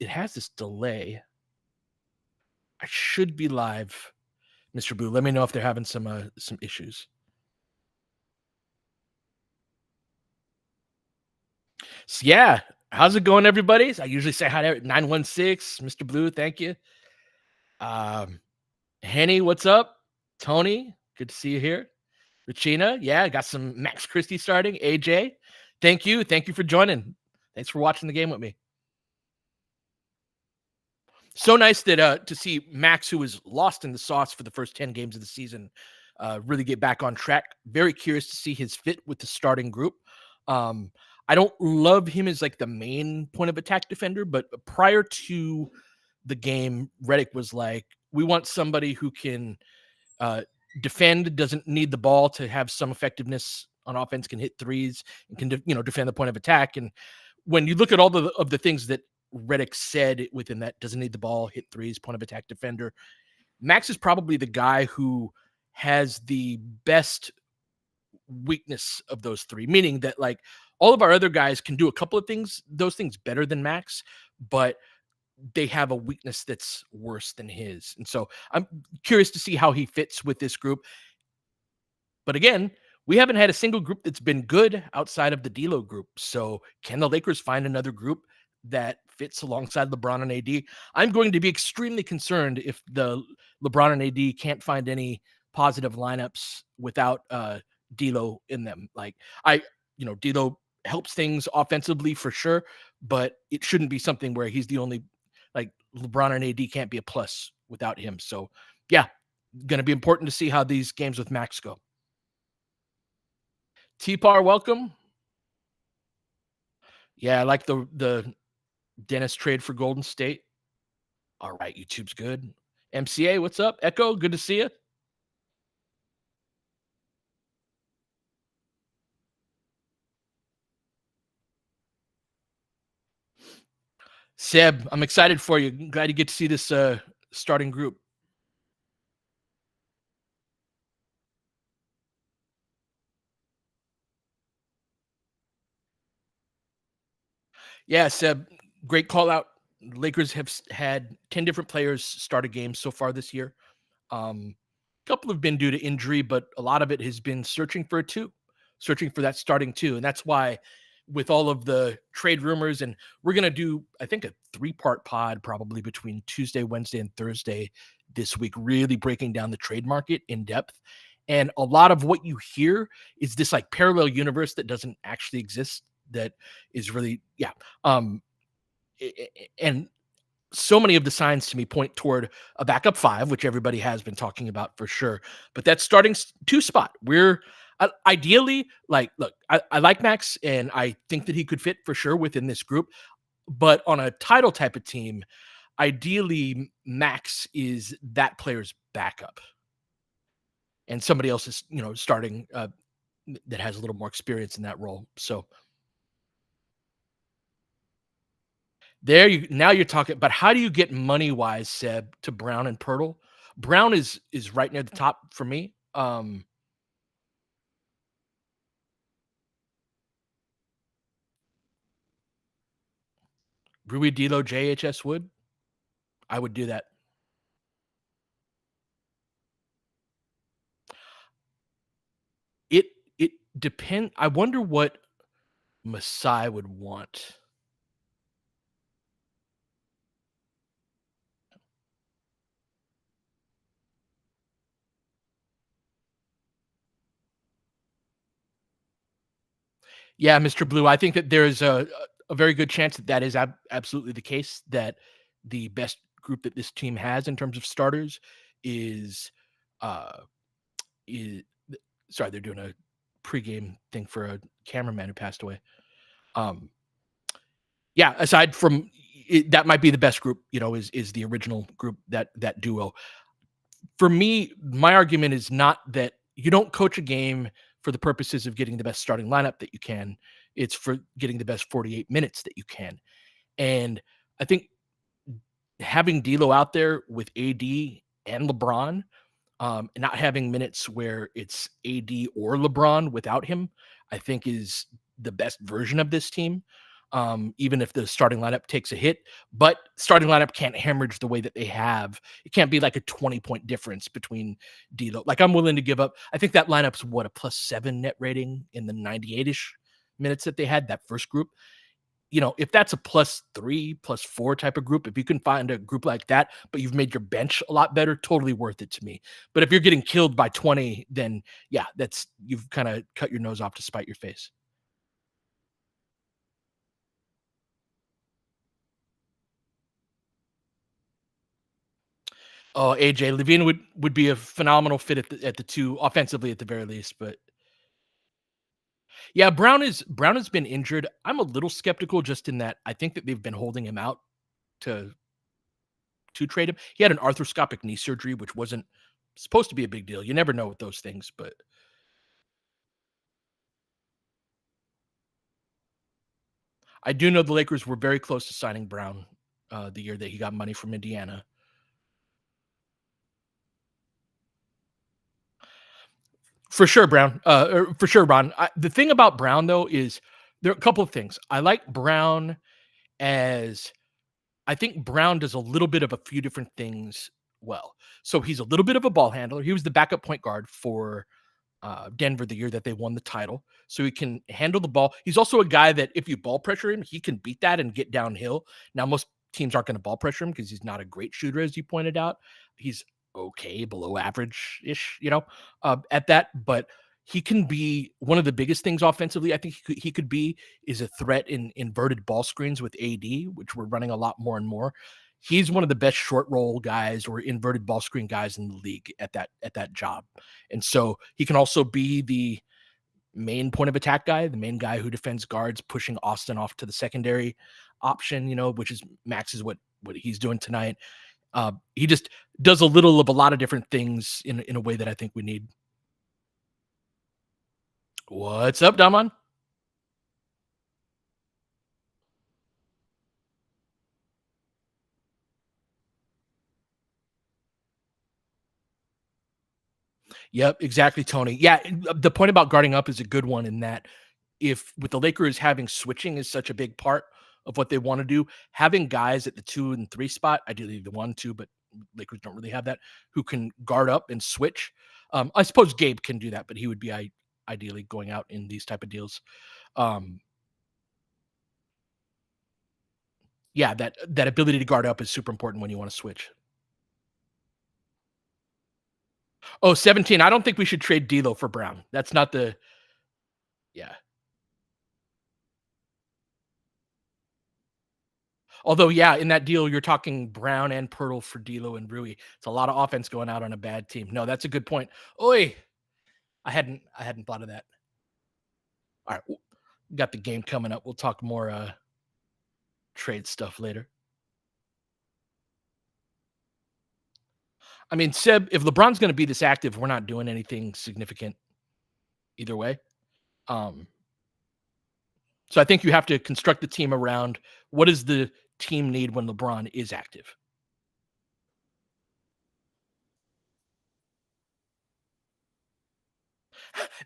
it has this delay. I should be live, Mr. Blue. Let me know if they're having some issues. So, yeah, how's it going, everybody? I usually say hi to 916, Mr. Blue. Thank you. Um, Henny, what's up? Tony, good to see you here. Regina, yeah, I got some Max Christie starting. AJ, thank you. Thank you for joining. Thanks for watching the game with me. So nice that to see Max, who was lost in the sauce for the first 10 games of the season, really get back on track. Very curious to see his fit with the starting group. I don't love him as like the main point of attack defender, but prior to the game, Reddick was like, we want somebody who can defend, doesn't need the ball to have some effectiveness on offense, can hit threes and can defend the point of attack. And when you look at all of the things that Reddick said within that, doesn't need the ball, hit threes, point of attack defender, Max is probably the guy who has the best weakness of those three, meaning that like all of our other guys can do a couple of things, those things better than Max, but they have a weakness that's worse than his. And so I'm curious to see how he fits with this group. But again, we haven't had a single group that's been good outside of the D'Lo group. So can the Lakers find another group that fits alongside LeBron and AD? I'm going to be extremely concerned if the LeBron and AD can't find any positive lineups without D'Lo in them. Like D'Lo helps things offensively for sure, but it shouldn't be something where he's the only, like LeBron and AD can't be a plus without him. So yeah, going to be important to see how these games with Max go. T-Par, welcome. Yeah, I like the Dennis trade for Golden State. All right, YouTube's good. MCA, what's up? Echo, good to see you. Seb, I'm excited for you. Glad you get to see this starting group. Yeah, Seb, great call out. Lakers have had 10 different players start a game so far this year. A couple have been due to injury, but a lot of it has been searching for searching for that starting two. And that's why with all of the trade rumors, and we're going to do, I think, a 3-part pod probably between Tuesday, Wednesday, and Thursday this week, really breaking down the trade market in depth. And a lot of what you hear is this like parallel universe that doesn't actually exist. That is really, yeah. And so many of the signs to me point toward a backup 5, which everybody has been talking about for sure. But that starting 2 spot, we're ideally like, look, I like Max and I think that he could fit for sure within this group. But on a title type of team, ideally Max is that player's backup. And somebody else is, starting that has a little more experience in that role. So now you're talking, but how do you get money wise, Seb, to Brown and Pirtle? Brown is right near the top for me. Rui D'Lo, JHS Wood. I would do that. It depend. I wonder what Masai would want. Yeah, Mr. Blue, I think that there's a very good chance that is absolutely the case, that the best group that this team has in terms of starters is uh is sorry, they're doing a pregame thing for a cameraman who passed away. Yeah, aside from it, that might be the best group, is the original group, that duo. For me, my argument is not that you don't coach a game for the purposes of getting the best starting lineup that you can. It's for getting the best 48 minutes that you can. And I think having D'Lo out there with AD and LeBron, and not having minutes where it's AD or LeBron without him, I think is the best version of this team. even if the starting lineup takes a hit. But starting lineup can't hemorrhage the way that they have. It can't be like a 20-point difference between D'Lo. Like I'm willing to give up. I think that lineup's what a +7 net rating in the 98-ish minutes that they had that first group. If that's a +3, +4 type of group, if you can find a group like that, but you've made your bench a lot better, totally worth it to me. But if you're getting killed by 20, then yeah, that's you've kind of cut your nose off to spite your face. Oh, AJ Levine would be a phenomenal fit at the two offensively at the very least. But yeah, Brown has been injured. I'm a little skeptical just in that I think that they've been holding him out to trade him. He had an arthroscopic knee surgery, which wasn't supposed to be a big deal. You never know with those things, but I do know the Lakers were very close to signing Brown the year that he got money from Indiana. For sure, Brown. For sure, Ron. The thing about Brown though is there are a couple of things. I like Brown as I think Brown does a little bit of a few different things well. So he's a little bit of a ball handler. He was the backup point guard for Denver the year that they won the title. So he can handle the ball. He's also a guy that if you ball pressure him, he can beat that and get downhill. Now, most teams aren't going to ball pressure him because he's not a great shooter, as you pointed out. He's okay, below average ish, at that. But he can be one of the biggest things offensively. I think he could be is a threat in inverted ball screens with AD, which we're running a lot more and more. He's one of the best short roll guys or inverted ball screen guys in the league at that job. And so he can also be the main point of attack guy, the main guy who defends guards, pushing Austin off to the secondary option, which is Max is what he's doing tonight. He just does a little of a lot of different things in a way that I think we need. What's up, Daman? Yep, exactly, Tony. Yeah, the point about guarding up is a good one in that if with the Lakers having switching is such a big part of what they want to do, having guys at the 2 and 3 spot, ideally the 1, 2, but Lakers don't really have that, who can guard up and switch. I suppose Gabe can do that, but he would be ideally going out in these type of deals. Um, yeah, that ability to guard up is super important when you want to switch. Oh, 17. I don't think we should trade D'Lo for Brown. That's not the yeah. Although, yeah, in that deal, you're talking Brown and Pirtle for D'Lo and Rui. It's a lot of offense going out on a bad team. No, that's a good point. Oi, I hadn't thought of that. All right, got the game coming up. We'll talk more trade stuff later. I mean, Seb, if LeBron's going to be this active, we're not doing anything significant either way. Um, so I think you have to construct the team around what does the team need when LeBron is active.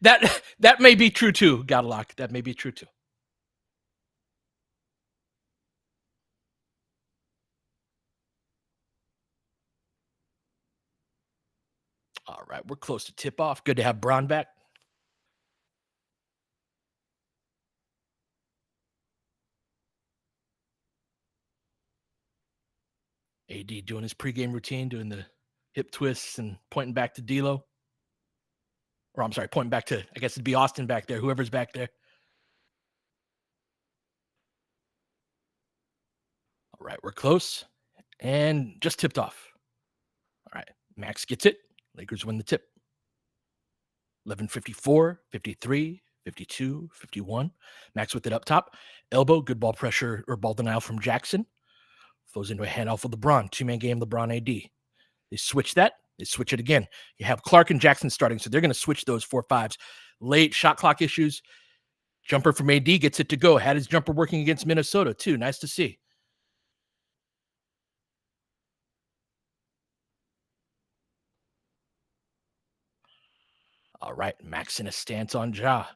That may be true too, Godlock. That may be true too. All right, we're close to tip off. Good to have Braun back. AD doing his pregame routine, doing the hip twists and pointing back to D'Lo. Or I'm sorry, pointing back to I guess it'd be Austin back there, whoever's back there. All right, we're close and just tipped off. All right, Max gets it. Lakers win the tip. 11:54, 53, 52, 51. Max with it up top. Elbow, good ball pressure or ball denial from Jackson. Flows into a handoff with LeBron. Two-man game, LeBron AD. They switch that. They switch it again. You have Clark and Jackson starting, so they're going to switch those 4-5s. Late shot clock issues. Jumper from AD gets it to go. Had his jumper working against Minnesota, too. Nice to see. All right, Max in a stance on Ja.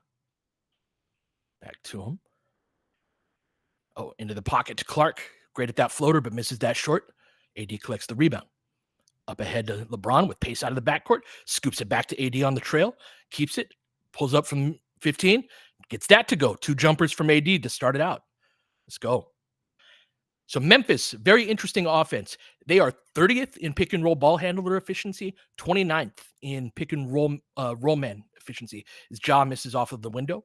Back to him. Oh, into the pocket to Clark. Great at that floater, but misses that short. AD collects the rebound. Up ahead to LeBron with pace out of the backcourt. Scoops it back to AD on the trail. Keeps it. Pulls up from 15. Gets that to go. 2 jumpers from AD to start it out. Let's go. So Memphis, very interesting offense. They are 30th in pick and roll ball handler efficiency, 29th in pick and roll man efficiency. As Ja misses off of the window.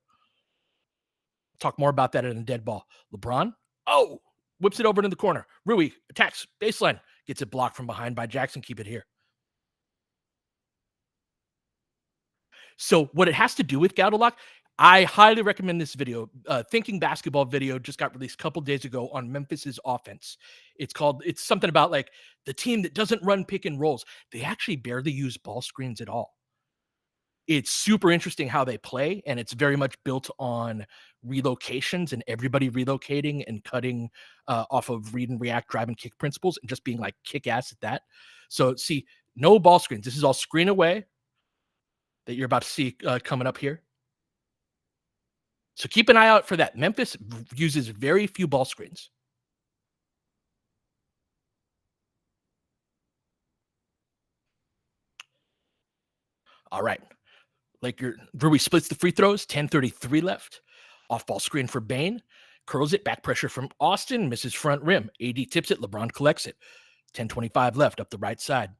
Talk more about that in a dead ball. LeBron, oh, whips it over into the corner. Rui attacks baseline, gets it blocked from behind by Jackson. Keep it here. So what it has to do with Gaudalock, I highly recommend this video. Thinking Basketball video just got released a couple days ago on Memphis's offense. It's something about like the team that doesn't run pick and rolls. They actually barely use ball screens at all. It's super interesting how they play, and it's very much built on relocations and everybody relocating and cutting off of read and react, drive and kick principles, and just being like kick ass at that. So see, no ball screens. This is all screen away that you're about to see coming up here. So keep an eye out for that. Memphis uses very few ball screens. All right. Rui splits the free throws, 10:33 left. Off ball screen for Bain. Curls it, back pressure from Austin, misses front rim. AD tips it, LeBron collects it. 10:25 left up the right side.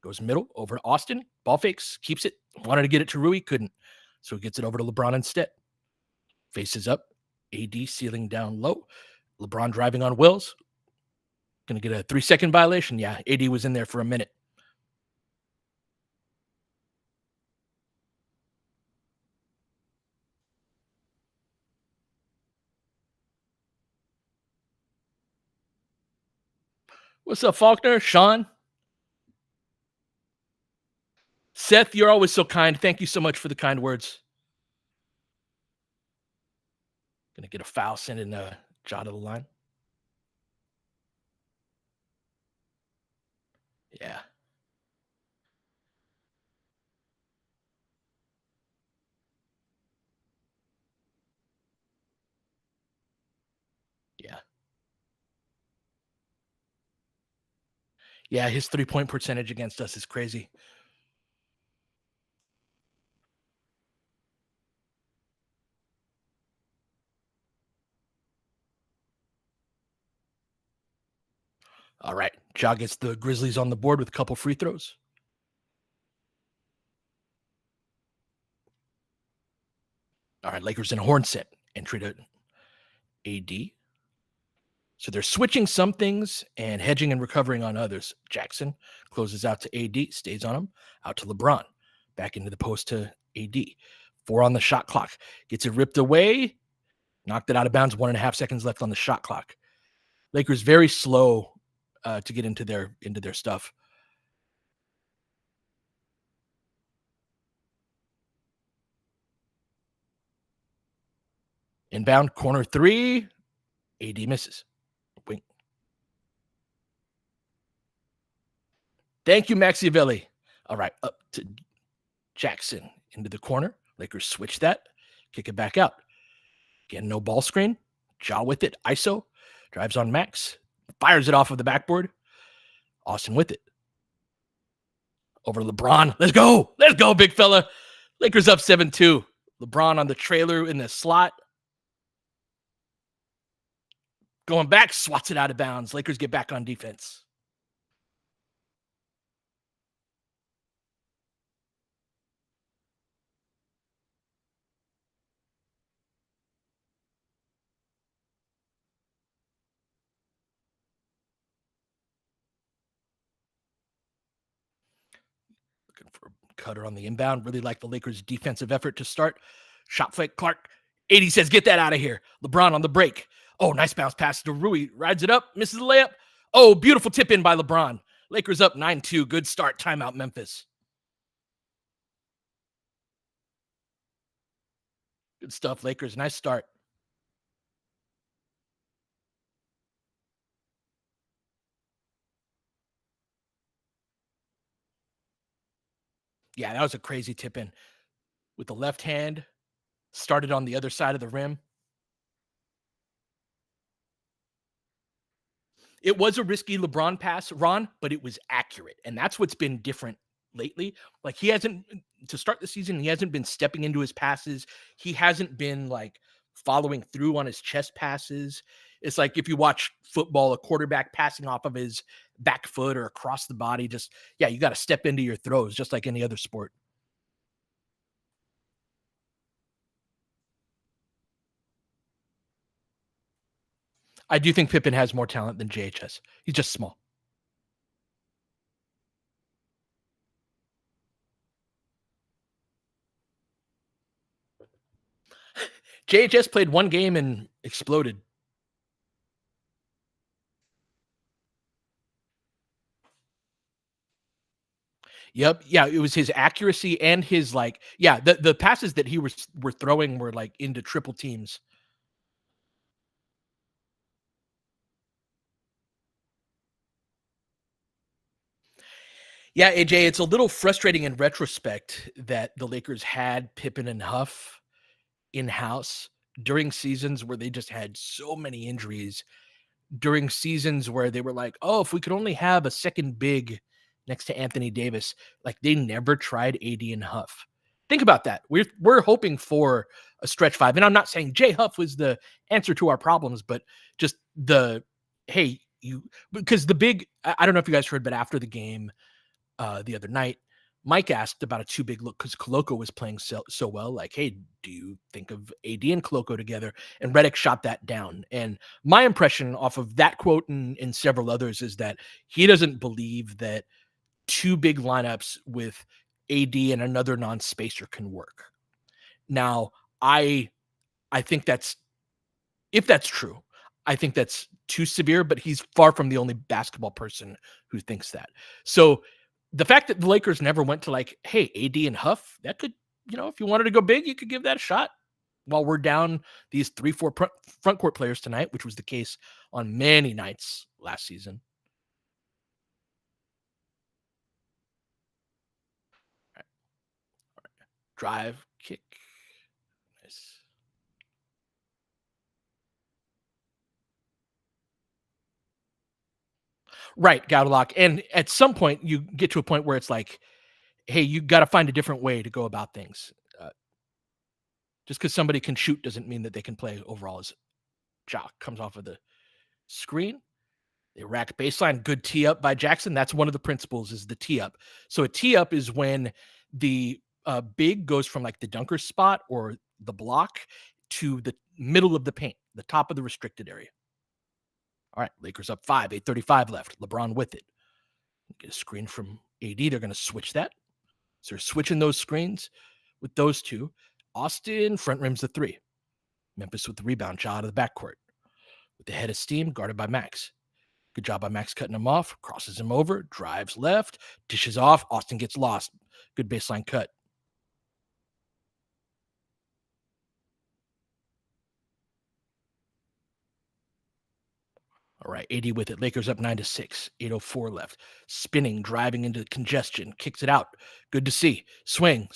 Goes middle, over to Austin. Ball fakes, keeps it. Wanted to get it to Rui, couldn't. So he gets it over to LeBron instead. Faces up. AD sealing down low. LeBron driving on Wills. Going to get a 3-second violation. Yeah, AD was in there for a minute. What's up, Faulkner? Sean? Seth, you're always so kind. Thank you so much for the kind words. Going to get a foul sending Ja to the line. Yeah. Yeah. Yeah, his 3-point percentage against us is crazy. All right. Ja gets the Grizzlies on the board with a couple free throws. All right, Lakers in a horn set. Entry to AD. So they're switching some things and hedging and recovering on others. Jackson closes out to AD, stays on him, out to LeBron, back into the post to AD. 4 on the shot clock. Gets it ripped away, knocked it out of bounds. 1.5 seconds left on the shot clock. Lakers very slow to get into their stuff. Inbound corner 3. AD misses. Wing. Thank you, Machiavelli. All right, up to Jackson into the corner. Lakers switch that, kick it back out. Again, no ball screen. Ja with it. ISO. Drives on Max. Fires it off of the backboard. Austin with it. Over to LeBron. Let's go. Let's go, big fella. Lakers up 7-2. LeBron on the trailer in the slot. Going back, swats it out of bounds. Lakers get back on defense. Looking for a cutter on the inbound. Really like the Lakers' defensive effort to start. Shot fake, Clark. 80 says, get that out of here. LeBron on the break. Oh, nice bounce pass to Rui. Rides it up, misses the layup. Oh, beautiful tip in by LeBron. Lakers up 9-2. Good start. Timeout, Memphis. Good stuff, Lakers. Nice start. Yeah, that was a crazy tip in with the left hand. Started on the other side of the rim. It was a risky LeBron pass, Ron, but it was accurate. And that's what's been different lately. Like he hasn't to start the season, he hasn't been stepping into his passes. He hasn't been like following through on his chest passes. It's like if you watch football, a quarterback passing off of his back foot or across the body, just yeah, you got to step into your throws just like any other sport. I do think Pippen has more talent than JHS. He's just small. JHS played one game and exploded. Yep. Yeah, it was his accuracy and his like yeah, the passes that he was were throwing were like into triple teams. Yeah, AJ, it's a little frustrating in retrospect that the Lakers had Pippen and Huff in-house during seasons where they just had so many injuries, during seasons where they were like, "Oh, if we could only have a second big next to Anthony Davis." Like they never tried AD and Huff. Think about that. We're hoping for a stretch five. And I'm not saying Jay Huff was the answer to our problems, but just the hey, you because the big I don't know if you guys heard, but after the game the other night, Mike asked about a too big look because Koloko was playing so well. Like, hey, do you think of AD and Koloko together? And Reddick shot that down. And my impression off of that quote and several others is that he doesn't believe that two big lineups with AD and another non-spacer can work. Now, I think that's if that's true, I think that's too severe, but he's far from the only basketball person who thinks that. So the fact that the Lakers never went to like, hey, AD and Huff, that could, if you wanted to go big, you could give that a shot while we're down these 3-4 front court players tonight, which was the case on many nights last season. All right. All right. Drive, kick. Nice. Right, Gaudelock. And at some point, you get to a point where it's like, hey, you got to find a different way to go about things. Just because somebody can shoot doesn't mean that they can play overall. As Jock comes off of the screen, they rack baseline, good tee up by Jackson. That's one of the principles is the tee up. So a tee up is when the big goes from like the dunker spot or the block to the middle of the paint, the top of the restricted area. All right, Lakers up 5, 8:35 left. LeBron with it. Get a screen from AD. They're going to switch that. So they're switching those screens with those two. Austin front rims the 3. Memphis with the rebound. Ja out of the backcourt. With the head of steam, guarded by Max. Good job by Max cutting him off. Crosses him over. Drives left. Dishes off. Austin gets lost. Good baseline cut. All right, AD with it. Lakers up 9-6. 8:04 left. Spinning, driving into congestion. Kicks it out. Good to see. Swing.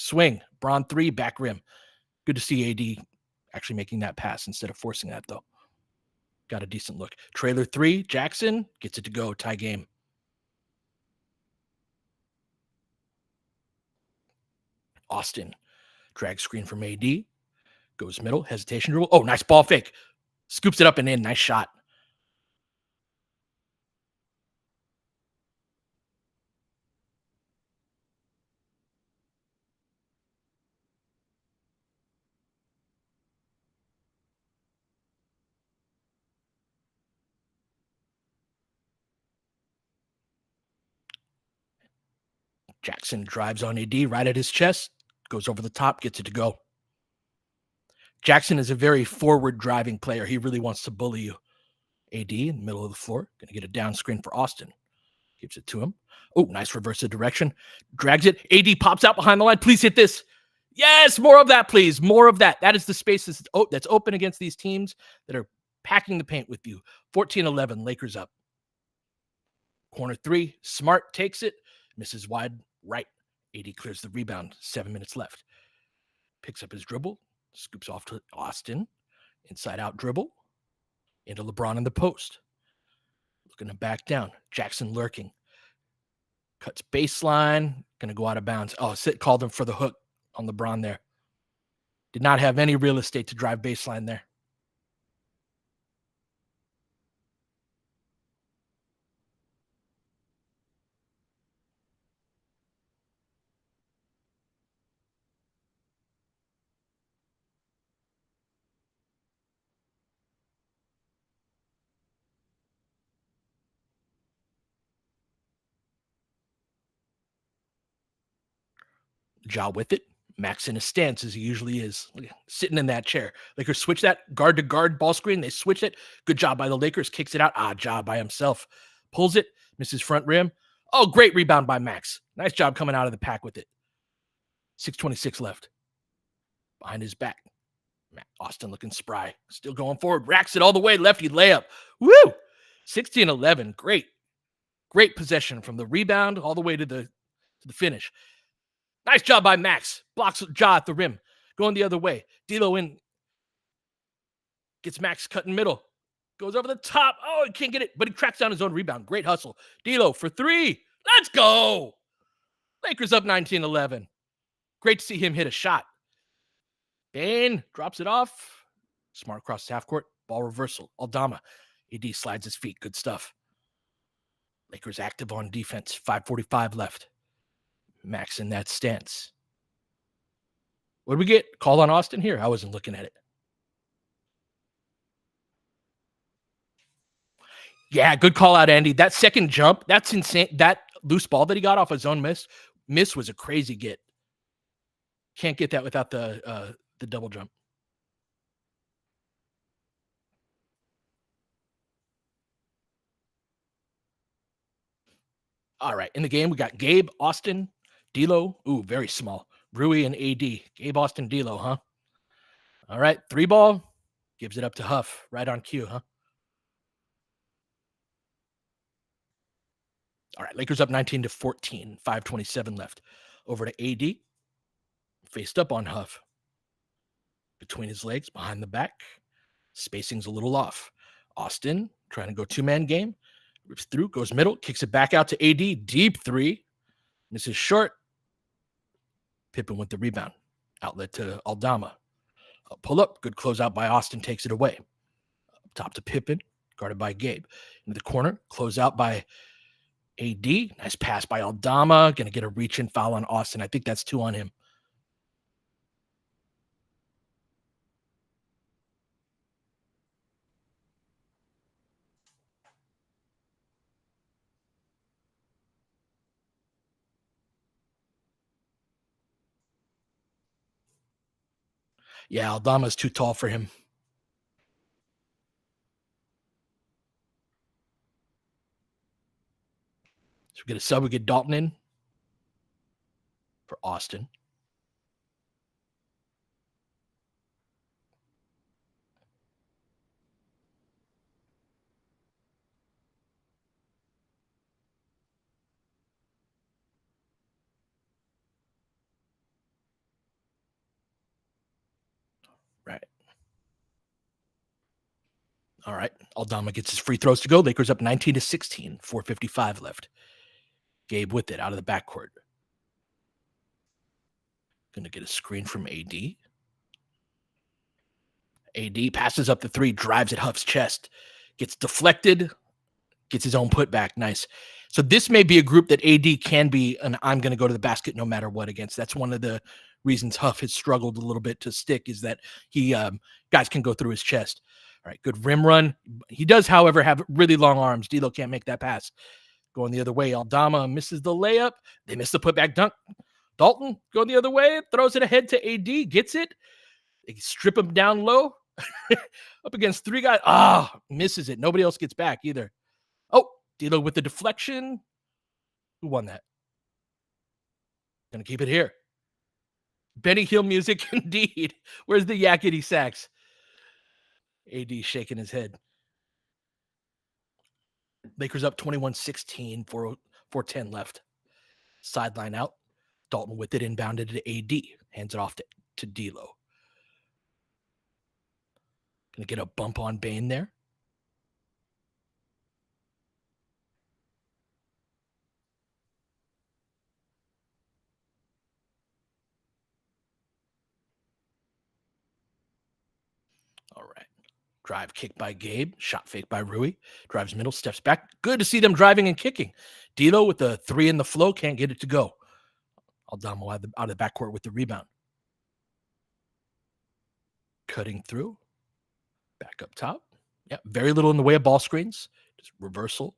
Braun 3, back rim. Good to see AD actually making that pass instead of forcing that, though. Got a decent look. Trailer 3, Jackson gets it to go. Tie game. Austin, drag screen from AD. Goes middle, hesitation dribble. Oh, nice ball fake. Scoops it up and in. Nice shot. Jackson drives on AD right at his chest. Goes over the top, gets it to go. Jackson is a very forward driving player. He really wants to bully you. AD in the middle of the floor. Going to get a down screen for Austin. Gives it to him. Oh, nice reverse of direction. Drags it. AD pops out behind the line. Please hit this. Yes, more of that, please. More of that. That is the space that's open against these teams that are packing the paint with you. 14-11, Lakers up. Corner 3, Smart takes it. Misses wide right. AD clears the rebound. 7 minutes left. Picks up his dribble. Scoops off to Austin. Inside out dribble. Into LeBron in the post. Looking to back down. Jackson lurking. Cuts baseline. Going to go out of bounds. Oh, Sit called him for the hook on LeBron there. Did not have any real estate to drive baseline there. Ja with it. Max in his stance as he usually is, sitting in that chair. Lakers switch that guard to guard ball screen. They switch it. Good job by the Lakers. Kicks it out. Ja by himself. Pulls it. Misses front rim. Oh, great rebound by Max. Nice job coming out of the pack with it. 6:26 left. Behind his back. Austin looking spry. Still going forward. Racks it all the way. Lefty layup. Woo! 16-11. Great. Great possession from the rebound all the way to the finish. Nice job by Max. Blocks Ja at the rim. Going the other way. D'Lo in. Gets Max cut in middle. Goes over the top. Oh, he can't get it, but he tracks down his own rebound. Great hustle. D'Lo for three. Let's go. Lakers up 19-11. Great to see him hit a shot. Bane drops it off. Smart across half court. Ball reversal. Aldama. AD slides his feet. Good stuff. Lakers active on defense. 5:45 left. Max in that stance. What did we get? Call on Austin here? I wasn't looking at it. Yeah, good call out, Andy. That second jump, that's insane. That loose ball that he got off his own miss was a crazy get. Can't get that without the double jump. All right, in the game, we got Gabe, Austin, D'Lo. Ooh, very small. Rui and AD. Gabe, Austin, D'Lo, huh? All right, 3-ball. Gives it up to Huff. Right on cue, huh? All right, Lakers up 19-14. 5:27 left. Over to AD. Faced up on Huff. Between his legs, behind the back. Spacing's a little off. Austin trying to go two-man game. Rips through, goes middle, kicks it back out to AD. Deep three. Misses short. Pippen with the rebound. Outlet to Aldama. Pull up. Good closeout by Austin. Takes it away. Up top to Pippen. Guarded by Gabe. Into the corner. Close out by AD. Nice pass by Aldama. Going to get a reach-in foul on Austin. I think that's 2 on him. Yeah, Aldama's too tall for him. So we get a sub. We get Dalton in for Austin. Right. All right. Aldama gets his free throws to go. Lakers up 19-16. 4:55 left. Gabe with it out of the backcourt. Going to get a screen from AD. AD passes up the 3, drives at Huff's chest. Gets deflected. Gets his own putback. Nice. So this may be a group that AD can be an I'm going to go to the basket no matter what against. That's one of the reasons Huff has struggled a little bit to stick is that he guys can go through his chest. All right, good rim run. He does, however, have really long arms. D'Lo can't make that pass. Going the other way, Aldama misses the layup. They miss the putback dunk. Dalton going the other way, throws it ahead to AD, gets it. They strip him down low. Up against 3 guys. Misses it. Nobody else gets back either. Oh, D'Lo with the deflection. Who won that? Gonna keep it here. Benny Hill music indeed. Where's the yakety sax? AD shaking his head. Lakers up 21-16, 4:10 left. Sideline out. Dalton with it inbounded to AD. Hands it off to D'Lo. Gonna get a bump on Bane there. Drive kick by Gabe. Shot fake by Rui. Drives middle, steps back. Good to see them driving and kicking. D'Lo with the 3 in the flow. Can't get it to go. Aldamo out of the backcourt with the rebound. Cutting through. Back up top. Yeah, very little in the way of ball screens. Just reversal.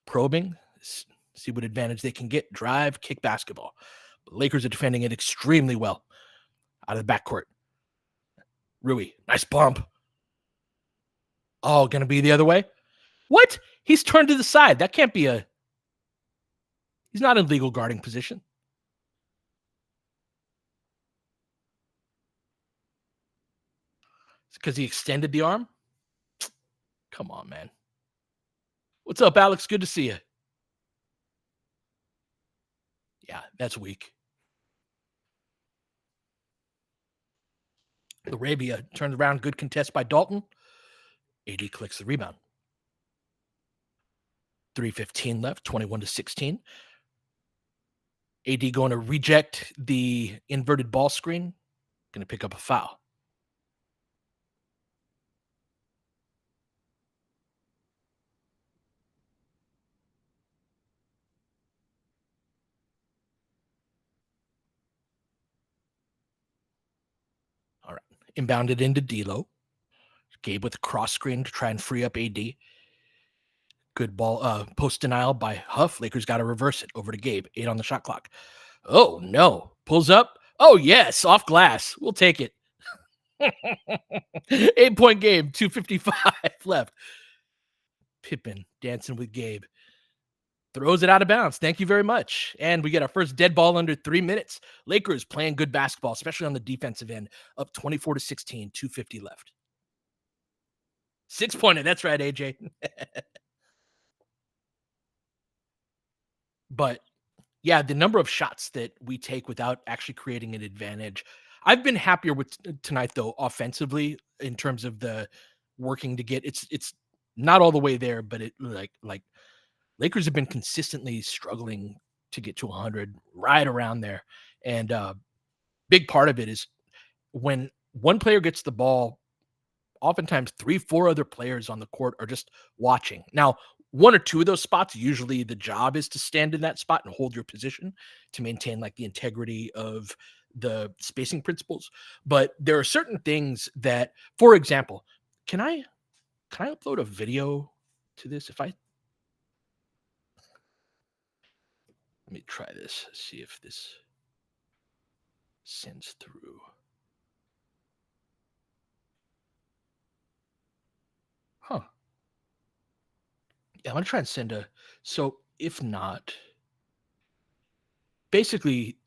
Probing. See what advantage they can get. Drive, kick basketball. But Lakers are defending it extremely well. Out of the backcourt. Rui, nice bump. Oh, going to be the other way? What? He's turned to the side. That can't be a... He's not in legal guarding position. It's because he extended the arm? Come on, man. What's up, Alex? Good to see you. Yeah, that's weak. Arabia turns around. Good contest by Dalton. AD clicks the rebound. 3:15 left, 21-16. AD going to reject the inverted ball screen. Going to pick up a foul. All right. Inbounded into D'Lo. Gabe with a cross screen to try and free up AD. Good ball, post denial by Huff. Lakers got to reverse it. Over to Gabe. 8 on the shot clock. Oh, no. Pulls up. Oh, yes. Off glass. We'll take it. 8-point game. 2:55 left. Pippen dancing with Gabe. Throws it out of bounds. Thank you very much. And we get our first dead ball under 3 minutes. Lakers playing good basketball, especially on the defensive end. Up 24-16. 2:50 left. 6-pointer. That's right, AJ. But yeah, the number of shots that we take without actually creating an advantage. I've been happier with tonight, though, offensively, in terms of the working to get it's not all the way there, but it like Lakers have been consistently struggling to get to 100, right around there. And big part of it is when one player gets the ball, oftentimes 3-4 other players on the court are just watching. Now, 1 or 2 of those spots, usually the job is to stand in that spot and hold your position to maintain like the integrity of the spacing principles. But there are certain things that, for example, can I upload a video to this? Let me try this, see if this sends through. Huh. Yeah, I'm gonna try and send a. So if not, basically,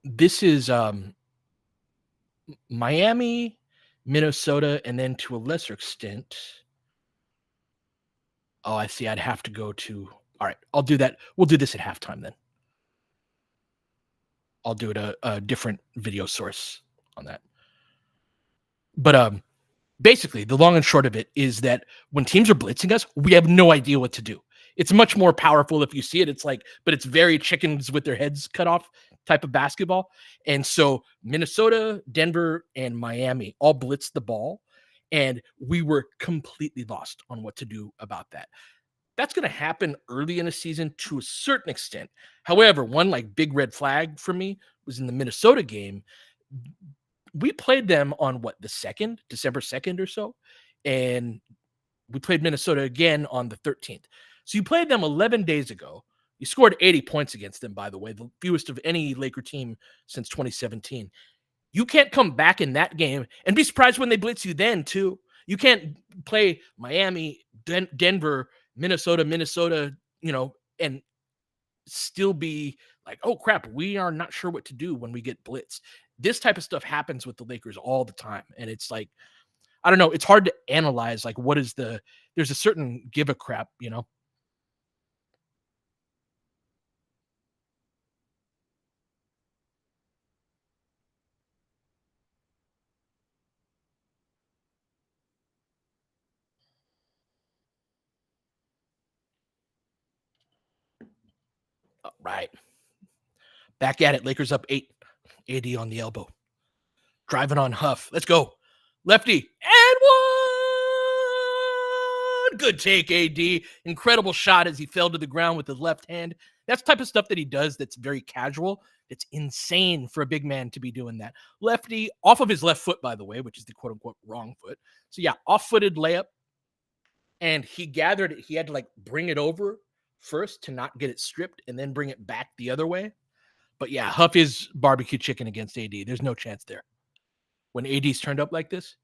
this is Miami, Minnesota, and then to a lesser extent. Oh, I see. I'd have to go to. All right, I'll do that. We'll do this at halftime then. I'll do it a different video source on that. But basically, the long and short of it is that when teams are blitzing us, we have no idea what to do. It's much more powerful if you see it. It's like, but it's very chickens with their heads cut off type of basketball. And so Minnesota, Denver, and Miami all blitzed the ball, and we were completely lost on what to do about that. That's going to happen early in a season to a certain extent. However, one like big red flag for me was in the Minnesota game. We played them on December 2nd or so. And we played Minnesota again on the 13th. So you played them 11 days ago. You scored 80 points against them, by the way, the fewest of any Laker team since 2017. You can't come back in that game and be surprised when they blitz you then, too. You can't play Miami, Denver, Minnesota, and still be like, oh, crap, we are not sure what to do when we get blitzed. This type of stuff happens with the Lakers all the time. And it's like, I don't know. It's hard to analyze, like, there's a certain give a crap, Right. Back at it. Lakers up 8. AD on the elbow. Driving on Huff. Let's go. Lefty. And one. Good take, AD. Incredible shot as he fell to the ground with his left hand. That's the type of stuff that he does that's very casual. It's insane for a big man to be doing that. Lefty, off of his left foot, by the way, which is the quote unquote wrong foot. So yeah, off-footed layup. And he gathered it. He had to like bring it over first to not get it stripped and then bring it back the other way. But yeah, Huff is barbecue chicken against AD. There's no chance there. When AD's turned up like this,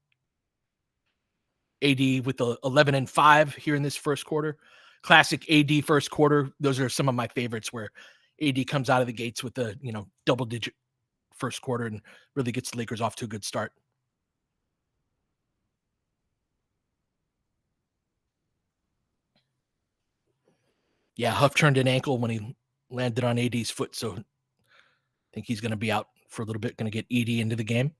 AD with the 11-5 here in this first quarter. Classic AD first quarter. Those are some of my favorites where AD comes out of the gates with the, double-digit first quarter and really gets the Lakers off to a good start. Yeah, Huff turned an ankle when he landed on AD's foot, so I think he's going to be out for a little bit, going to get ED into the game.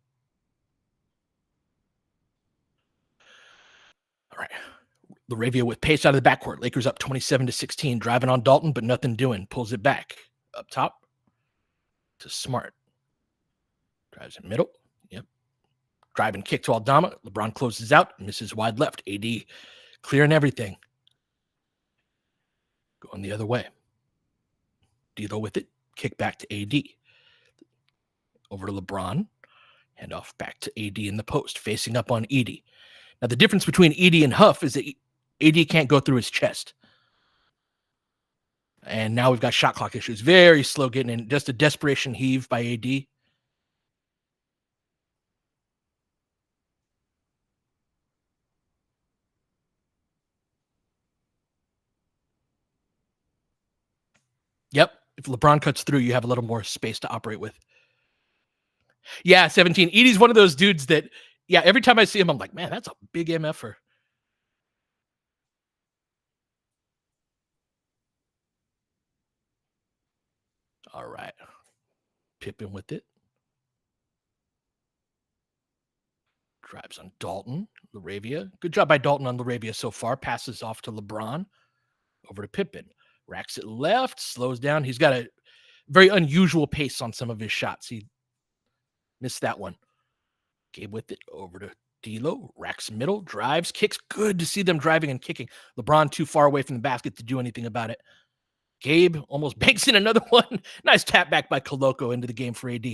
All right. LaRavia with pace out of the backcourt. Lakers up 27-16, driving on Dalton, but nothing doing. Pulls it back. Up top to Smart. Drives in middle. Yep. Drive and kick to Aldama. LeBron closes out. Misses wide left. AD clearing everything. Going the other way. D'Lo with it. Kick back to AD. Over to LeBron. Hand off back to AD in the post. Facing up on ED. Now, the difference between ED and Huff is that AD can't go through his chest. And now we've got shot clock issues. Very slow getting in. Just a desperation heave by AD. Yep. If LeBron cuts through, you have a little more space to operate with. Yeah, 17. Edie's one of those dudes that, yeah, every time I see him, I'm like, man, that's a big MFer. All right. Pippen with it. Drives on Dalton. LaRavia. Good job by Dalton on LaRavia so far. Passes off to LeBron. Over to Pippen. Racks it left. Slows down. He's got a very unusual pace on some of his shots. He missed that one. Gabe with it. Over to D'Lo. Racks middle. Drives. Kicks. Good to see them driving and kicking. LeBron too far away from the basket to do anything about it. Gabe almost banks in another one. Nice tap back by Koloko into the game for AD.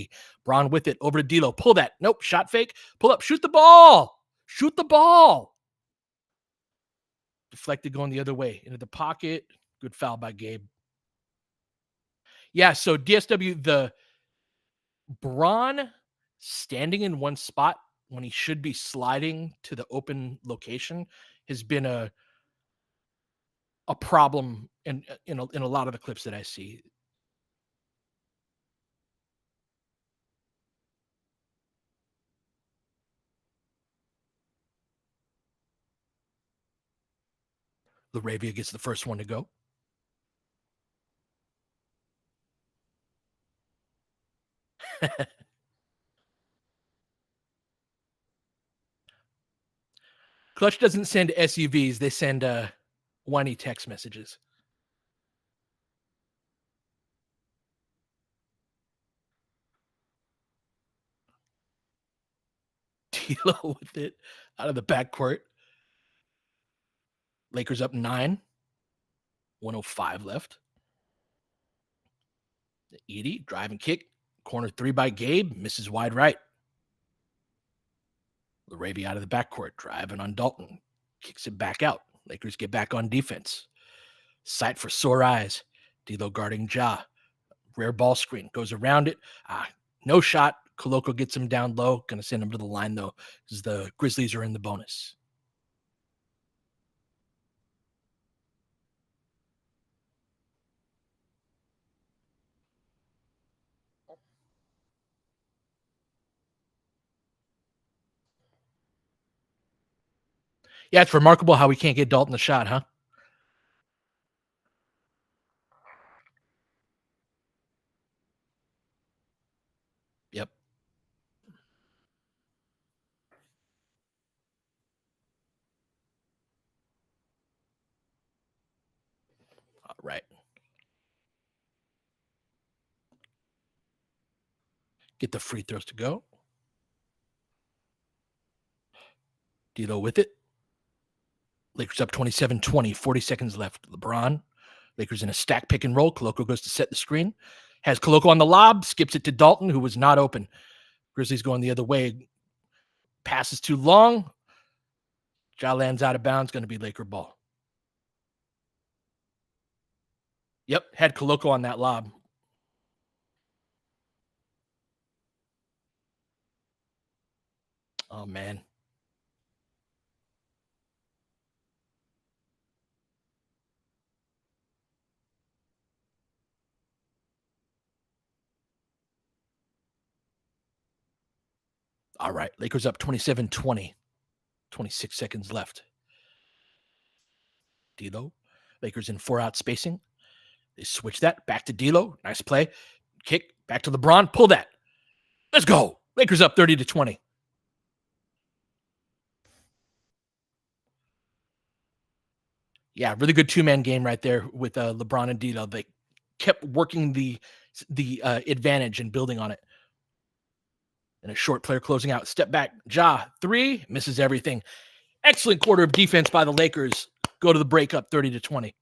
Braun with it over to D'Lo. Pull that. Nope. Shot fake. Pull up. Shoot the ball. Shoot the ball. Deflected going the other way. Into the pocket. Good foul by Gabe. Yeah, so DSW, the Braun standing in one spot when he should be sliding to the open location has been a problem in a lot of the clips that I see. LaRavia gets the first one to go. Clutch doesn't send SUVs. They send whiny text messages. D'Lo with it out of the backcourt. Lakers up 9. 105 left. Edie, drive and kick. Corner 3 by Gabe. Misses wide right. LaRavia out of the backcourt. Driving on Dalton. Kicks it back out. Lakers get back on defense. Sight for sore eyes. D'Lo guarding Ja. Rare ball screen. Goes around it. No shot. Koloko gets him down low. Going to send him to the line, though, because the Grizzlies are in the bonus. Yeah, it's remarkable how we can't get Dalton the shot, huh? Yep. All right. Get the free throws to go. D'Lo with it. Lakers up 27-20, 40 seconds left. LeBron, Lakers in a stack pick and roll. Koloko goes to set the screen. Has Koloko on the lob, skips it to Dalton, who was not open. Grizzlies going the other way. Passes too long. Ja lands out of bounds, going to be Laker ball. Yep, had Koloko on that lob. Oh, man. All right, Lakers up 27-20. 26 seconds left. D'Lo, Lakers in 4-out spacing. They switch that back to D'Lo. Nice play. Kick back to LeBron. Pull that. Let's go. Lakers up 30-20. Yeah, really good two-man game right there with LeBron and D'Lo. They kept working the advantage and building on it. And a short player closing out. Step back. Ja, three. Misses everything. Excellent quarter of defense by the Lakers. Go to the break up 30-20.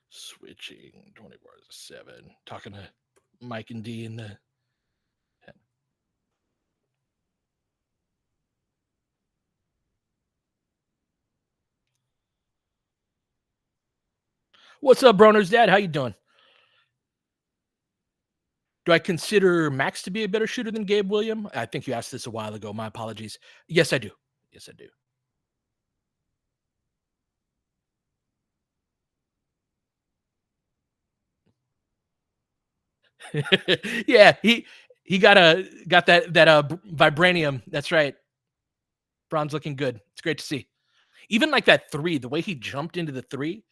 Switching 24/7. Talking to Mike and D in the. What's up, Broner's dad? How you doing? Do I consider Max to be a better shooter than Gabe William? I think you asked this a while ago. My apologies. Yes, I do. Yes, I do. Yeah, he got that vibranium. That's right. Braun's looking good. It's great to see. Even like that three, the way he jumped into the three.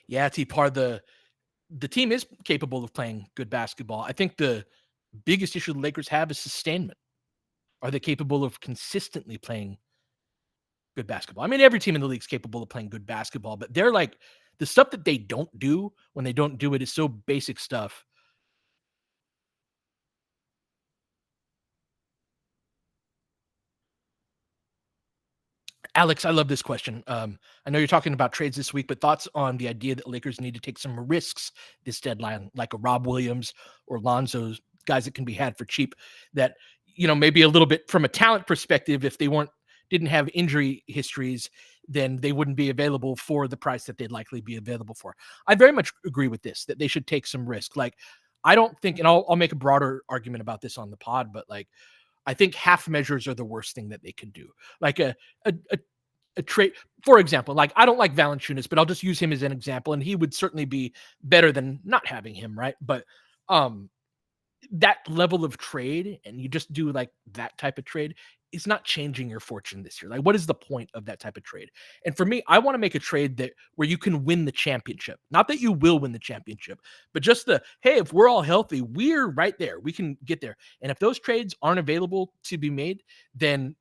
Yeah, T part of the team is capable of playing good basketball. I think the biggest issue the Lakers have is sustainment. Are they capable of consistently playing good basketball? I mean, every team in the league is capable of playing good basketball, but they're like the stuff that they don't do when they don't do it is so basic stuff. Alex, I love this question. I know you're talking about trades this week, but thoughts on the idea that Lakers need to take some risks this deadline, like a Rob Williams or Lonzo's guys that can be had for cheap. That maybe a little bit from a talent perspective, if they didn't have injury histories, then they wouldn't be available for the price that they'd likely be available for. I very much agree with this, that they should take some risk. Like, I don't think, and I'll make a broader argument about this on the pod, but like, I think half measures are the worst thing that they can do. Like a trade, for example, like I don't like Valanciunas, but I'll just use him as an example, and he would certainly be better than not having him, right? But um, that level of trade, and you just do like that type of trade, is not changing your fortune this year. Like, what is the point of that type of trade? And for me, I want to make a trade that where you can win the championship. Not that you will win the championship, but just hey, if we're all healthy, we're right there. We can get there. And if those trades aren't available to be made, then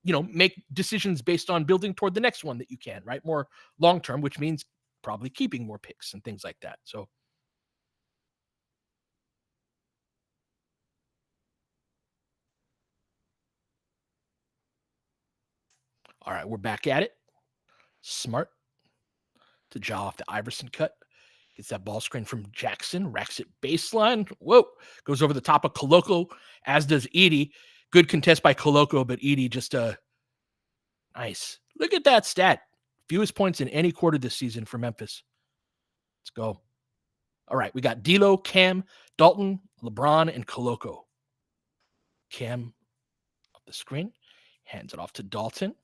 make decisions based on building toward the next one that you can, right? More long term, which means probably keeping more picks and things like that. So, all right, we're back at it. Smart to jaw off the Iverson cut. Gets that ball screen from Jackson, racks it baseline. Whoa, goes over the top of Koloko, as does Edey. Good contest by Koloko, but Edey just nice. Look at that stat. Fewest points in any quarter this season for Memphis. Let's go. All right, we got D'Lo, Cam, Dalton, LeBron, and Koloko. Cam up the screen, hands it off to Dalton.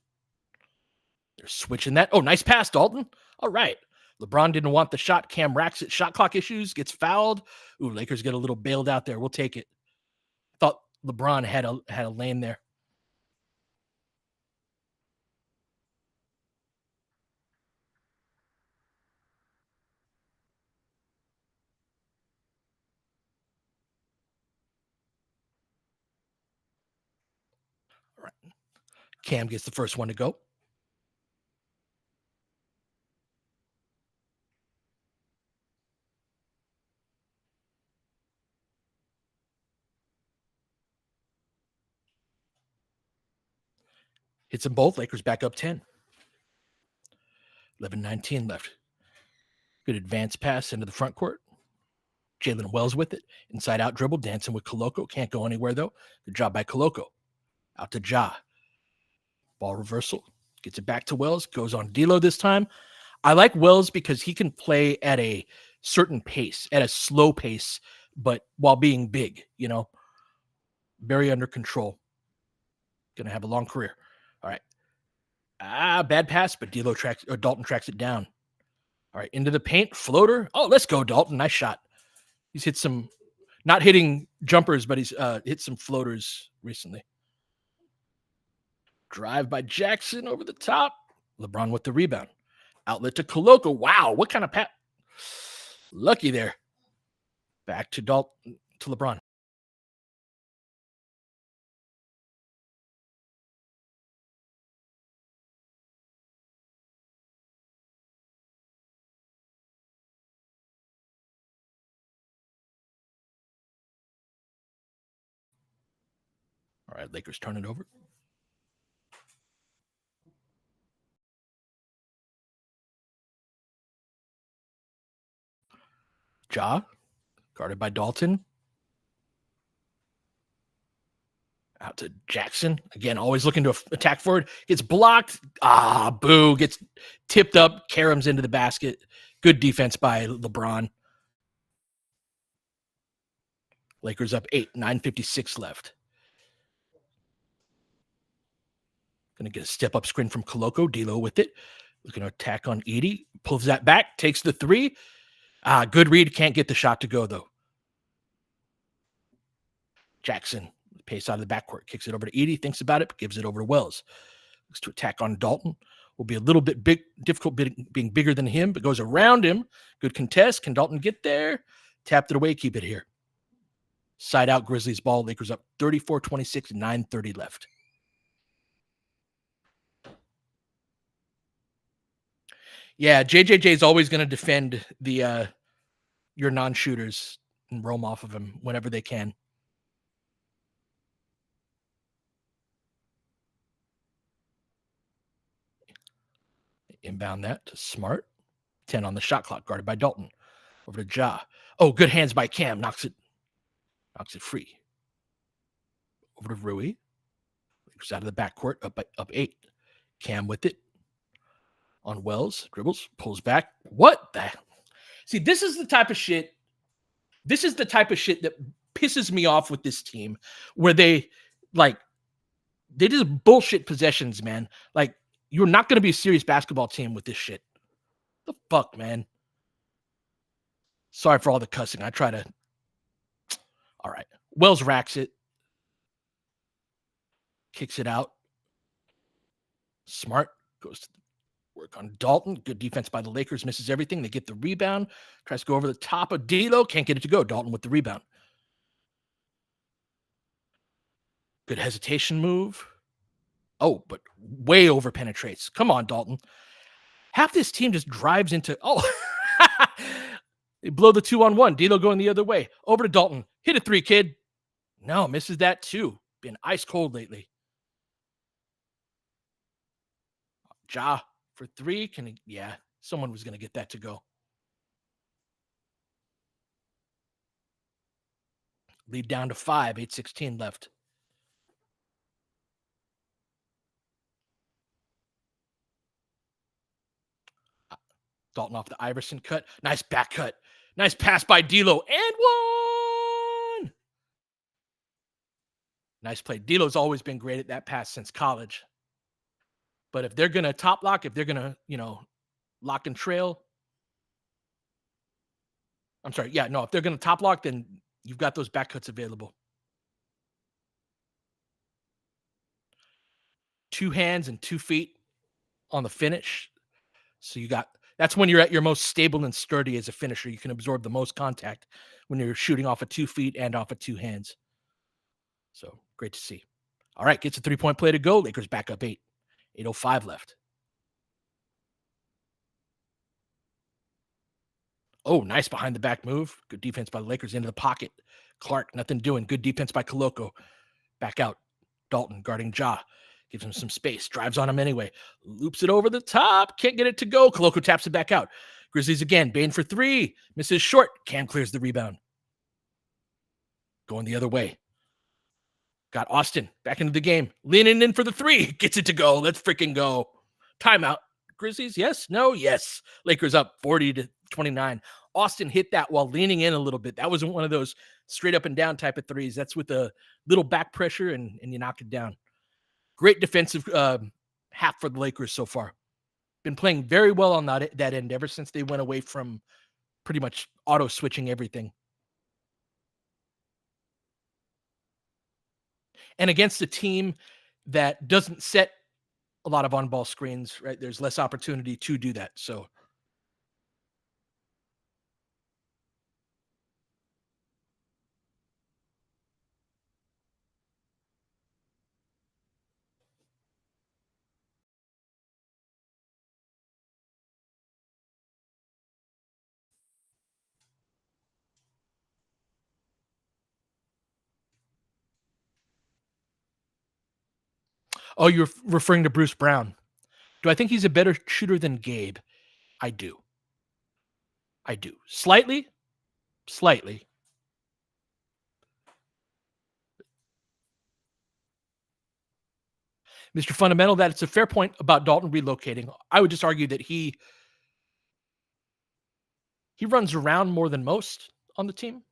They're switching that. Oh, nice pass, Dalton. All right. LeBron didn't want the shot. Cam racks it. Shot clock issues. Gets fouled. Ooh, Lakers get a little bailed out there. We'll take it. Thought LeBron had a lane there. Cam gets the first one to go. Hits them both. Lakers back up 10. 11:19 left. Good advance pass into the front court. Jalen Wells with it. Inside out dribble. Dancing with Koloko. Can't go anywhere, though. Good job by Koloko. Out to Ja. Ball reversal. Gets it back to Wells. Goes on D'Lo this time. I like Wells because he can play at a certain pace, at a slow pace, but while being big, very under control. Going to have a long career. All right. Bad pass, but Dalton tracks it down. All right, into the paint, floater. Oh, let's go, Dalton. Nice shot. He's hit some, not hitting jumpers, but he's hit some floaters recently. Drive by Jackson over the top. LeBron with the rebound. Outlet to Koloko. Wow, what kind of pat? Lucky there. Back to Dalton, to LeBron. All right, Lakers turn it over. Ja, guarded by Dalton. Out to Jackson. Again, always looking to attack forward. Gets blocked. Boo. Gets tipped up. Karam's into the basket. Good defense by LeBron. Lakers up 8. 9:56 left. Going to get a step-up screen from Koloko. D'Lo with it. Looking to attack on Edey. Pulls that back. Takes the three. Good read. Can't get the shot to go, though. Jackson. Pace out of the backcourt. Kicks it over to Edey. Thinks about it. But gives it over to Wells. Looks to attack on Dalton. Will be a little bit difficult being bigger than him, but goes around him. Good contest. Can Dalton get there? Tapped it away. Keep it here. Side out Grizzlies ball. Lakers up 34-26. 9:30 left. Yeah, JJJ is always going to defend the your non-shooters and roam off of him whenever they can. Inbound that to Smart. 10 on the shot clock, guarded by Dalton. Over to Ja. Oh, good hands by Cam. Knocks it free. Over to Rui. Lakers out of the backcourt, up 8. Cam with it. On Wells, dribbles, pulls back. What the? See, this is the type of shit that pisses me off with this team, where they just bullshit possessions, man. Like, you're not going to be a serious basketball team with this shit. The fuck, man. Sorry for all the cussing. I try to. All right. Wells racks it. Kicks it out. Smart goes to work on Dalton. Good defense by the Lakers. Misses everything. They get the rebound. Tries to go over the top of D'Lo. Can't get it to go. Dalton with the rebound. Good hesitation move. Oh, but way over penetrates. Come on, Dalton. Half this team just drives into. Oh, they blow the 2-on-1. D'Lo going the other way. Over to Dalton. Hit a three, kid. No, misses that too. Been ice cold lately. Ja for three. Yeah, someone was going to get that to go. Lead down to 5. 8:16 left. Dalton off the Iverson cut. Nice back cut. Nice pass by D'Lo. And one. Nice play. D'Lo's always been great at that pass since college. But if they're going to top lock, if they're going to, lock and trail. I'm sorry. Yeah, no, if they're going to top lock, then you've got those back cuts available. 2 hands and 2 feet on the finish. So that's when you're at your most stable and sturdy as a finisher. You can absorb the most contact when you're shooting off of 2 feet and off of 2 hands. So great to see. All right, gets a 3-point play to go. Lakers back up 8. 8:05 left. Oh, nice behind the back move. Good defense by the Lakers into the pocket. Clark, nothing doing. Good defense by Koloko. Back out. Dalton guarding Ja. Gives him some space. Drives on him anyway. Loops it over the top. Can't get it to go. Koloko taps it back out. Grizzlies again. Bane for 3. Misses short. Cam clears the rebound. Going the other way. Got Austin back into the game. Leaning in for the 3. Gets it to go. Let's freaking go. Timeout. Grizzlies, yes? No? Yes. Lakers up 40-29. Austin hit that while leaning in a little bit. That wasn't one of those straight up and down type of threes. That's with a little back pressure and you knock it down. Great defensive half for the Lakers so far. Been playing very well on that end ever since they went away from pretty much auto switching everything. And against a team that doesn't set a lot of on-ball screens, right? There's less opportunity to do that. So oh, you're referring to Bruce Brown. Do I think he's a better shooter than Gabe? I do. I do. Slightly. Slightly. Mr. Fundamental, that it's a fair point about Dalton relocating. I would just argue that he runs around more than most on the team.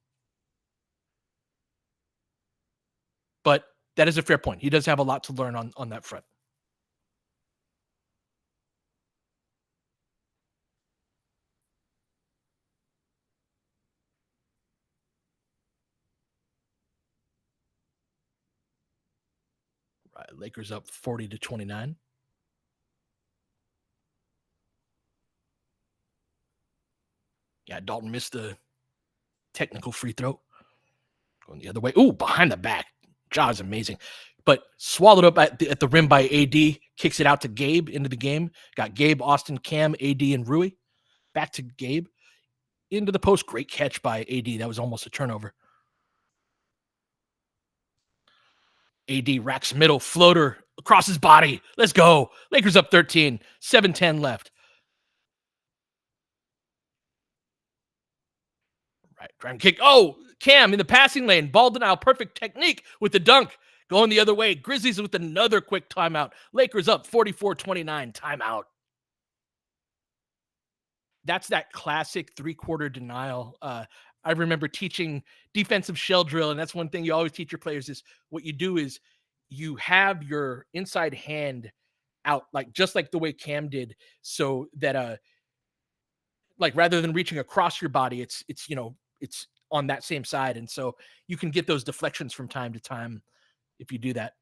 But that is a fair point. He does have a lot to learn on that front. Right. Lakers up 40-29. Yeah, Dalton missed the technical free throw. Going the other way. Ooh, behind the back. Ja's amazing. But swallowed up at the rim by AD. Kicks it out to Gabe into the game. Got Gabe, Austin, Cam, AD, and Rui. Back to Gabe. Into the post. Great catch by AD. That was almost a turnover. AD racks middle. Floater across his body. Let's go. Lakers up 13. 7:10 left. Right. Try and kick. Oh, Cam in the passing lane. Ball denial. Perfect technique with the dunk. Going the other way. Grizzlies with another quick timeout. Lakers up 44-29. Timeout. That's that classic three-quarter denial. I remember teaching defensive shell drill, and that's one thing you always teach your players is what you do is you have your inside hand out, like just like the way Cam did, so that like rather than reaching across your body, it's on that same side, and so you can get those deflections from time to time if you do that.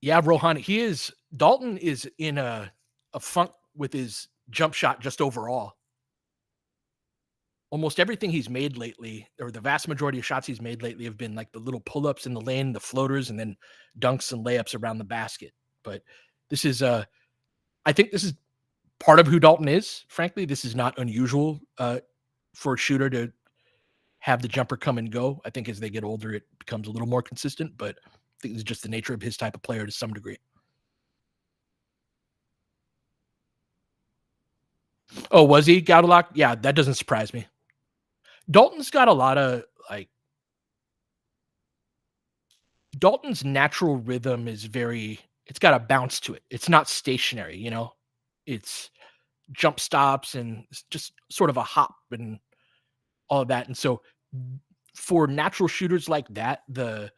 Yeah, Rohan, Dalton is in a funk with his jump shot just overall. Almost everything he's made lately, or the vast majority of shots he's made lately, have been like the little pull-ups in the lane, the floaters, and then dunks and layups around the basket. But this is I think this is part of who Dalton is. Frankly, this is not unusual for a shooter to have the jumper come and go. I think as they get older, it becomes a little more consistent, but I think it's just the nature of his type of player to some degree. Oh, was he Gaudelak? Yeah, that doesn't surprise me. Dalton's got a lot of like Dalton's natural rhythm is it's got a bounce to it. It's not stationary, It's jump stops and it's just sort of a hop and all of that. And so for natural shooters like that, the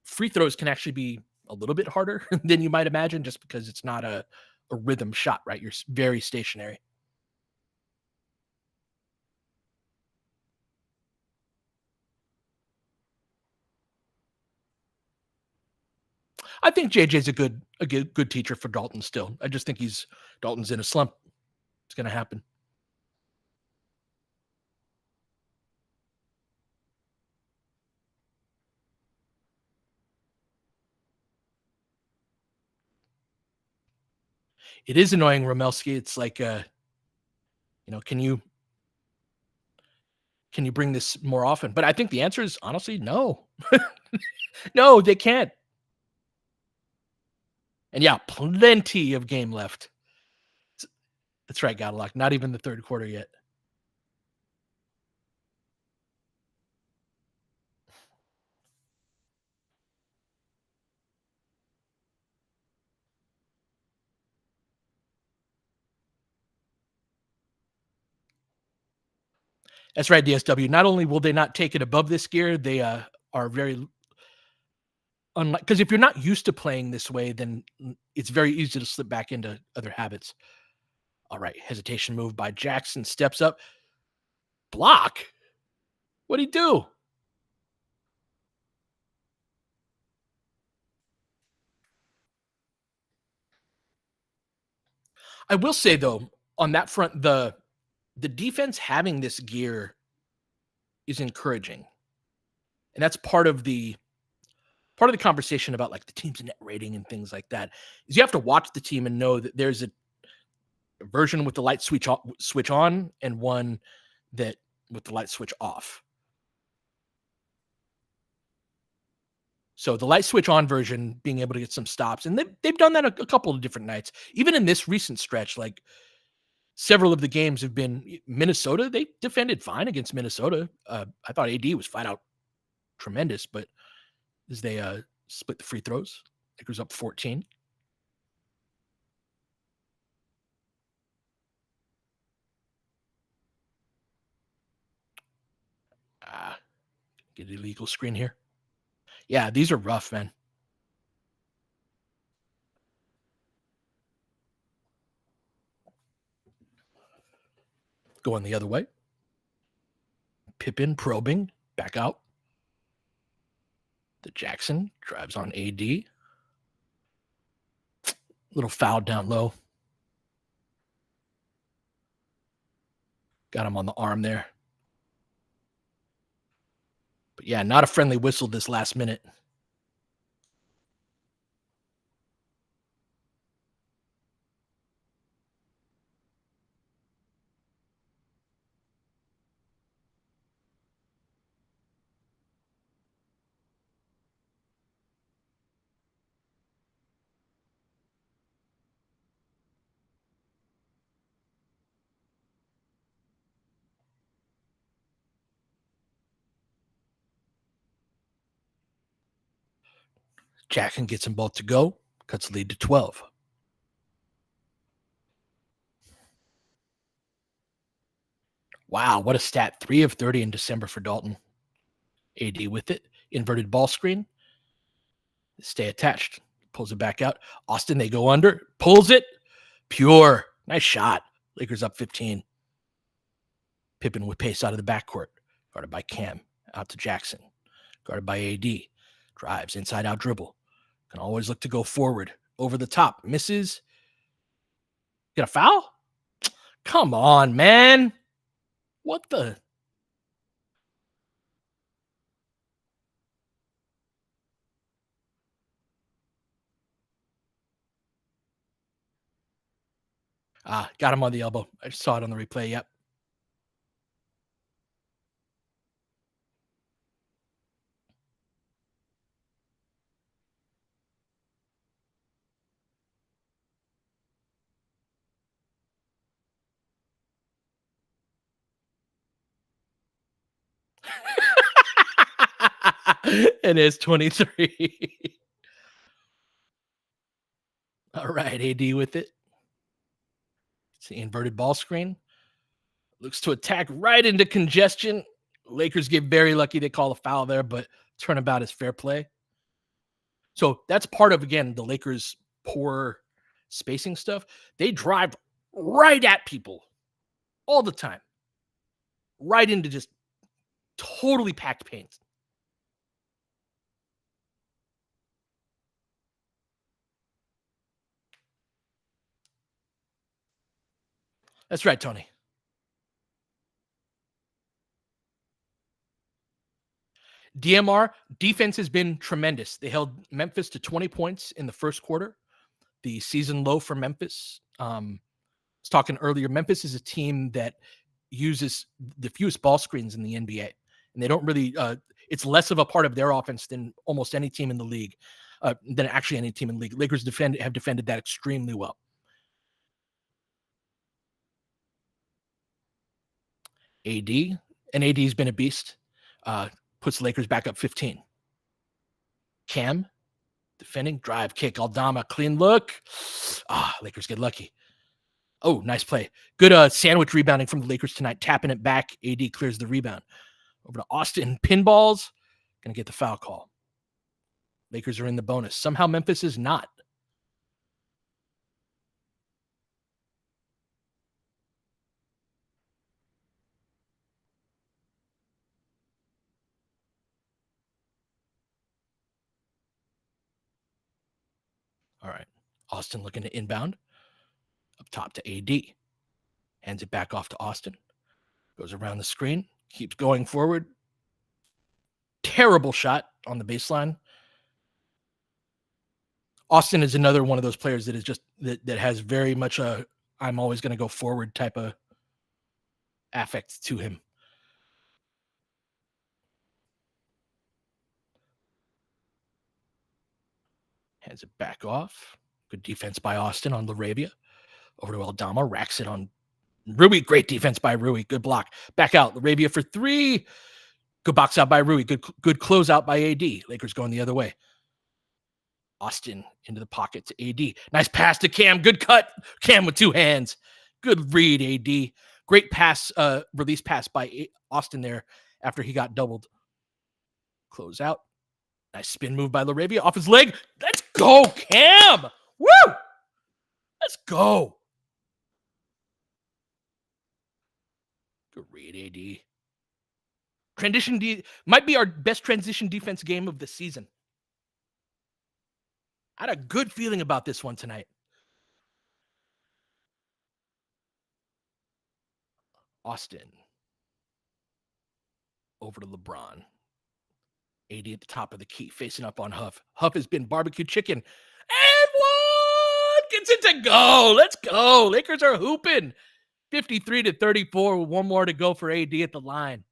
free throws can actually be a little bit harder than you might imagine just because it's not a rhythm shot, right? You're very stationary. I think JJ's a good teacher for Dalton still. I just think Dalton's in a slump. It's going to happen. It is annoying, Romelski. It's like, can you bring this more often? But I think the answer is honestly no. No, they can't. And yeah, plenty of game left. That's right, Godlock. Not even the third quarter yet. That's right, DSW. Not only will they not take it above this gear, they are very unlike, because if you're not used to playing this way, then it's very easy to slip back into other habits. All right, hesitation move by Jackson. Steps up. Block? What'd he do? I will say though, on that front, the defense having this gear is encouraging. And that's part of the conversation about like the team's net rating and things like that is you have to watch the team and know that there's a version with the light switch on and one that with the light switch off. So the light switch on version being able to get some stops, and they've done that a couple of different nights. Even in this recent stretch, like several of the games have been Minnesota. They defended fine against Minnesota. I thought AD was flat out tremendous, but as they split the free throws, it was up 14. Get an illegal screen here. Yeah, these are rough, man. Going the other way. Pippen probing, back out. The Jackson drives on AD. Little foul down low. Got him on the arm there. But yeah, not a friendly whistle this last minute. Jackson gets them both to go. Cuts the lead to 12. Wow, what a stat. 3 of 30 in December for Dalton. AD with it. Inverted ball screen. Stay attached. Pulls it back out. Austin, they go under. Pulls it. Pure. Nice shot. Lakers up 15. Pippen with pace out of the backcourt. Guarded by Cam. Out to Jackson. Guarded by AD. Drives. Inside out dribble. Can always look to go forward. Over the top. Misses. Get a foul? Come on, man. What the? Got him on the elbow. I saw it on the replay. Yep. It is 23. All right, AD with it. It's the inverted ball screen. Looks to attack right into congestion. Lakers get very lucky they call a foul there, but turnabout is fair play. So that's part of, again, the Lakers' poor spacing stuff. They drive right at people all the time, right into just totally packed paint. That's right, Tony. DMR defense has been tremendous. They held Memphis to 20 points in the first quarter, the season low for Memphis. I was talking earlier, Memphis is a team that uses the fewest ball screens in the NBA, and they don't really. It's less of a part of their offense than almost any team in the league, than actually any team in the league. Lakers have defended that extremely well. AD and AD's been a beast. Puts Lakers back up 15. Cam defending, drive, kick, Aldama, clean look. Lakers get lucky. Oh, nice play. Good sandwich rebounding from the Lakers tonight, tapping it back. AD clears the rebound. Over to Austin. Pinballs. Going to get the foul call. Lakers are in the bonus. Somehow Memphis is not. All right. Austin looking to inbound. Up top to AD. Hands it back off to Austin. Goes around the screen. Keeps going forward. Terrible shot on the baseline. Austin is another one of those players that is just that has very much a I'm always going to go forward type of affect to him. Hands it back off. Good defense by Austin on LaRavia. Over to Aldama. Racks it on Rui. Great defense by Rui. Good block. Back out. LaRavia for three. Good box out by Rui. Good close out by AD. Lakers going the other way. Austin into the pocket to AD. Nice pass to Cam. Good cut. Cam with two hands. Good read, AD. Great pass, release pass by Austin there after he got doubled. Close out. Nice spin move by LaRavia off his leg. Let's go, Cam. Woo! Let's go. Good read, AD. Transition might be our best transition defense game of the season. I had a good feeling about this one tonight. Austin. Over to LeBron. AD at the top of the key, facing up on Huff. Huff has been barbecue chicken. And one gets it to go. Let's go. Lakers are hooping. 53-34 with one more to go for AD at the line.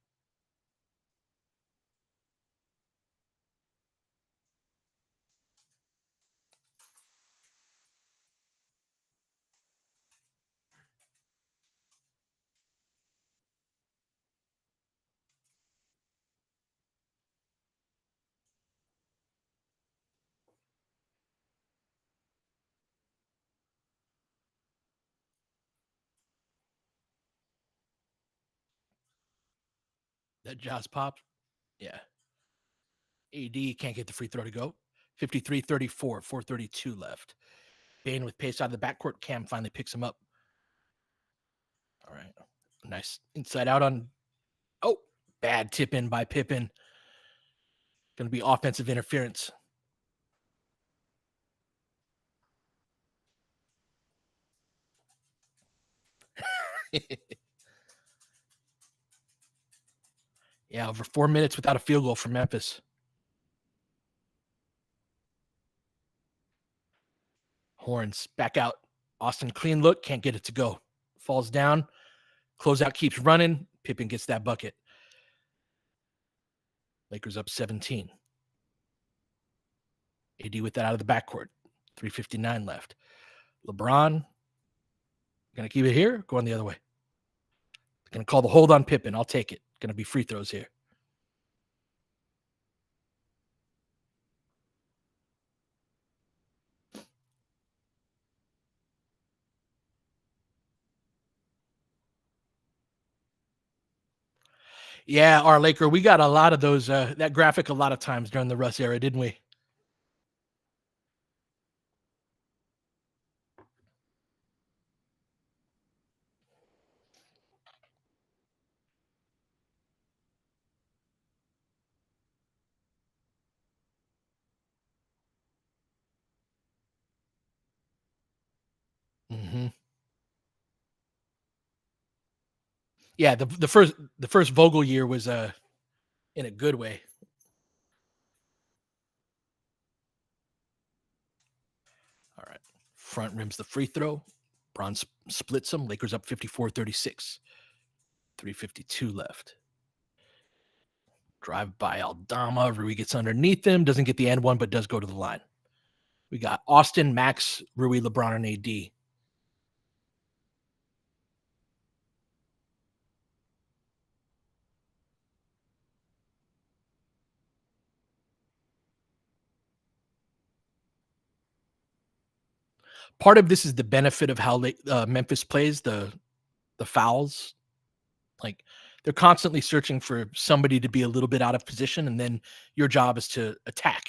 That Jaws pop. Yeah. AD can't get the free throw to go. 53-34, 4:32 left. Bane with pace out of the backcourt. Cam finally picks him up. All right. Nice inside out on. Oh, bad tip in by Pippen. Going to be offensive interference. Yeah, over 4 minutes without a field goal for Memphis. Horns back out. Austin clean look. Can't get it to go. Falls down. Closeout keeps running. Pippen gets that bucket. Lakers up 17. AD with that out of the backcourt. 3:59 left. LeBron going to keep it here. Going the other way. Going to call the hold on Pippen. I'll take it. Going to be free throws here. Yeah, our Laker, we got a lot of those, that graphic a lot of times during the Russ era, didn't we? Mm-hmm. Yeah, the first Vogel year was in a good way. All right. Front rims the free throw. Bron splits them. Lakers up 54-36. 3:52 left. Drive by Aldama. Rui gets underneath him. Doesn't get the end one, but does go to the line. We got Austin, Max, Rui, LeBron, and AD. Part of this is the benefit of how Memphis plays the fouls. Like they're constantly searching for somebody to be a little bit out of position, and then your job is to attack.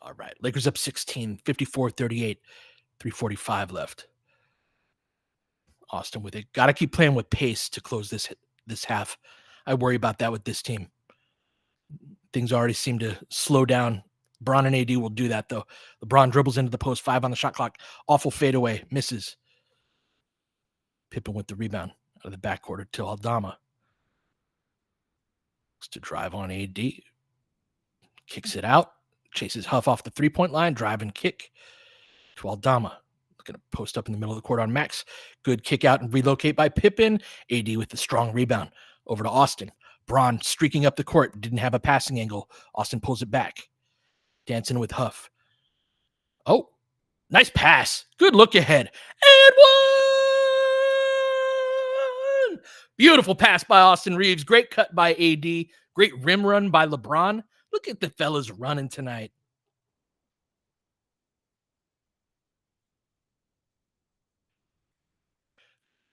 All right. Lakers up 16, 54-38, 3:45 left. Austin with it. Got to keep playing with pace to close this half. I worry about that with this team. Things already seem to slow down. Bron and AD will do that, though. LeBron dribbles into the post, 5 on the shot clock. Awful fadeaway. Misses. Pippen with the rebound out of the backcourt to Aldama. Looks to drive on AD. Kicks it out. Chases Huff off the three-point line. Drive and kick to Aldama. Going to post up in the middle of the court on Max. Good kick out and relocate by Pippen. AD with the strong rebound over to Austin. Bron streaking up the court. Didn't have a passing angle. Austin pulls it back. Dancing with Huff. Oh, nice pass. Good look ahead. And one! Beautiful pass by Austin Reeves. Great cut by AD. Great rim run by LeBron. Look at the fellas running tonight.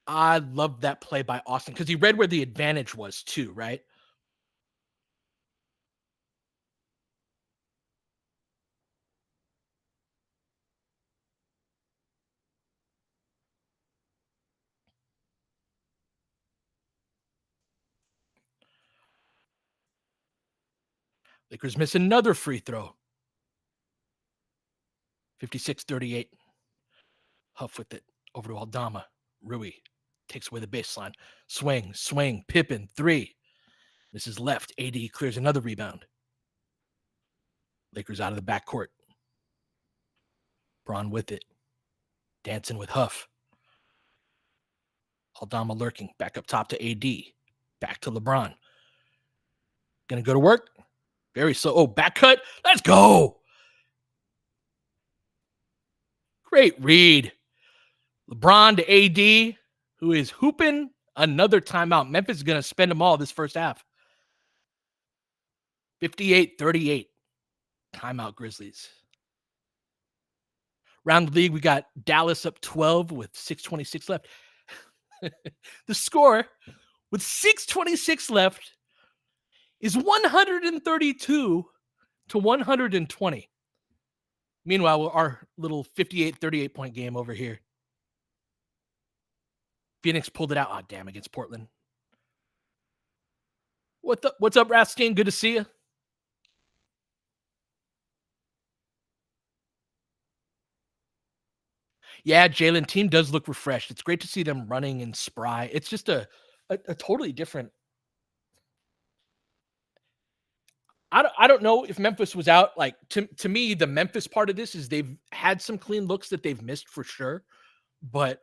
I love that play by Austin because he read where the advantage was too, right? Lakers miss another free throw. 56-38. Huff with it over to Aldama. Rui takes away the baseline. Swing. Pippen, 3. This is left. AD clears another rebound. Lakers out of the backcourt. Bron with it. Dancing with Huff. Aldama lurking. Back up top to AD. Back to LeBron. Gonna go to work. Very slow. Oh, back cut. Let's go. Great read. LeBron to AD, who is hooping. Another timeout. Memphis is going to spend them all this first half. 58-38. Timeout Grizzlies. Round the league, we got Dallas up 12 with 6:26 left. The score with 6:26 left is 132-120. Meanwhile, our little 58-38 point game over here. Phoenix pulled it out. Oh, damn, against Portland. What's up, Raskin? Good to see you. Yeah, Jalen team does look refreshed. It's great to see them running and spry. It's just a totally different. I don't know if Memphis was out. Like to me, the Memphis part of this is they've had some clean looks that they've missed for sure, but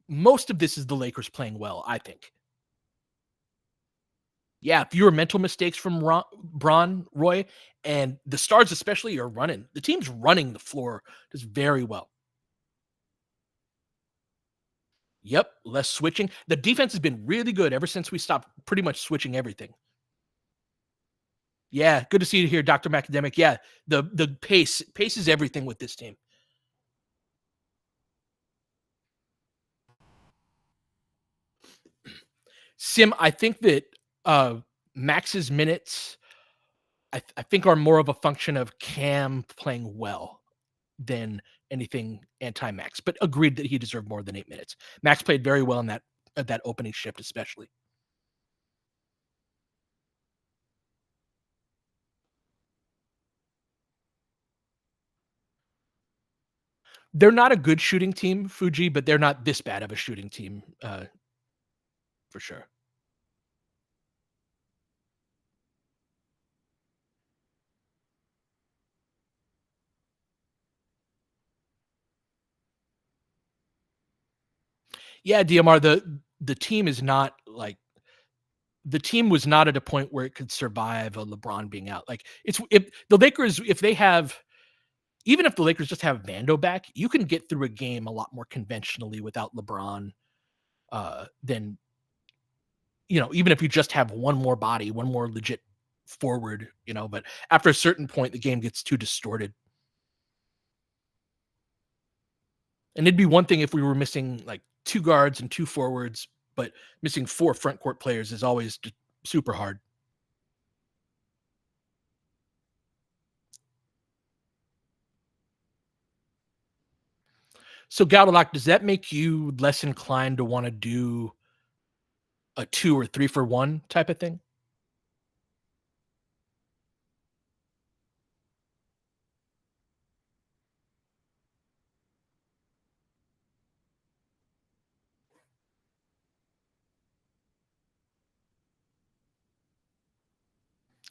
most of this is the Lakers playing well, I think. Yeah, fewer mental mistakes from Bron, Roy, and the Stars especially are running. The team's running the floor just very well. Yep, less switching. The defense has been really good ever since we stopped pretty much switching everything. Yeah, good to see you here, Dr. Macademic. Yeah, the pace is everything with this team. Sim, I think that Max's minutes I think are more of a function of Cam playing well than anything anti-Max, but agreed that he deserved more than 8 minutes. Max played very well in that opening shift especially. They're not a good shooting team, Fuji, but they're not this bad of a shooting team, for sure. Yeah, DMR, the team is not like the team was not at a point where it could survive a LeBron being out. Like it's if the Lakers, if they have even if the Lakers just have Vando back, you can get through a game a lot more conventionally without LeBron than even if you just have one more body, one more legit forward, but after a certain point, the game gets too distorted. And it'd be one thing if we were missing like two guards and two forwards, but missing four front court players is always just super hard. So Gaudelak, does that make you less inclined to want to do a 2 or 3 for 1 type of thing?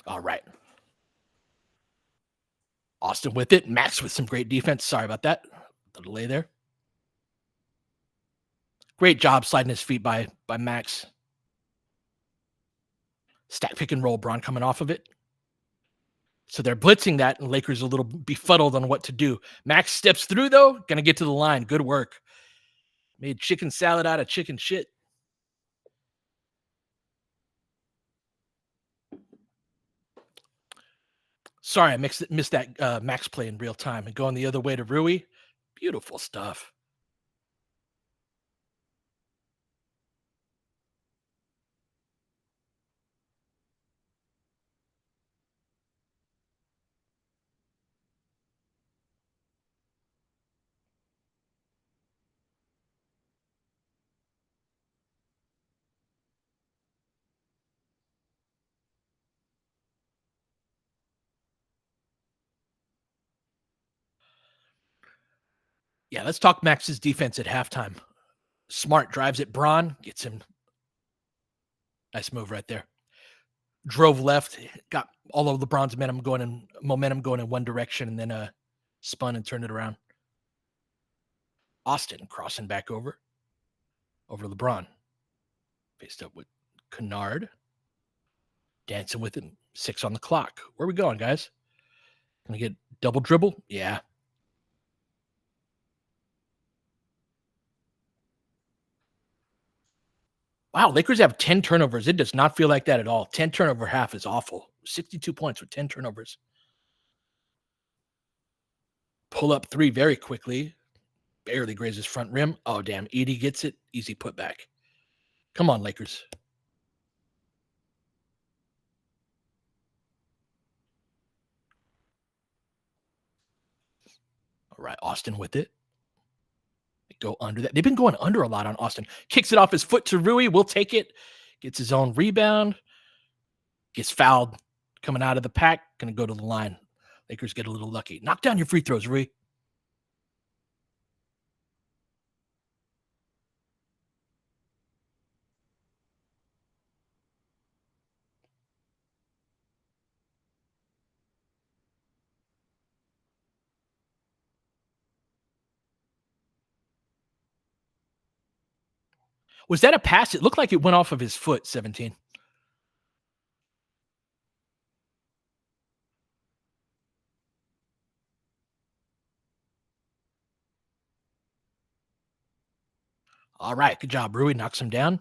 All right. Austin with it. Max with some great defense. Sorry about that. The delay there. Great job sliding his feet by Max. Stack pick and roll. Braun coming off of it. So they're blitzing that, and Lakers a little befuddled on what to do. Max steps through, though. Going to get to the line. Good work. Made chicken salad out of chicken shit. Sorry, I missed that Max play in real time. And going the other way to Rui. Beautiful stuff. Yeah, let's talk Max's defense at halftime. Smart drives at Braun, gets him. Nice move right there. Drove left, got all of LeBron's momentum going in one direction, and then spun and turned it around. Austin crossing back over to LeBron. Faced up with Kennard. Dancing with him. 6 on the clock. Where are we going, guys? Can we get double dribble? Yeah. Wow, Lakers have 10 turnovers. It does not feel like that at all. 10 turnover half is awful. 62 points with 10 turnovers. Pull up 3 very quickly. Barely grazes front rim. Oh, damn. Edie gets it. Easy putback. Come on, Lakers. All right, Austin with it. They go under that. They've been going under a lot on Austin. Kicks it off his foot to Rui. We'll take it. Gets his own rebound. Gets fouled coming out of the pack. Going to go to the line. Lakers get a little lucky. Knock down your free throws, Rui. Was that a pass? It looked like it went off of his foot, 17. All right, good job. Rui knocks him down.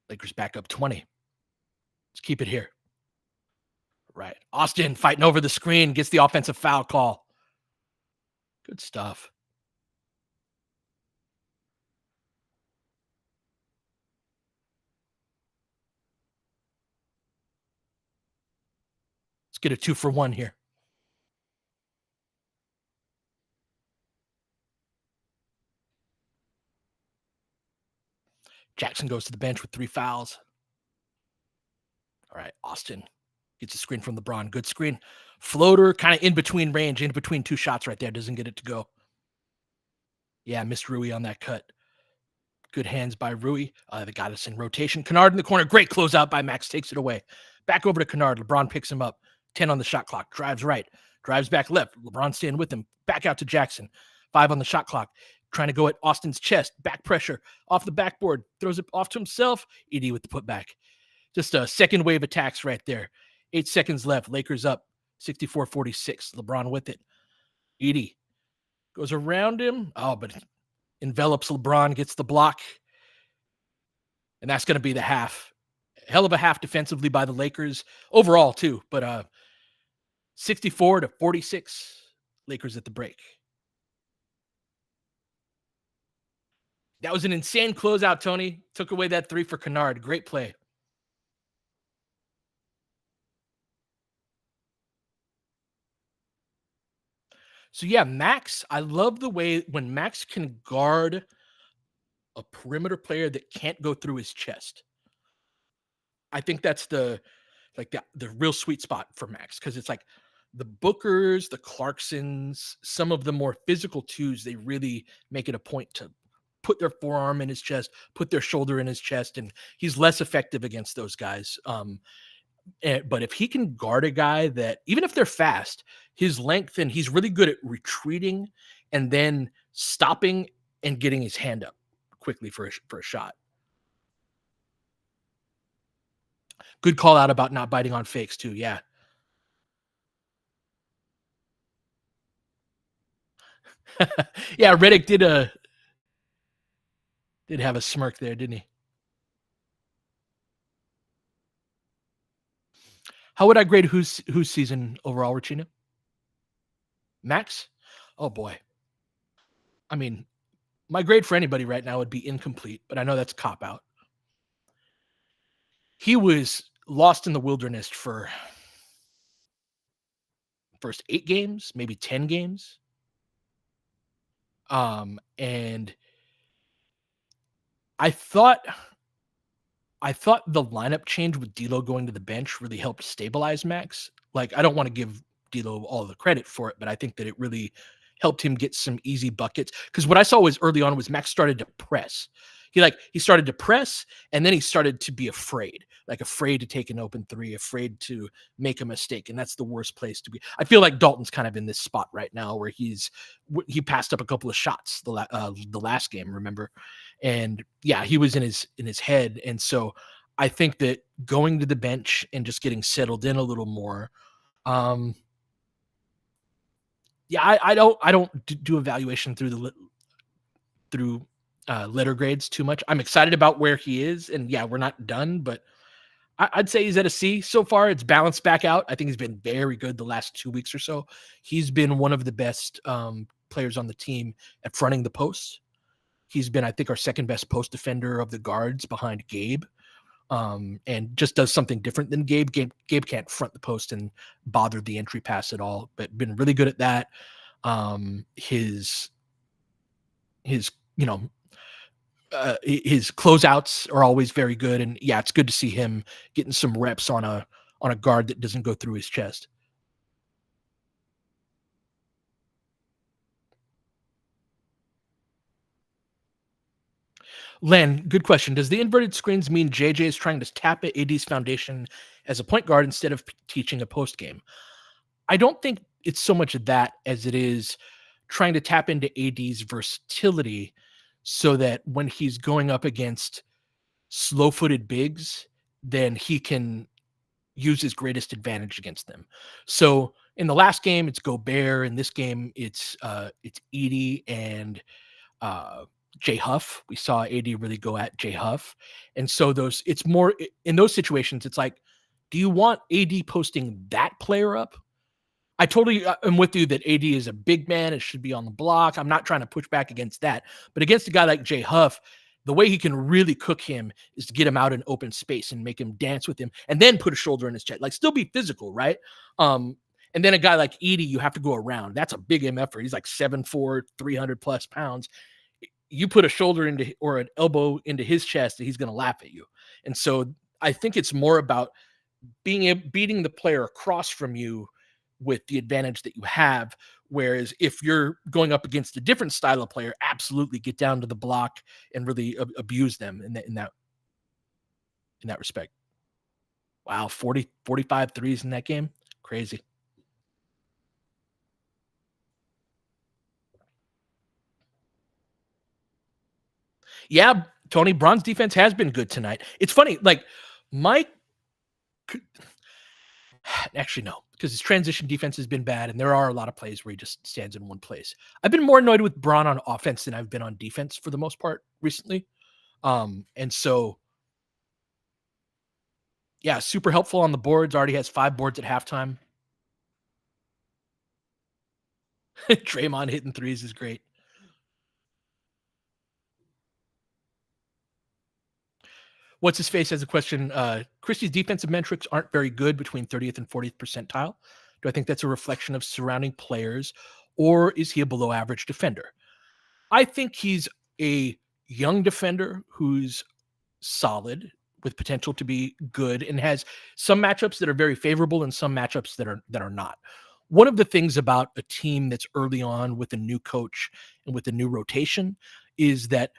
Lakers back up 20. Let's keep it here. Right. Austin fighting over the screen, gets the offensive foul call. Good stuff. Let's get a 2-for-1 here. Jackson goes to the bench with 3 fouls. All right, Austin gets a screen from LeBron. Good screen. Floater, kind of in between range, in between 2 shots right there. Doesn't get it to go. Yeah, missed Rui on that cut. Good hands by Rui. They got us in rotation. Kennard in the corner. Great closeout by Max. Takes it away. Back over to Kennard. LeBron picks him up. 10 on the shot clock. Drives right. Drives back left. LeBron staying with him. Back out to Jackson. 5 on the shot clock. Trying to go at Austin's chest. Back pressure. Off the backboard. Throws it off to himself. ED with the putback. Just a second wave attacks right there. 8 seconds left. Lakers up. 64-46. LeBron with it. ED goes around him. Oh, but envelops LeBron. Gets the block. And that's going to be the half. Hell of a half defensively by the Lakers. Overall, too. But 64-46. Lakers at the break. That was an insane closeout, Tony. Took away that 3 for Kennard. Great play. So, yeah, Max, I love the way when Max can guard a perimeter player that can't go through his chest. I think that's the real sweet spot for Max, because it's like the Bookers, the Clarksons, some of the more physical twos, they really make it a point to put their forearm in his chest, put their shoulder in his chest, and he's less effective against those guys. But if he can guard a guy that, even if they're fast, his length, and he's really good at retreating and then stopping and getting his hand up quickly for a shot. Good call out about not biting on fakes too. Yeah. Yeah, Redick did have a smirk there, didn't he? How would I grade whose season overall, Regina? Max? Oh boy. I mean, my grade for anybody right now would be incomplete, but I know that's cop out. He was lost in the wilderness for first 8 games, maybe 10 games. And I thought the lineup change with D'Lo going to the bench really helped stabilize Max. Like, I don't want to give D'Lo all the credit for it, but I think that it really helped him get some easy buckets. Because what I saw was early on was Max started to press. He started to press, and then he started to be afraid to take an open 3, afraid to make a mistake. And that's the worst place to be. I feel like Dalton's kind of in this spot right now where he passed up a couple of shots the last game, remember? And yeah, he was in his head. And so I think that going to the bench and just getting settled in a little more. Yeah, I don't do evaluation through letter grades too much. I'm excited about where he is, and yeah, we're not done, but I'd say he's at a C so far. It's balanced back out. I think he's been very good the last 2 weeks or so. He's been one of the best players on the team at fronting the post. He's been, I think, our second best post defender of the guards behind Gabe, and just does something different than Gabe. Gabe can't front the post and bother the entry pass at all, but been really good at that. His closeouts are always very good, and yeah, it's good to see him getting some reps on a guard that doesn't go through his chest. Len, good question. Does the inverted screens mean JJ is trying to tap at AD's foundation as a point guard instead of teaching a post game? I don't think it's so much of that as it is trying to tap into AD's versatility so that when he's going up against slow-footed bigs, then he can use his greatest advantage against them. So in the last game, it's Gobert. In this game, it's Edie and Jay Huff. We saw AD really go at Jay Huff. And so it's more in those situations, it's like, do you want AD posting that player up? I totally am with you that AD is a big man. It should be on the block. I'm not trying to push back against that. But against a guy like Jay Huff, the way he can really cook him is to get him out in open space and make him dance with him and then put a shoulder in his chest. Like still be physical, right? And then a guy like Edie, you have to go around. That's a big MFer. He's like 7'4", 300 plus pounds. You put a shoulder into or an elbow into his chest, and he's going to laugh at you. And so I think it's more about beating the player across from you with the advantage that you have. Whereas if you're going up against a different style of player, absolutely get down to the block and really abuse them in that respect. Wow, 40, 45 threes in that game. Crazy. Yeah, Tony Braun's defense has been good tonight. It's funny, like Mike actually no, because his transition defense has been bad, and there are a lot of plays where he just stands in one place. I've been more annoyed with Braun on offense than I've been on defense for the most part recently. And so yeah, super helpful on the boards. Already has 5 boards at halftime. Draymond hitting threes is great. What's his face has a question. Christie's defensive metrics aren't very good between 30th and 40th percentile. Do I think that's a reflection of surrounding players, or is he a below average defender? I think he's a young defender who's solid with potential to be good and has some matchups that are very favorable and some matchups that are not. One of the things about a team that's early on with a new coach and with a new rotation is that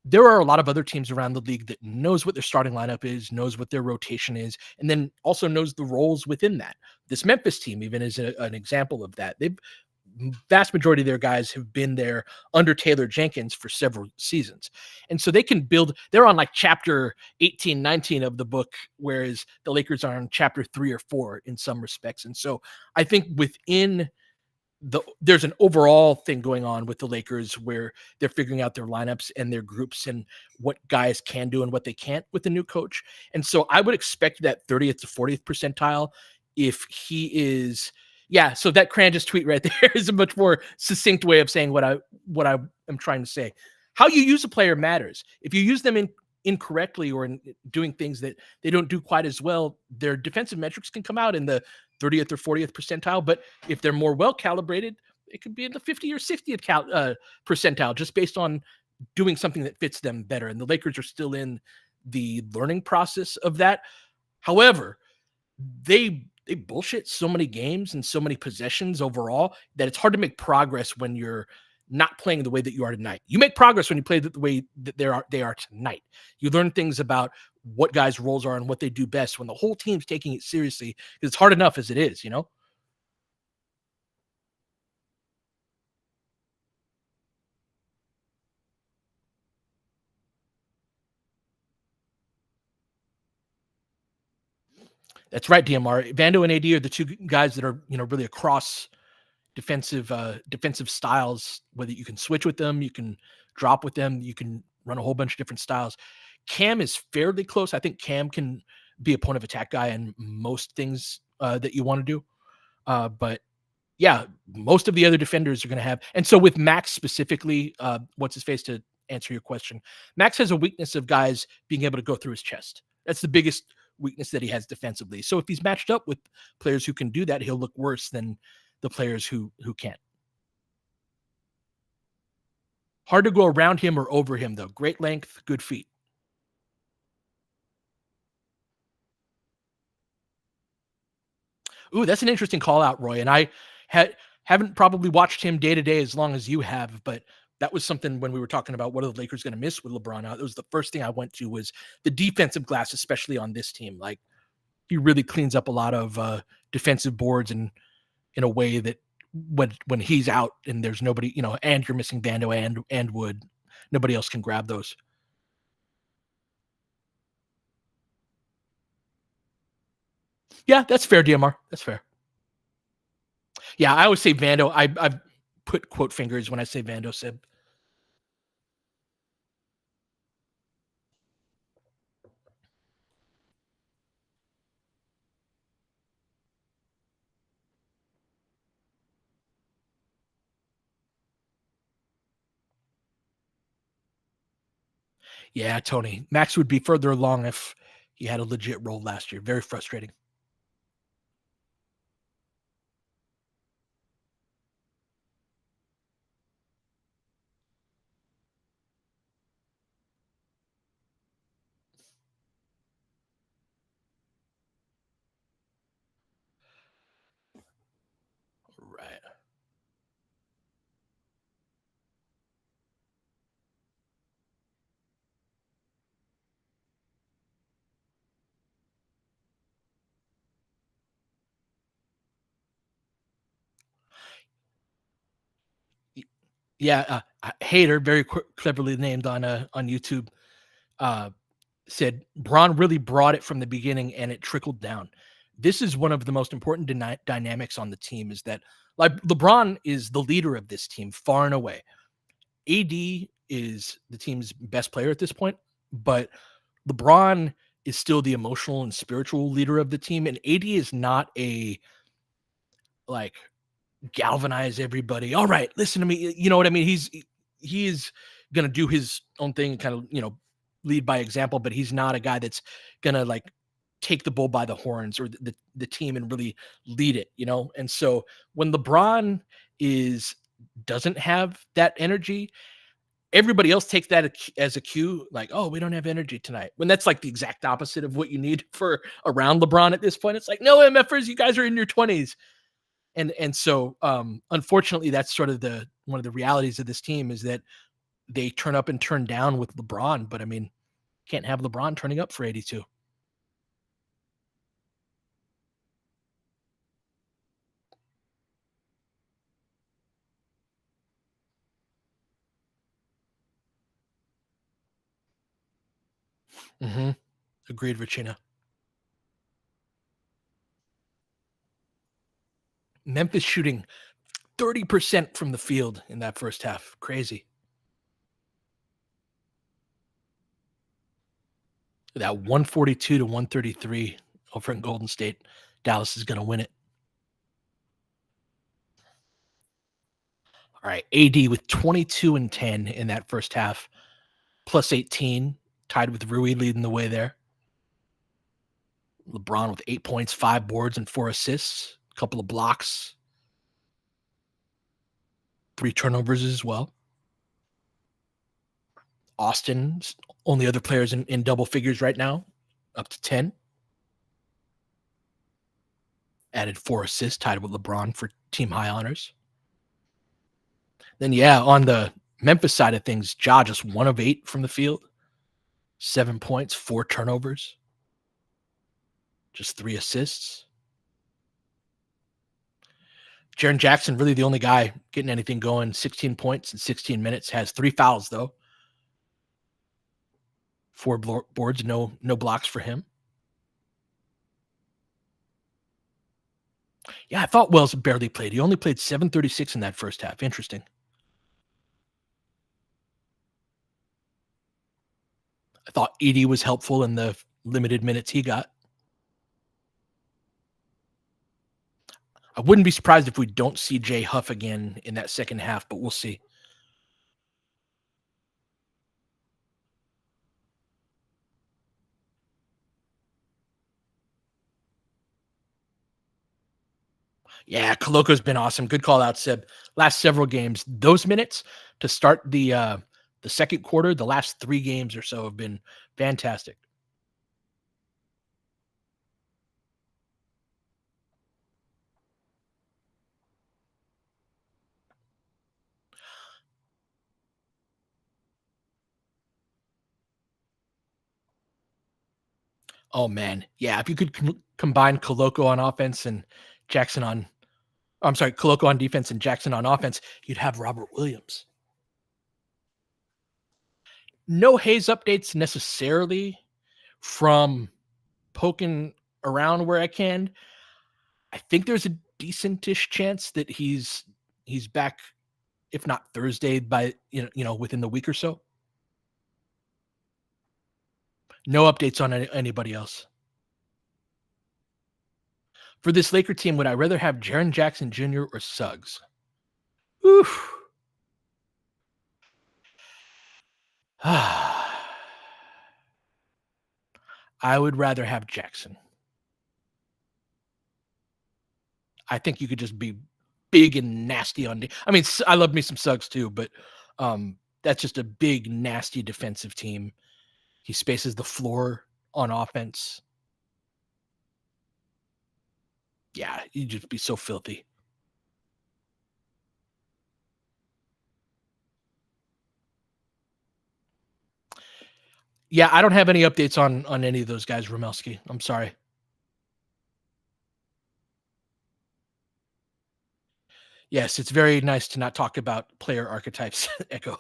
there are a lot of other teams around the league that knows what their starting lineup is, knows what their rotation is, and then also knows the roles within that. This Memphis team even is an example of that. They've vast majority of their guys have been there under Taylor Jenkins for several seasons. And so they can build, they're on like chapter 18, 19 of the book, whereas the Lakers are on chapter 3 or 4 in some respects. And so I think within there's an overall thing going on with the Lakers where they're figuring out their lineups and their groups and what guys can do and what they can't with the new coach. And so I would expect that 30th to 40th percentile if he is yeah, so that Crandis tweet right there is a much more succinct way of saying what I am trying to say. How you use a player matters. If you use them incorrectly or in doing things that they don't do quite as well, their defensive metrics can come out in the 30th or 40th percentile. But if they're more well calibrated, it could be in the 50 or 60th percentile just based on doing something that fits them better. And the Lakers are still in the learning process of that. However, they bullshit so many games and so many possessions overall that it's hard to make progress when you're not playing the way that you are tonight. You make progress when you play the way that they are tonight. You learn things about what guys' roles are and what they do best when the whole team's taking it seriously, because it's hard enough as it is, you know? That's right, DMR. Vando and AD are the two guys that are, really across defensive styles, whether you can switch with them, you can drop with them, you can run a whole bunch of different styles. Cam is fairly close. I think Cam can be a point of attack guy in most things that you want to do. But yeah, most of the other defenders are going to have. And so with Max specifically, what's his face to answer your question? Max has a weakness of guys being able to go through his chest. That's the biggest weakness that he has defensively. So if he's matched up with players who can do that, he'll look worse than the players who can't. Hard to go around him or over him though. Great length, good feet. Ooh, that's an interesting call out, Roy. And I haven't probably watched him day to day as long as you have, but that was something when we were talking about what are the Lakers going to miss with LeBron out. It was the first thing I went to was the defensive glass, especially on this team. Like he really cleans up a lot of defensive boards and in a way that when he's out and there's nobody, and you're missing Vando and Wood, nobody else can grab those. Yeah, that's fair, DMR. That's fair. Yeah, I always say Vando. I've put quote fingers when I say Vando Sib. Yeah, Tony. Max would be further along if he had a legit role last year. Very frustrating. Right. Yeah, Hater, very cleverly named on YouTube, uh, said Braun really brought it from the beginning and it trickled down. This is one of the most important dynamics on the team is that like LeBron is the leader of this team far and away. AD is the team's best player at this point, but LeBron is still the emotional and spiritual leader of the team, and AD is not a like galvanize everybody. All right, listen to me. You know what I mean? He is gonna do his own thing and kind of lead by example, but he's not a guy that's gonna like take the bull by the horns or the team and really lead it. And so when LeBron is doesn't have that energy, everybody else takes that as a cue, like, oh, we don't have energy tonight. When that's like the exact opposite of what you need for around LeBron at this point. It's like, no, MFers, you guys are in your 20s. And so unfortunately, that's sort of the one of the realities of this team is that they turn up and turn down with LeBron. But I mean, can't have LeBron turning up for 82. Mm-hmm. Agreed, Regina. Memphis shooting 30% from the field in that first half. Crazy. That 142 to 133 over in Golden State. Dallas is going to win it. All right. AD with 22 and 10 in that first half, plus 18, tied with Rui leading the way there. LeBron with 8 points, 5 boards, and 4 assists, a couple of blocks, 3 turnovers as well. Austin's only other players in double figures right now, up to 10. Added 4 assists, tied with LeBron for team high honors. Then, yeah, on the Memphis side of things, Ja just 1 of 8 from the field, 7 points, 4 turnovers, just 3 assists. Jaren Jackson, really the only guy getting anything going, 16 points in 16 minutes, has 3 fouls, though. 4 boards, no blocks for him. Yeah, I thought Wells barely played. He only played 7:36 in that first half. Interesting. I thought Edie was helpful in the limited minutes he got. I wouldn't be surprised if we don't see Jay Huff again in that second half, but we'll see. Yeah, Coloco's been awesome. Good call out, Seb. Last several games, those minutes to start the second quarter, the last 3 games or so have been fantastic. Oh man, yeah. If you could combine Coloco on offense and Jackson on, I'm sorry, Coloco on defense and Jackson on offense, you'd have Robert Williams. No Hayes updates necessarily from poking around where I can. I think there's a decentish chance that he's back, if not Thursday, by within the week or so. No updates on anybody else. For this Laker team, would I rather have Jaren Jackson Jr. or Suggs? Oof. I would rather have Jackson. I think you could just be big and nasty on. I mean, I love me some Suggs too, but that's just a big, nasty defensive team. He spaces the floor on offense. Yeah, you'd just be so filthy. Yeah, I don't have any updates on any of those guys, Romelski. I'm sorry. Yes, it's very nice to not talk about player archetypes, Echo.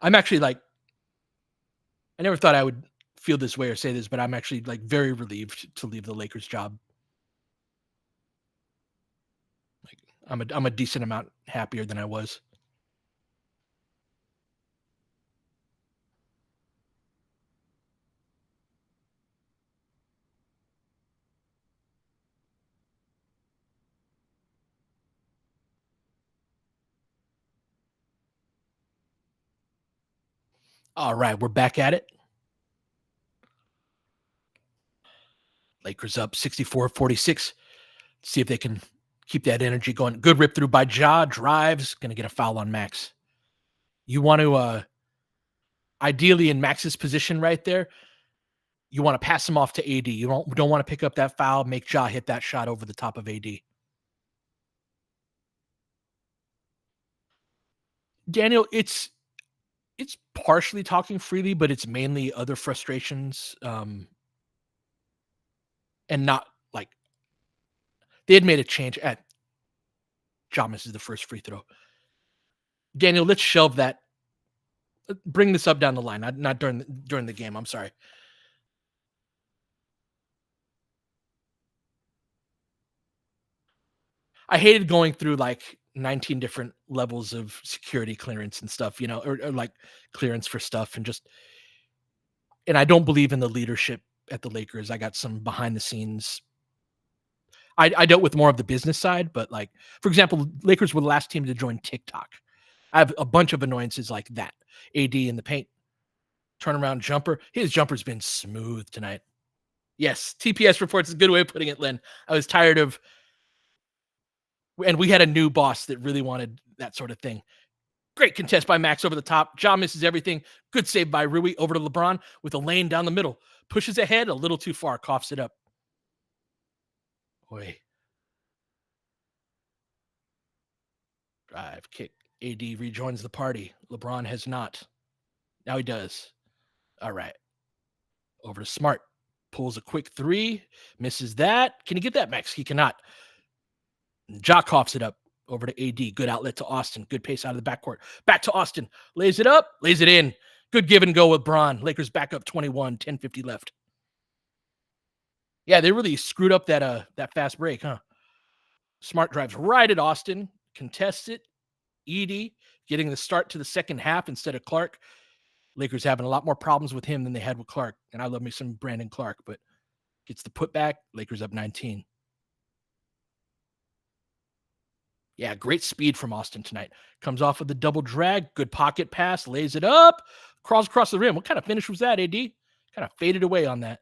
I'm actually like, I never thought I would feel this way or say this, but I'm actually like very relieved to leave the Lakers job. Like I'm a decent amount happier than I was. All right, we're back at it. Lakers up 64-46. See if they can keep that energy going. Good rip through by Ja. Drives. Going to get a foul on Max. You want to, ideally in Max's position right there, you want to pass him off to AD. You don't want to pick up that foul, make Ja hit that shot over the top of AD. Daniel, it's partially talking freely, but it's mainly other frustrations, and not like they had made a change at Ja misses the first free throw. Daniel, let's shelve that. Bring this up down the line, not during the game. I'm sorry. I hated going through like 19 different levels of security clearance and stuff, or like clearance for stuff and I don't believe in the leadership at the Lakers. I got some behind the scenes. I dealt with more of the business side, but like, for example, Lakers were the last team to join TikTok. I have a bunch of annoyances like that. AD in the paint, turnaround jumper. His jumper's been smooth tonight. Yes, TPS reports is a good way of putting it, Len. I was tired of, and we had a new boss that really wanted that sort of thing. Great contest by Max over the top. Ja misses everything. Good save by Rui over to LeBron with a lane down the middle. Pushes ahead a little too far. Coughs it up. Boy. Drive, kick. AD rejoins the party. LeBron has not. Now he does. All right. Over to Smart. Pulls a quick three. Misses that. Can he get that, Max? He cannot. Ja coughs it up. Over to AD. Good outlet to Austin. Good pace out of the backcourt. Back to Austin. Lays it up. Lays it in. Good give and go with Bron. Lakers back up 21. 10:50 left. Yeah, they really screwed up that fast break, huh? Smart drives right at Austin. Contests it. Edie getting the start to the second half instead of Clark. Lakers having a lot more problems with him than they had with Clark. And I love me some Brandon Clark, but gets the putback. Lakers up 19. Yeah, great speed from Austin tonight. Comes off with the double drag. Good pocket pass. Lays it up. Crawls across the rim. What kind of finish was that, AD? Kind of faded away on that.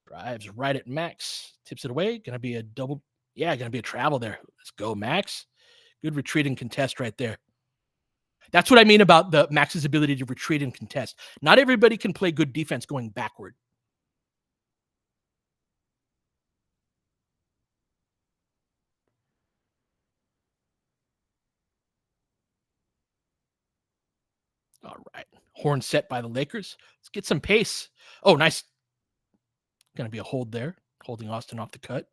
Drives right at Max. Tips it away. Going to be a double. Yeah, going to be a travel there. Let's go, Max. Good retreat and contest right there. That's what I mean about the Max's ability to retreat and contest. Not everybody can play good defense going backward. All right. Horn set by the Lakers. Let's get some pace. Oh, nice. Going to be a hold there. Holding Austin off the cut.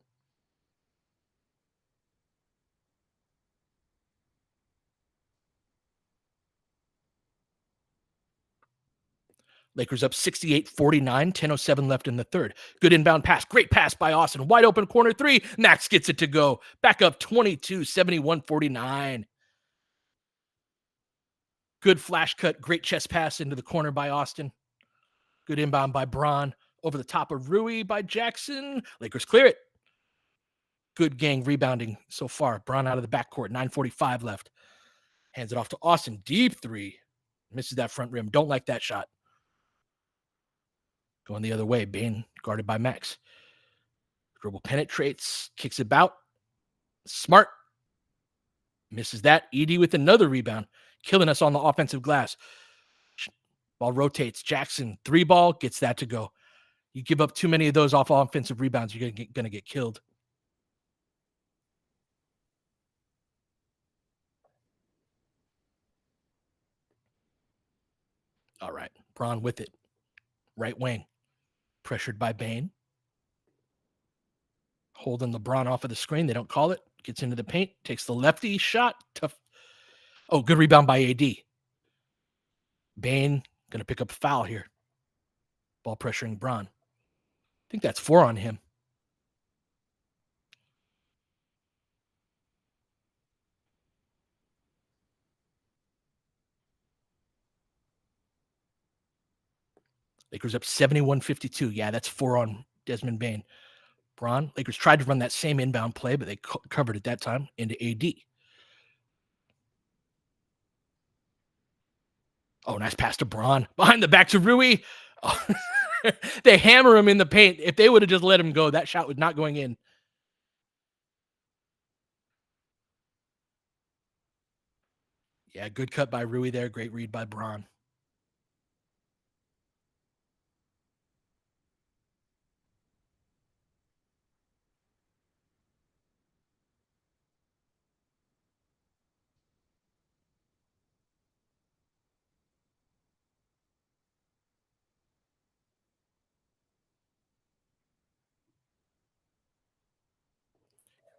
Lakers up 68-49, 10:07 left in the third. Good inbound pass. Great pass by Austin. Wide open corner three. Max gets it to go. Back up 22, 71-49. Good flash cut. Great chest pass into the corner by Austin. Good inbound by Bron. Over the top of Rui by Jackson. Lakers clear it. Good gang rebounding so far. Bron out of the backcourt. 9:45 left. Hands it off to Austin. Deep three. Misses that front rim. Don't like that shot. Going the other way. Bane guarded by Max. Dribble penetrates. Kicks it out. Smart. Misses that. ED with another rebound. Killing us on the offensive glass. Ball rotates. Jackson, 3-ball. Gets that to go. You give up too many of those off offensive rebounds, you're going to get killed. All right. Braun with it. Right wing. Pressured by Bane. Holding LeBron off of the screen. They don't call it. Gets into the paint. Takes the lefty shot. Tough. Oh, good rebound by AD. Bane going to pick up a foul here. Ball pressuring Braun. I think that's 4 on him. Lakers up 71-52. Yeah, that's 4 on Desmond Bane. Braun. Lakers tried to run that same inbound play, but they covered it that time into AD. Oh, nice pass to Braun. Behind the back to Rui. Oh, they hammer him in the paint. If they would have just let him go, that shot was not going in. Yeah, good cut by Rui there. Great read by Braun.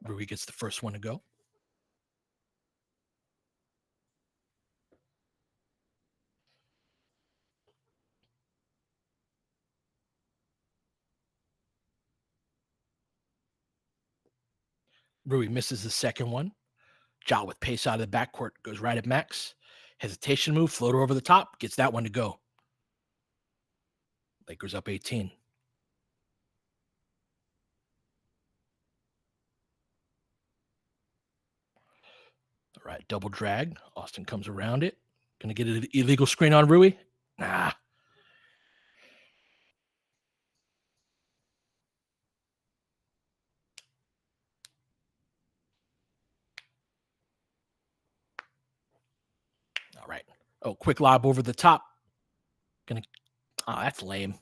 Rui gets the first one to go. Rui misses the second one. Ja with pace out of the backcourt goes right at Max. Hesitation move, floater over the top, gets that one to go. Lakers up 18. All right, double drag. Austin comes around it. Gonna get an illegal screen on Rui. Nah. All right. Oh, quick lob over the top. That's lame.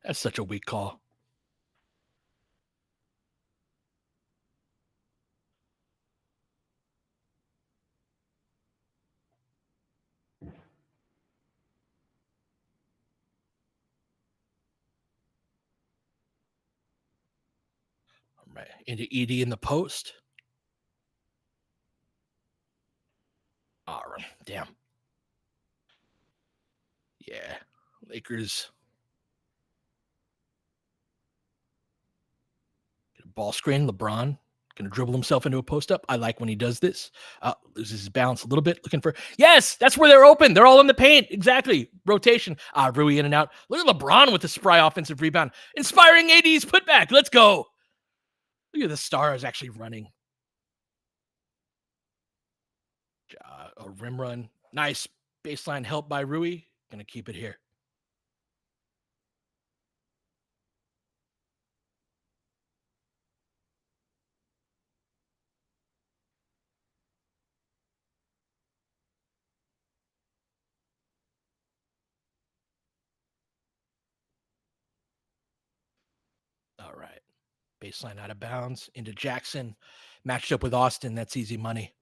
That's such a weak call. All right. Into ED in the post. All right. Damn. Yeah. Lakers. Ball screen. LeBron going to dribble himself into a post up. I like when he does this. Loses his balance a little bit. Looking for. Yes, that's where they're open. They're all in the paint. Exactly. Rotation. Rui in and out. Look at LeBron with the spry offensive rebound. Inspiring AD's putback. Let's go. Look at the stars actually running. A rim run. Nice baseline help by Rui. Going to keep it here. All right. Baseline out of bounds into Jackson. Matched up with Austin. That's easy money.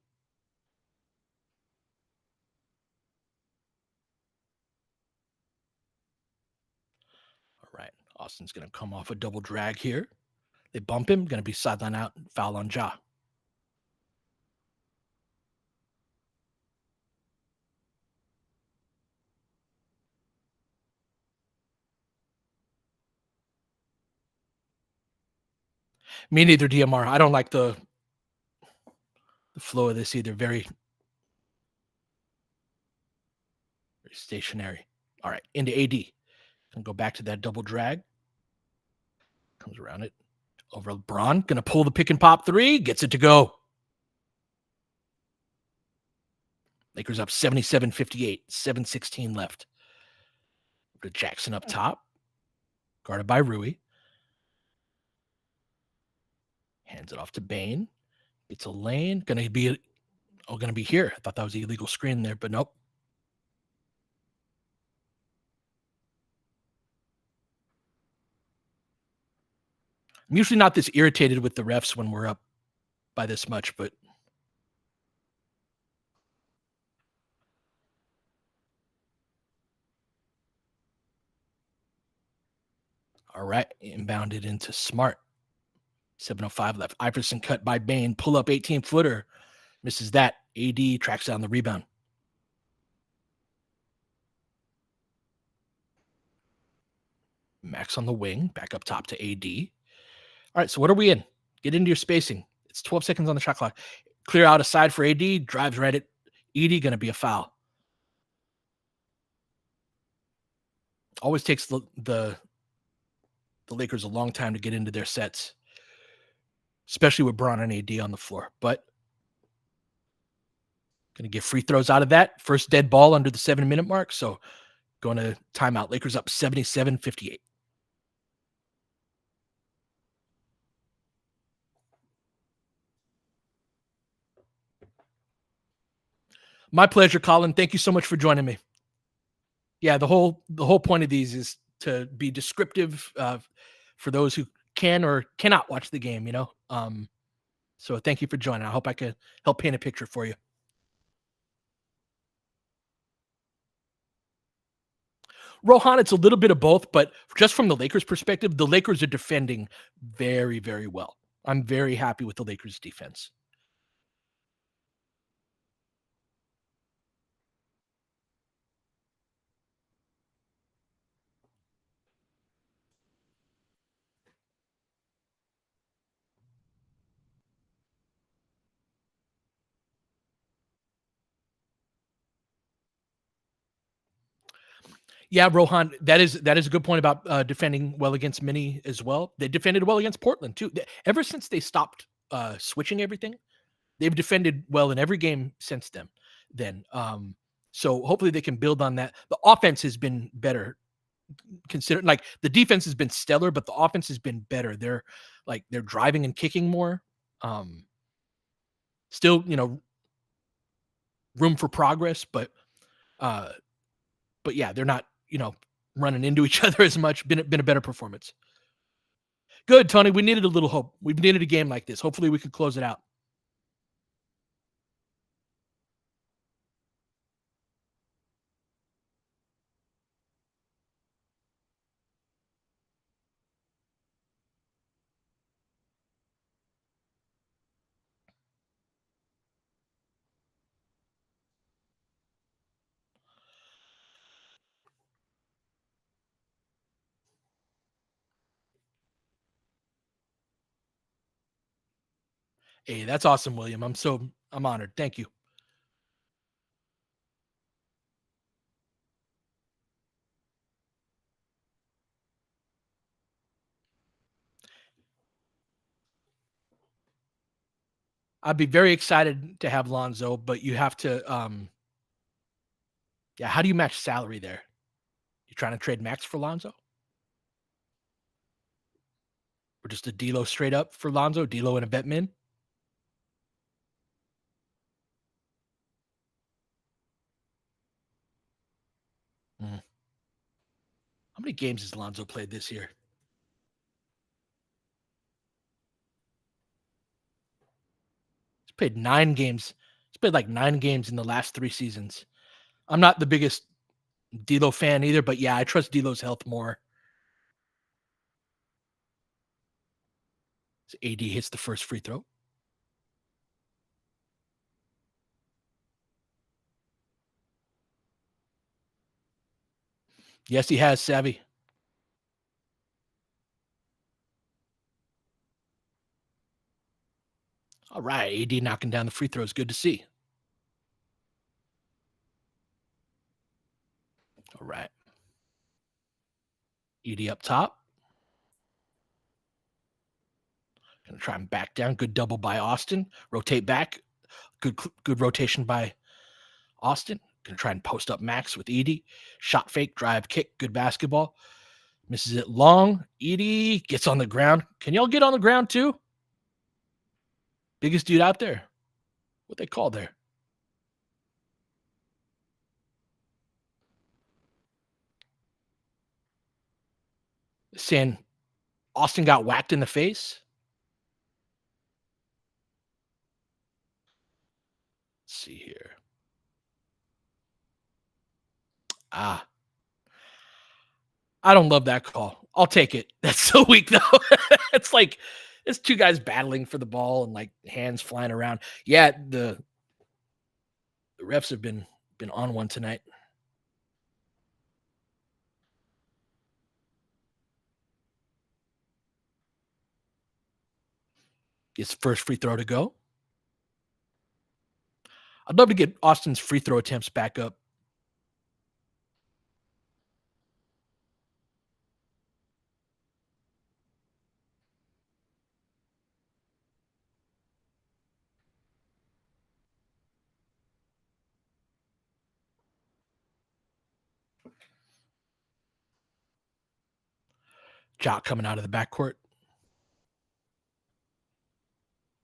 All right. Austin's going to come off a double drag here. They bump him. Going to be sideline out. Foul on Ja. Me neither, DMR. I don't like the flow of this either. Very stationary. All right. Into AD. Going to go back to that double drag. Comes around it. Over LeBron. Going to pull the pick and pop 3. Gets it to go. Lakers up 77-58, 7:16 left. To Jackson up top, guarded by Rui. Hands it off to Bane. It's a lane. Gonna be here. I thought that was the illegal screen there, but nope. I'm usually not this irritated with the refs when we're up by this much, but all right. Inbounded into Smart. 7:05 left. Iverson cut by Bane. Pull up 18-footer. Misses that. AD tracks down the rebound. Max on the wing. Back up top to AD. All right, so what are we in? Get into your spacing. It's 12 seconds on the shot clock. Clear out a side for AD. Drives right at AD. Going to be a foul. Always takes the Lakers a long time to get into their sets, especially with Bron and AD on the floor. But going to get free throws out of that. First dead ball under the 7-minute mark. So going to timeout. Lakers up 77-58. My pleasure, Colin. Thank you so much for joining me. Yeah, the whole point of these is to be descriptive for those who can or cannot watch the game, So thank you for joining. I hope I could help paint a picture for you. Rohan, it's a little bit of both, but just from the Lakers' perspective, the Lakers are defending very, very well. I'm very happy with the Lakers' defense. Yeah, Rohan, that is a good point about defending well against mini as well. They defended well against Portland too. Ever since they stopped switching everything, they've defended well in every game since then. So hopefully they can build on that. The offense has been better. Like the defense has been stellar, but the offense has been better. They're driving and kicking more. Still, room for progress, but yeah, they're not, running into each other as much. Been a better performance. Good, Tony. We needed a little hope. We've needed a game like this. Hopefully we can close it out. Hey, that's awesome, William. I'm honored. Thank you. I'd be very excited to have Lonzo, but you have to yeah, how do you match salary there? You trying to trade Max for Lonzo? Or just a D'Lo straight up for Lonzo, D'Lo and a vet min? Mhm. How many games has Lonzo played this year? He's played 9 games. He's played like 9 games in the last 3 seasons. I'm not the biggest D'Lo fan either, but yeah, I trust D'Lo's health more. So AD hits the first free throw. Yes, he has, Savvy. All right, AD knocking down the free throws. Good to see. All right. ED up top. Gonna try and back down. Good double by Austin. Rotate back. Good rotation by Austin gonna try and post up Max with Edie. Shot fake, drive, kick, good basketball. Misses it long. Edie gets on the ground. Can y'all get on the ground too? Biggest dude out there. What they call there? Saying Austin got whacked in the face. Let's see here. Ah, I don't love that call. I'll take it. That's so weak though. It's like it's two guys battling for the ball and like hands flying around. Yeah, the refs have been on one tonight. Gets first free throw to go. I'd love to get Austin's free throw attempts back up. Jock coming out of the backcourt.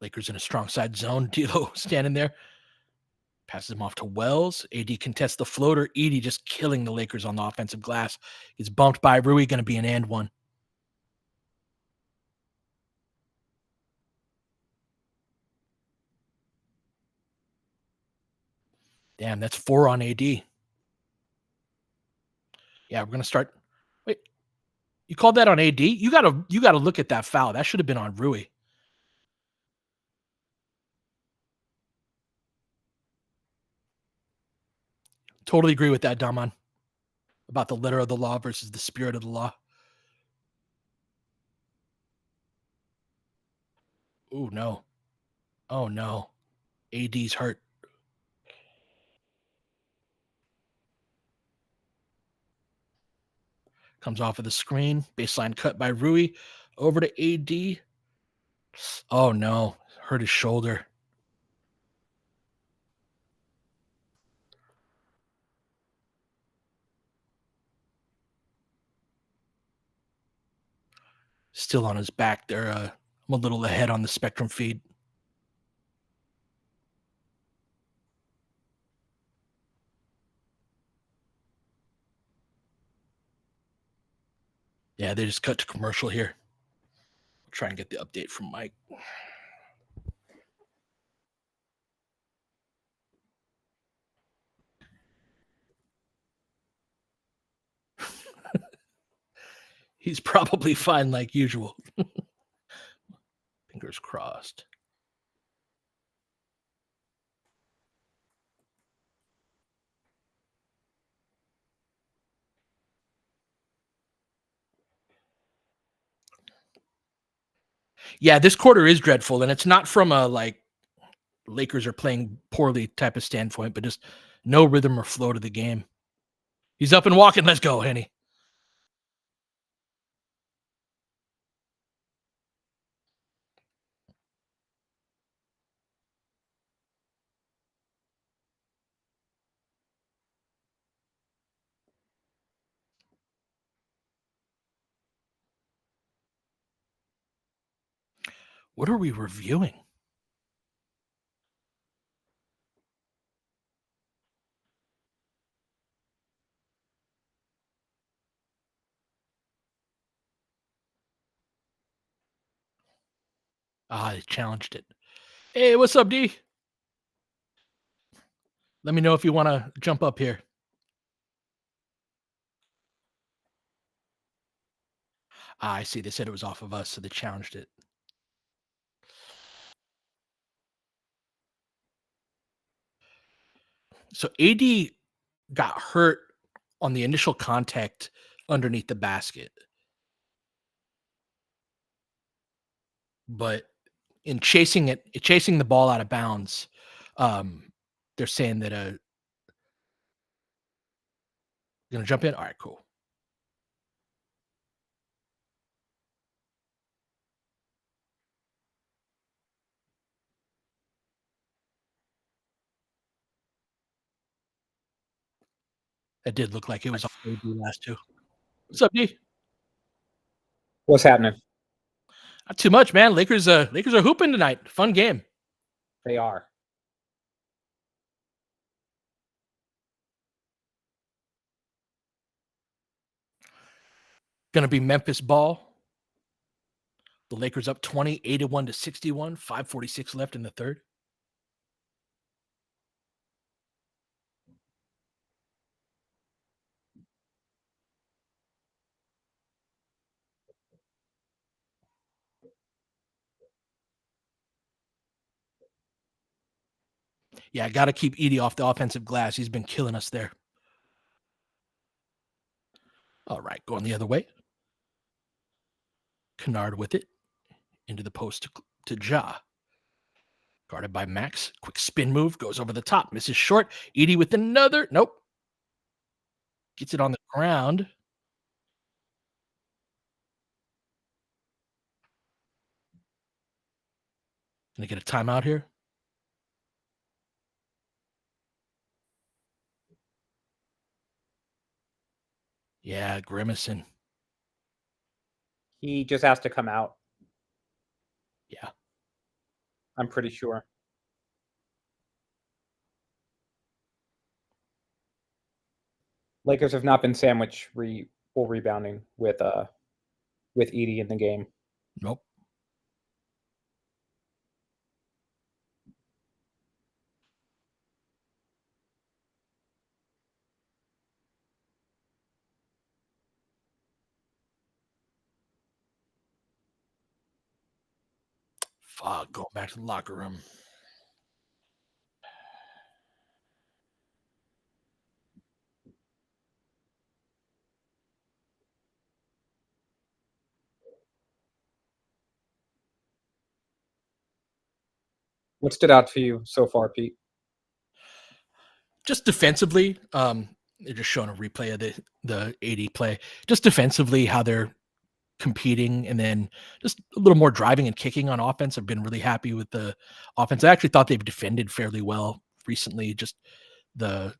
Lakers in a strong side zone. D'Lo standing there. Passes him off to Wells. AD contests the floater. Edie just killing the Lakers on the offensive glass. Gets bumped by Rui. Going to be an and one. Damn, that's 4 on AD. Yeah, we're going to start. Wait, you called that on AD? You gotta look at that foul. That should have been on Rui. Totally agree with that, Daman, about the letter of the law versus the spirit of the law. Oh no. Oh no. AD's hurt. Comes off of the screen. Baseline cut by Rui. Over to AD. Oh no. Hurt his shoulder. Still on his back there. I'm a little ahead on the Spectrum feed. Yeah, they just cut to commercial here. I'll try and get the update from Mike. He's probably fine like usual. Fingers crossed. Yeah, this quarter is dreadful, and it's not from a like Lakers are playing poorly type of standpoint, but just no rhythm or flow to the game. He's up and walking. Let's go, Henny. What are we reviewing? Ah, they challenged it. Hey, what's up, D? Let me know if you want to jump up here. Ah, I see. They said it was off of us, so they challenged it. So AD got hurt on the initial contact underneath the basket, but in chasing the ball out of bounds, um, they're saying that gonna jump in. All right, cool. It did look like it was all AD last two. What's up, D? What's happening? Not too much, man. Lakers are hooping tonight. Fun game. They are. Gonna be Memphis ball. The Lakers up 20, 81 to 61, 5:46 left in the third. Yeah, got to keep Edie off the offensive glass. He's been killing us there. All right, going the other way. Kennard with it into the post to Ja. Guarded by Max. Quick spin move. Goes over the top. Misses short. Edie with another. Nope. Gets it on the ground. Gonna get a timeout here. Yeah, grimacing. He just has to come out. Yeah. I'm pretty sure. Lakers have not been sandwich full rebounding with Edie in the game. Nope. Fuck, going back to the locker room. What stood out to you so far, Pete? Just defensively, they're just showing a replay of the 80 play. Just defensively, how they're competing, and then just a little more driving and kicking on offense. I've been really happy with the offense. I actually thought they've defended fairly well recently. Just the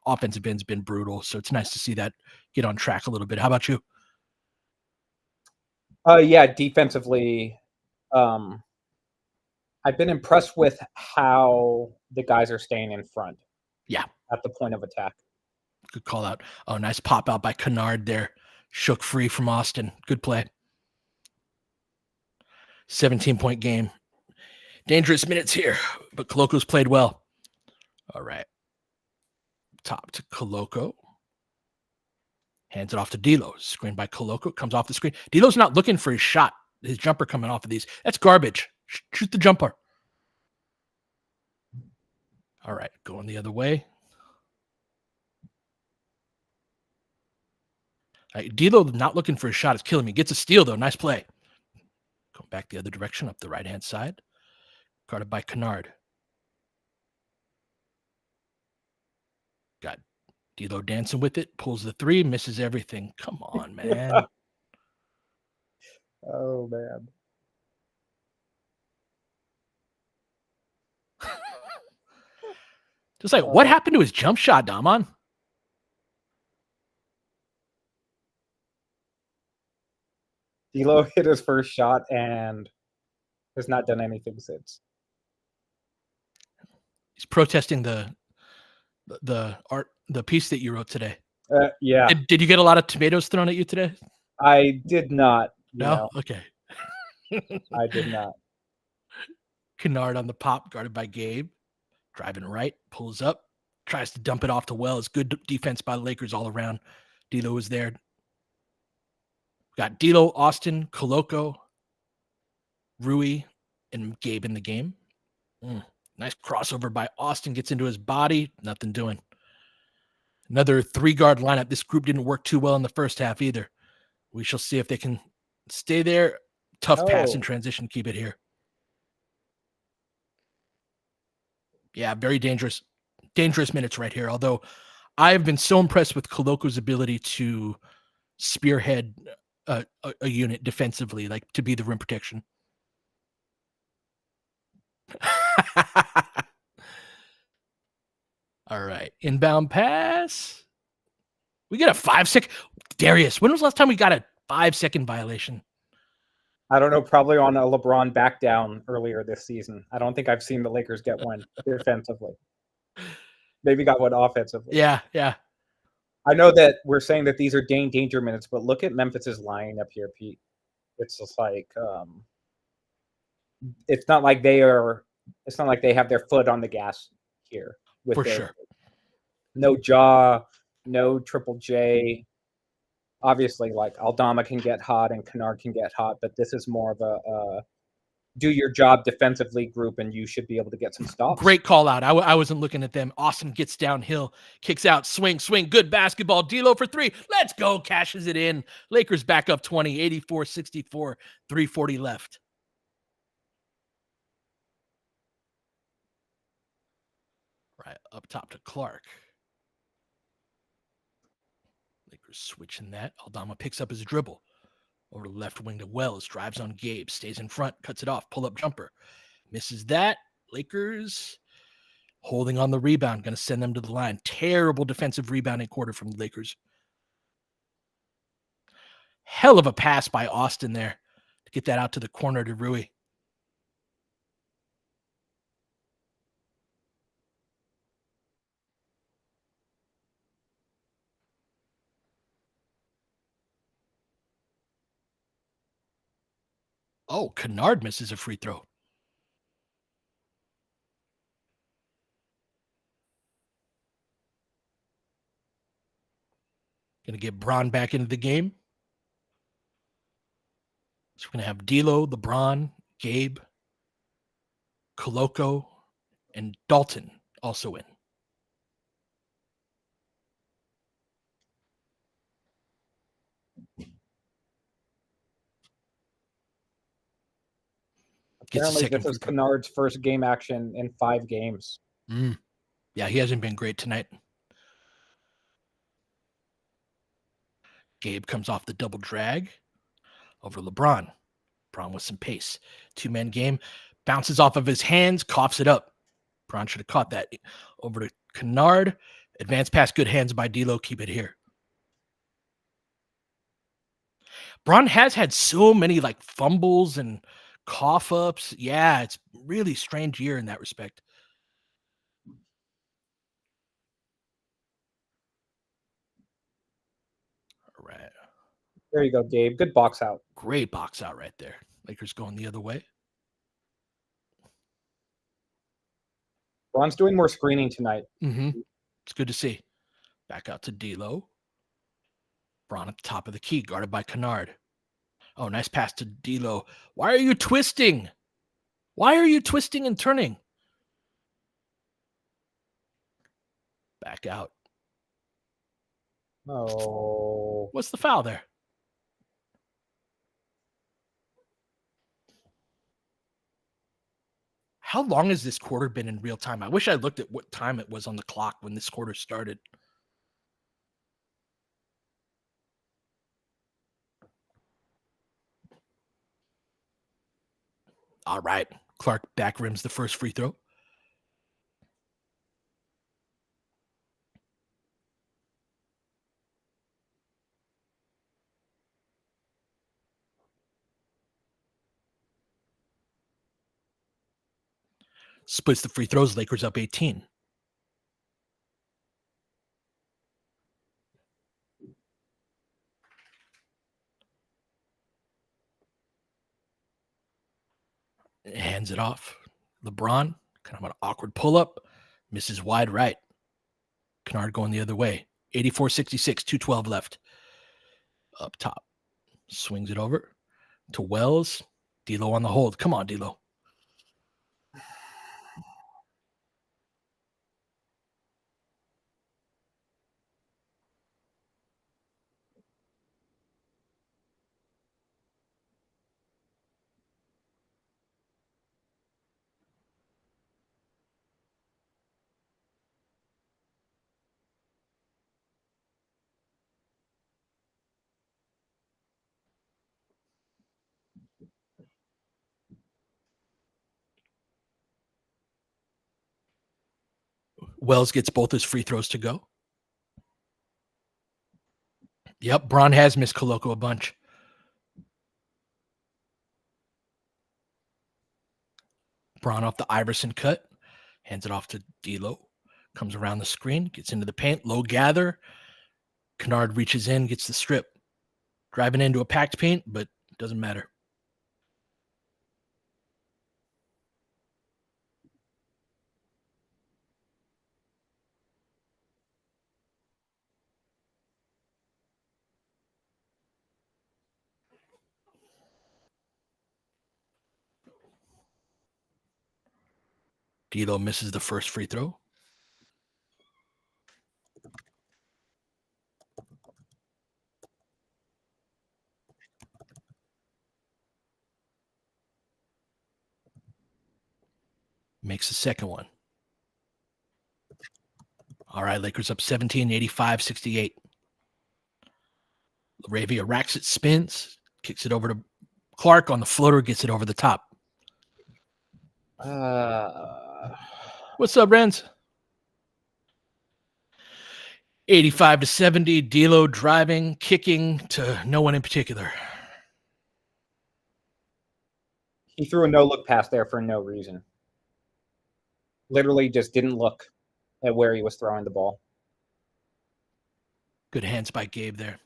offensive end's been brutal, so it's nice to see that get on track a little bit. How about you? Yeah, defensively, I've been impressed with how the guys are staying in front. Yeah, at the point of attack. Good call out. Oh, nice pop out by Kennard there. Shook free from Austin. Good play. 17-point game. Dangerous minutes here, but Coloco's played well. All right. Top to Coloco. Hands it off to D'Lo. Screen by Coloco. Comes off the screen. D'Lo's not looking for his shot. His jumper coming off of these. That's garbage. Shoot the jumper. All right. Going the other way. D'Lo not looking for a shot is killing me. Gets a steal, though. Nice play. Going back the other direction, up the right-hand side. Guarded by Kennard. Got D'Lo dancing with it. Pulls the three. Misses everything. Come on, man. Oh, man. Just like, what happened to his jump shot, Damon? D'Lo hit his first shot and has not done anything since. He's protesting the piece that you wrote today. Yeah. Did you get a lot of tomatoes thrown at you today? I did not. No? Okay. I did not. Kennard on the pop, guarded by Gabe. Driving right, pulls up, tries to dump it off to Wells. Good defense by the Lakers all around. D'Lo was there. Got D'Lo, Austin, Coloco, Rui, and Gabe in the game. Nice crossover by Austin. Gets into his body. Nothing doing. Another 3-guard lineup. This group didn't work too well in the first half either. We shall see if they can stay there. Tough pass in transition. Keep it here. Yeah, very dangerous minutes right here. Although I've been so impressed with Coloco's ability to spearhead a unit defensively, like to be the rim protection. All right. Inbound pass. We get a 5-second. Darius, when was the last time we got a 5-second violation? I don't know, probably on a LeBron back down earlier this season. I don't think I've seen the Lakers get one defensively. Maybe got one offensively. Yeah. I know that we're saying that these are danger minutes, but look at Memphis's line up here, Pete. It's just like it's not like they have their foot on the gas here with For sure. no jaw, no Triple J. Obviously, like Aldama can get hot and Kennard can get hot, but this is more of a do your job defensively group, and you should be able to get some stops. Great call out. I wasn't looking at them. Austin gets downhill, kicks out, swing. Good basketball. D'Lo for 3. Let's go. Cashes it in. Lakers back up 20, 84-64, 3:40 left. Right up top to Clark. Lakers switching that. Aldama picks up his dribble. Over to the left wing to Wells. Drives on Gabe. Stays in front. Cuts it off. Pull-up jumper. Misses that. Lakers holding on the rebound. Going to send them to the line. Terrible defensive rebounding quarter from the Lakers. Hell of a pass by Austin there to get that out to the corner to Rui. Oh, Kennard misses a free throw. Going to get Bron back into the game. So we're going to have D'Lo, LeBron, Gabe, Koloko, and Dalton also in. Apparently, this is Kennard's first game action in 5 games. Yeah, he hasn't been great tonight. Gabe comes off the double drag over LeBron. LeBron with some pace. 2-man game. Bounces off of his hands, coughs it up. Bron should have caught that. Over to Kennard. Advanced pass, good hands by D'Lo. Keep it here. Bron has had so many like fumbles and cough ups. Yeah, it's really strange year in that respect. All right. There you go, Gabe. Good box out. Great box out right there. Lakers going the other way. Bron's doing more screening tonight. It's good to see. Back out to D'Lo. Bron at the top of the key, guarded by Kennard. Oh, nice pass to D'Lo. Why are you twisting? Why are you twisting and turning? Back out. Oh. What's the foul there? How long has this quarter been in real time? I wish I looked at what time it was on the clock when this quarter started. All right. Clark back rims the first free throw. Splits the free throws. Lakers up 18. Hands it off. LeBron, kind of an awkward pull-up. Misses wide right. Kennard going the other way. 84-66, 2:12 left. Up top. Swings it over to Wells. D'Lo on the hold. Come on, D'Lo. Wells gets both his free throws to go. Yep, Bron has missed Koloko a bunch. Bron off the Iverson cut, hands it off to D'Lo, comes around the screen, gets into the paint, low gather. Kennard reaches in, gets the strip. Driving into a packed paint, but doesn't matter. D'Lo misses the first free throw. Makes the second one. All right, Lakers up 17, 85-68. Laravia racks it, spins, kicks it over to Clark on the floater, gets it over the top. What's up, Renz? 85-70. D'Lo driving, kicking to no one in particular. He threw a no-look pass there for no reason. Literally just didn't look at where he was throwing the ball. Good hands by Gabe there.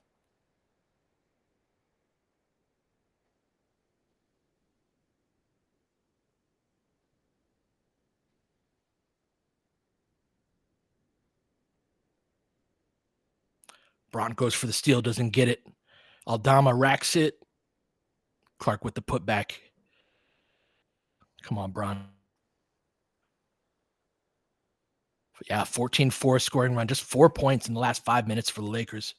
Bron goes for the steal, doesn't get it. Aldama racks it. Clark with the putback. Come on, Bron. Yeah, 14-4 scoring run. Just 4 points in the last 5 minutes for the Lakers.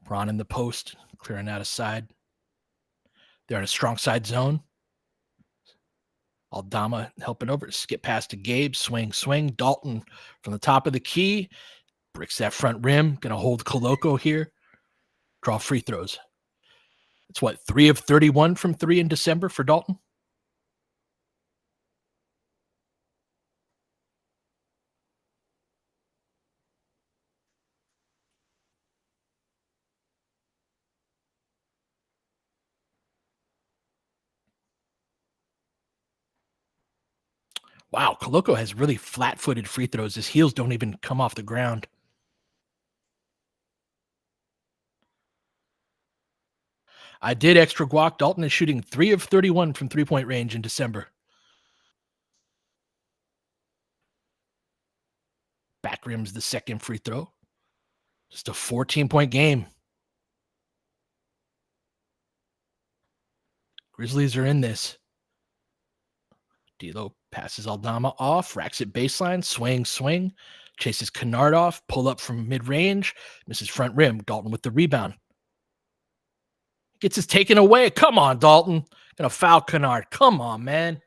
Bron in the post, clearing out a side. They're in a strong side zone. Aldama helping over to skip past to Gabe. Swing. Dalton from the top of the key. Bricks that front rim. Going to hold Koloko here. Draw free throws. It's what, 3 of 31 from 3 in December for Dalton? Wow, Koloko has really flat-footed free throws. His heels don't even come off the ground. I did extra guac. Dalton is shooting 3 of 31 from three-point range in December. Back rim's the second free throw. Just a 14-point game. Grizzlies are in this. D'Lo passes Aldama off, racks it baseline, swing, chases Kennard off, pull up from mid-range, misses front rim. Dalton with the rebound. Gets his taken away. Come on, Dalton. Gonna foul Kennard. Come on, man.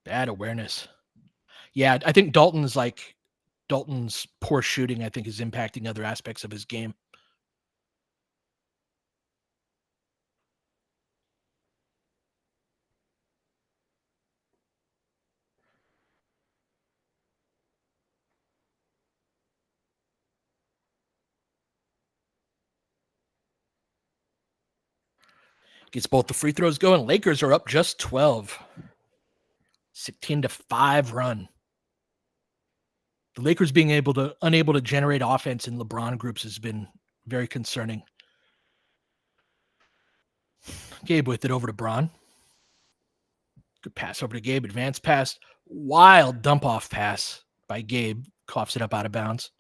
Bad awareness. Yeah, I think Dalton's poor shooting, I think, is impacting other aspects of his game. Gets both the free throws going. Lakers are up just 12. 16-5 run. The Lakers being unable to generate offense in LeBron groups has been very concerning. Gabe with it over to Bron. Good pass over to Gabe. Advanced pass. Wild dump off pass by Gabe. Coughs it up out of bounds.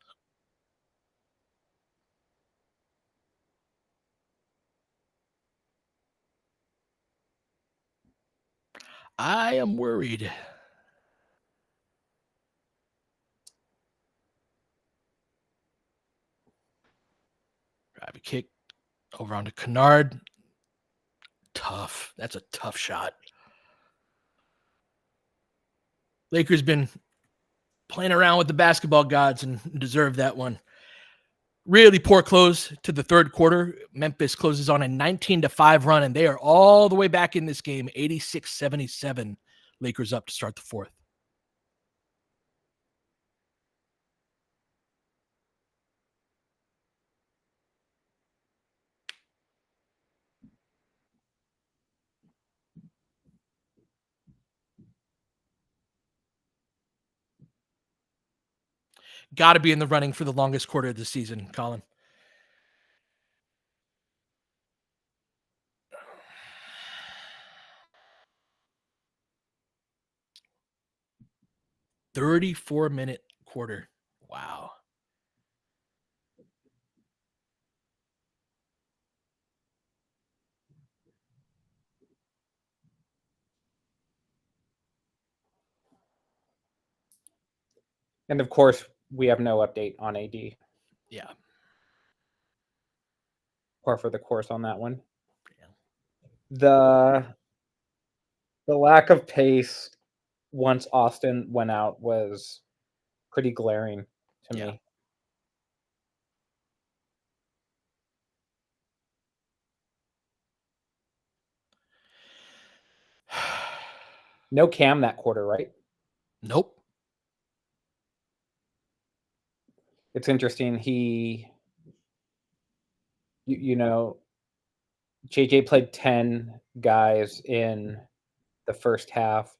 I am worried. Drive a kick over onto Kennard. Tough. That's a tough shot. Lakers been playing around with the basketball gods and deserve that one. Really poor close to the third quarter. Memphis closes on a 19-5 run, and they are all the way back in this game, 86-77. Lakers up to start the fourth. Got to be in the running for the longest quarter of the season, Colin. "34-minute quarter." Wow. And of course, we have no update on AD. Yeah. Par for the course on that one. Yeah. The lack of pace once Austin went out was pretty glaring to me. No Cam that quarter, right? Nope. It's interesting. JJ played 10 guys in the first half.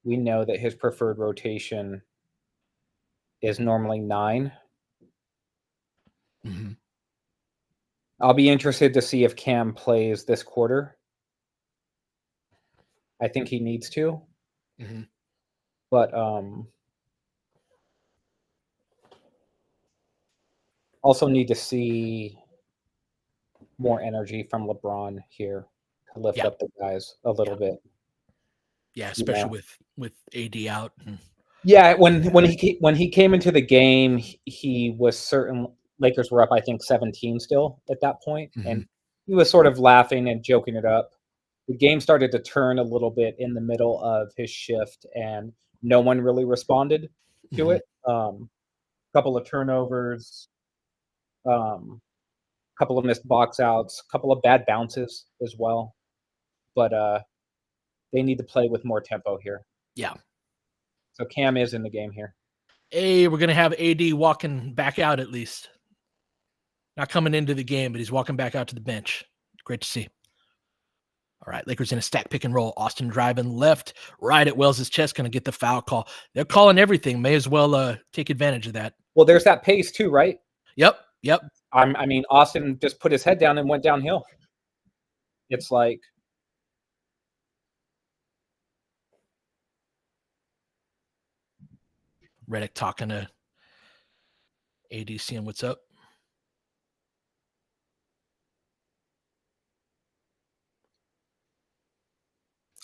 We know that his preferred rotation is normally 9. Mm-hmm. I'll be interested to see if Cam plays this quarter. I think he needs to. Mm-hmm. But also need to see more energy from LeBron here to lift up the guys a little bit. Yeah, especially with AD out. Yeah, when he came into the game, he was certain Lakers were up, I think 17 still at that point, and he was sort of laughing and joking it up. The game started to turn a little bit in the middle of his shift, and no one really responded to it. Couple of turnovers, couple of missed box outs, couple of bad bounces as well. But they need to play with more tempo here. Yeah. So Cam is in the game here. Hey, we're going to have AD walking back out at least. Not coming into the game, but he's walking back out to the bench. Great to see. All right, Lakers in a stack pick and roll. Austin driving left, right at Wells' chest, going to get the foul call. They're calling everything. May as well take advantage of that. Well, there's that pace too, right? Yep. I mean, Austin just put his head down and went downhill. It's like Redick talking to AD, seeing what's up.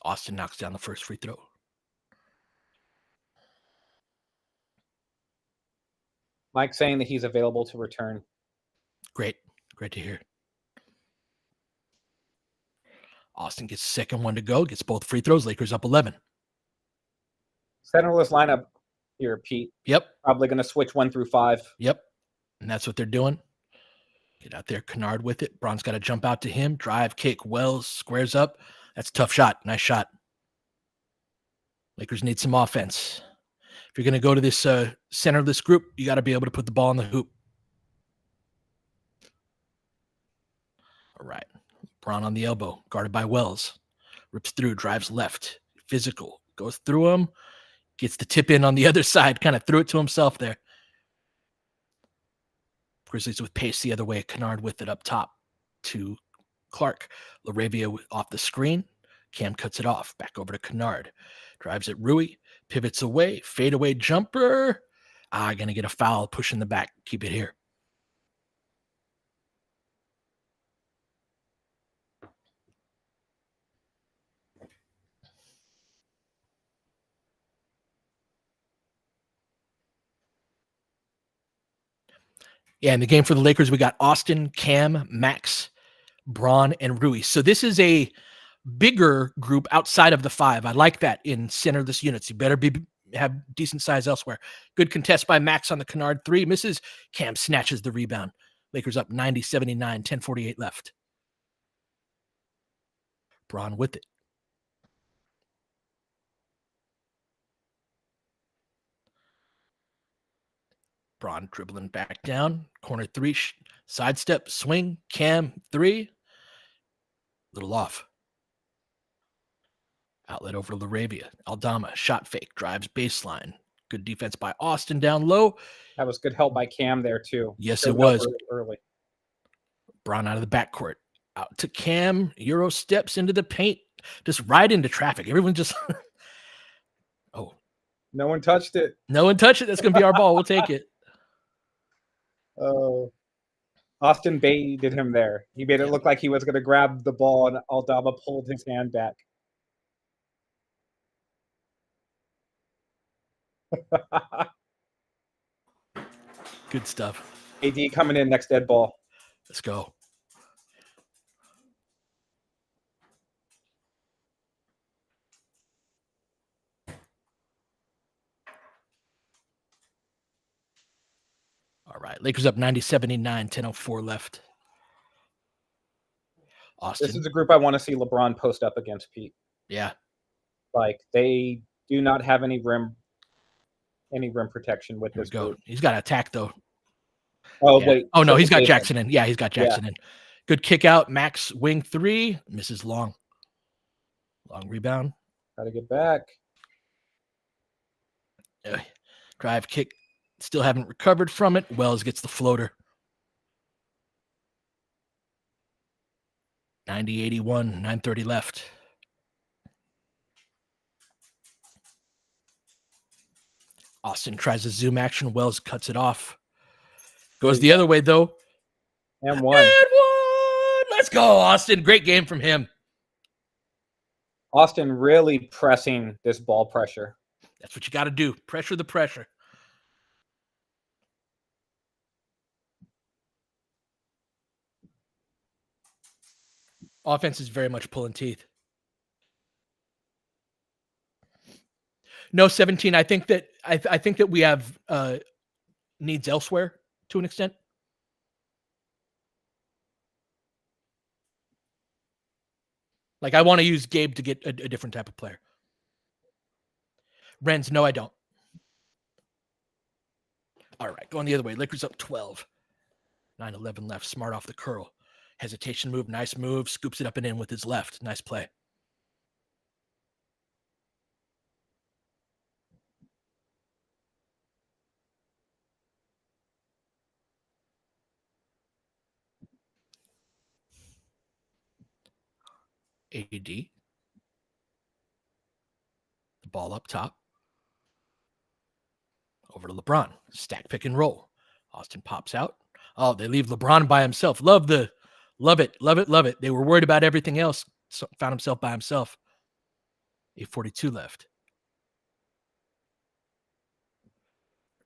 Austin knocks down the first free throw. Mike saying that he's available to return. Great to hear. Austin gets second one to go, gets both free throws. Lakers up 11. Centerless lineup here, Pete. Yep. Probably going to switch 1 through 5. Yep. And that's what they're doing. Get out there, Kennard with it. Braun's got to jump out to him. Drive, kick, Wells squares up. That's a tough shot. Nice shot. Lakers need some offense. If you're going to go to this centerless group, you got to be able to put the ball in the hoop. All right. Braun on the elbow, guarded by Wells. Rips through, drives left. Physical. Goes through him. Gets the tip in on the other side. Kind of threw it to himself there. Grizzlies with pace the other way. Kennard with it up top to Clark. LaRavia off the screen. Cam cuts it off. Back over to Kennard. Drives it Rui. Pivots away. Fadeaway jumper. Going to get a foul. Push in the back. Keep it here. Yeah, in the game for the Lakers, we got Austin, Cam, Max, Braun, and Rui. So this is a bigger group outside of the 5. I like that in centerless units. You better have decent size elsewhere. Good contest by Max on the Kennard 3. Misses. Cam snatches the rebound. Lakers up 90-79, 10:48 left. Bron with it. Bron dribbling back down. Corner three. Sidestep. Swing. Cam. Three. Little off. Outlet over to Laravia. Aldama. Shot fake. Drives baseline. Good defense by Austin down low. That was good help by Cam there, too. Yes, it was. Early. Bron out of the backcourt. Out to Cam. Euro steps into the paint. Just right into traffic. Everyone just... Oh. No one touched it. No one touched it. That's going to be our ball. We'll take it. Oh. Austin baited him there. He made it look like he was going to grab the ball, and Aldama pulled his hand back. Good stuff. AD coming in next dead ball. Let's go. All right. Lakers up 90-79, 10:04 left. Austin. This is a group I want to see LeBron post up against Pete. Yeah. Like, they do not have any rim protection with this group. He's got to attack, though. Oh, yeah. wait. Oh, no, he's got Jackson in. Yeah, he's got Jackson in. Good kick out. Max wing three. Misses long. Long rebound. Got to get back. Drive kick. Still haven't recovered from it. Wells gets the floater. 90-81, 9:30 left. Austin tries a zoom action. Wells cuts it off. Goes the other way, though. And one. Let's go, Austin. Great game from him. Austin really pressing this ball pressure. That's what you got to do. Pressure the pressure. Offense is very much pulling teeth. No, 17. I think that we have needs elsewhere to an extent. Like, I want to use Gabe to get a different type of player. Renz, no, I don't. All right, going the other way. Lakers up 12. 9-11 left. Smart off the curl. Hesitation move. Nice move. Scoops it up and in with his left. Nice play. AD. The ball up top. Over to LeBron. Stack pick and roll. Austin pops out. Oh, they leave LeBron by himself. Love it. They were worried about everything else. So found himself by himself. 8:42 left.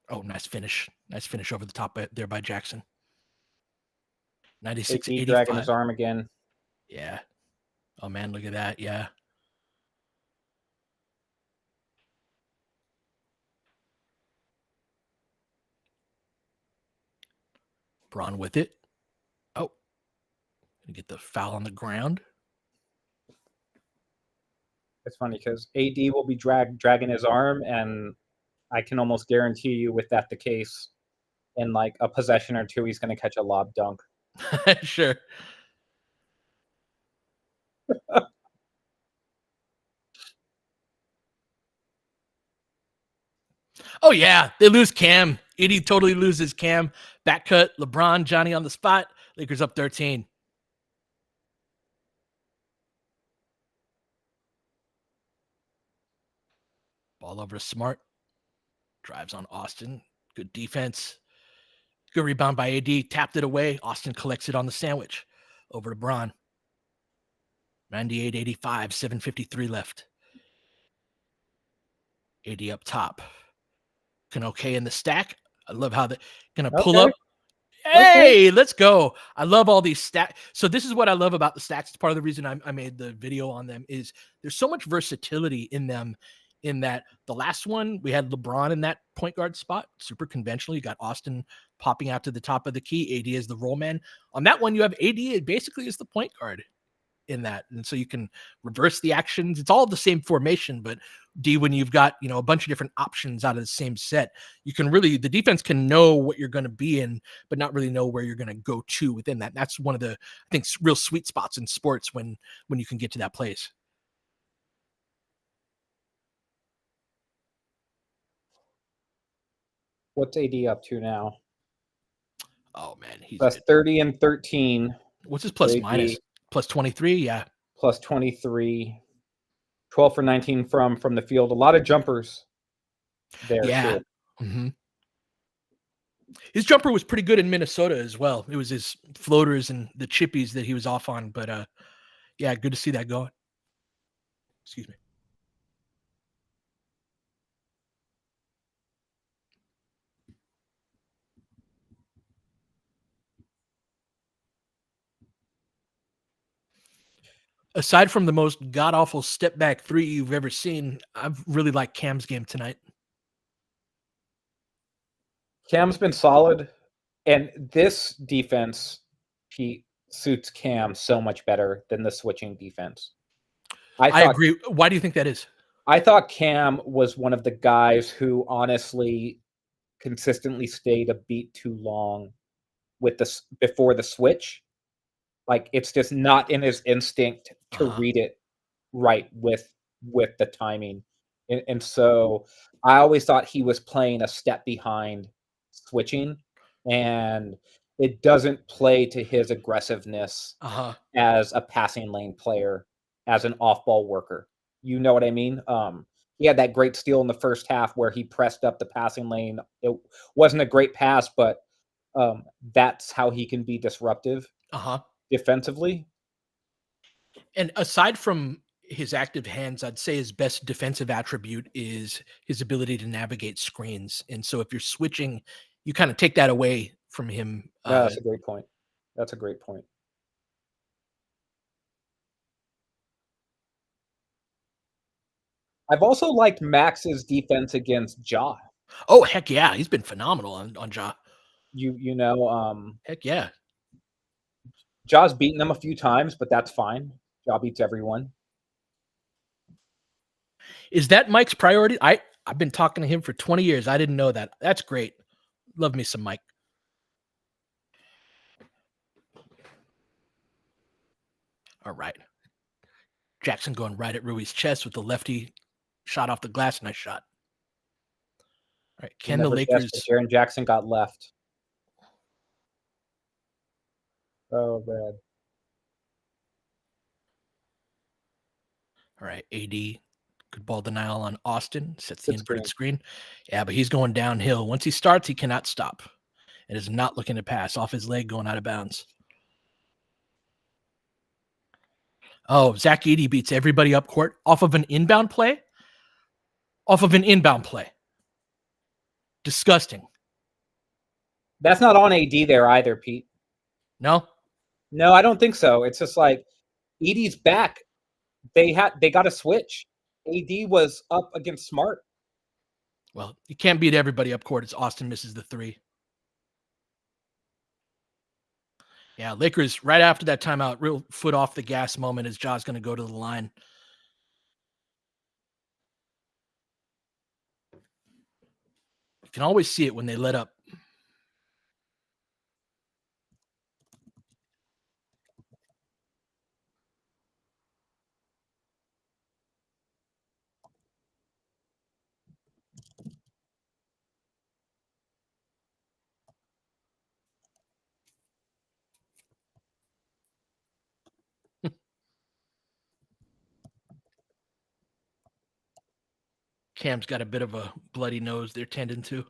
Oh, nice finish. Nice finish over the top there by Jackson. 96-85. Dragging his arm again. Yeah. Oh, man, look at that. Yeah. Bron with it. Oh. Gonna get the foul on the ground. It's funny because AD will be dragging his arm, and I can almost guarantee you with that the case, in like a possession or two, he's going to catch a lob dunk. Sure. Oh, yeah. They lose Cam. Edie totally loses Cam. Back cut. LeBron, Johnny on the spot. Lakers up 13. Ball over to Smart. Drives on Austin. Good defense. Good rebound by AD. Tapped it away. Austin collects it on the sandwich. Over to Bron. 98-85. 7:53 left. AD up top. Kanoke in the stack. I love how they're going to pull up. Hey, let's go. I love all these stacks. So this is what I love about the stacks. It's part of the reason I made the video on them is there's so much versatility in them in that the last one we had LeBron in that point guard spot, super conventional. You got Austin popping out to the top of the key, AD as the roll man. On that one, you have AD basically as the point guard in that, and so you can reverse the actions. It's all the same formation, but D, when you've got a bunch of different options out of the same set, you can really the defense can know what you're going to be in, but not really know where you're going to go to within that. That's one of the I think real sweet spots in sports when you can get to that place. What's AD up to now? Oh man, he's Plus 30 and 13. What's his plus AD. minus? Plus 23, yeah. Plus 23. 12 for 19 from the field. A lot of jumpers there Yeah. too. Mm-hmm. His jumper was pretty good in Minnesota as well. It was his floaters and the chippies that he was off on, but yeah, good to see that going. Excuse me. Aside from the most god-awful step-back three you've ever seen, I've really liked Cam's game tonight. Cam's been solid, and this defense, Pete, suits Cam so much better than the switching defense. I agree. Why do you think that is? I thought Cam was one of the guys who honestly consistently stayed a beat too long with this before the switch. Like it's just not in his instinct to read it right with the timing. And so I always thought he was playing a step behind switching, and it doesn't play to his aggressiveness as a passing lane player, as an off-ball worker. You know what I mean? He had that great steal in the first half where he pressed up the passing lane. It wasn't a great pass, but that's how he can be disruptive defensively. And aside from his active hands, I'd say his best defensive attribute is his ability to navigate screens. And so if you're switching, you kind of take that away from him. Yeah, that's a great point. That's a great point. I've also liked Max's defense against Ja. Oh, heck yeah. He's been phenomenal on Ja. Heck yeah. Ja's beaten them a few times, but that's fine. Ja beats everyone. Is that Mike's priority? I've been talking to him for 20 years. I didn't know that. That's great. Love me some Mike. All right. Jackson going right at Rui's chest with the lefty shot off the glass. Nice shot. All right. Can the Lakers... Jaren Jackson got left. Oh, bad. All right. AD. Good ball denial on Austin. Sets the inverted screen. Yeah, but he's going downhill. Once he starts, he cannot stop. And is not looking to pass. Off his leg, going out of bounds. Oh, Zach Edey beats everybody up court off of an inbound play? Off of an inbound play. Disgusting. That's not on AD there either, Pete. No? No, I don't think so. It's just like Edey's back. They got a switch. AD was up against Smart. Well, you can't beat everybody up court as Austin misses the three. Yeah, Lakers right after that timeout, real foot off the gas moment as Ja's going to go to the line. You can always see it when they let up. Cam's got a bit of a bloody nose they're tending to.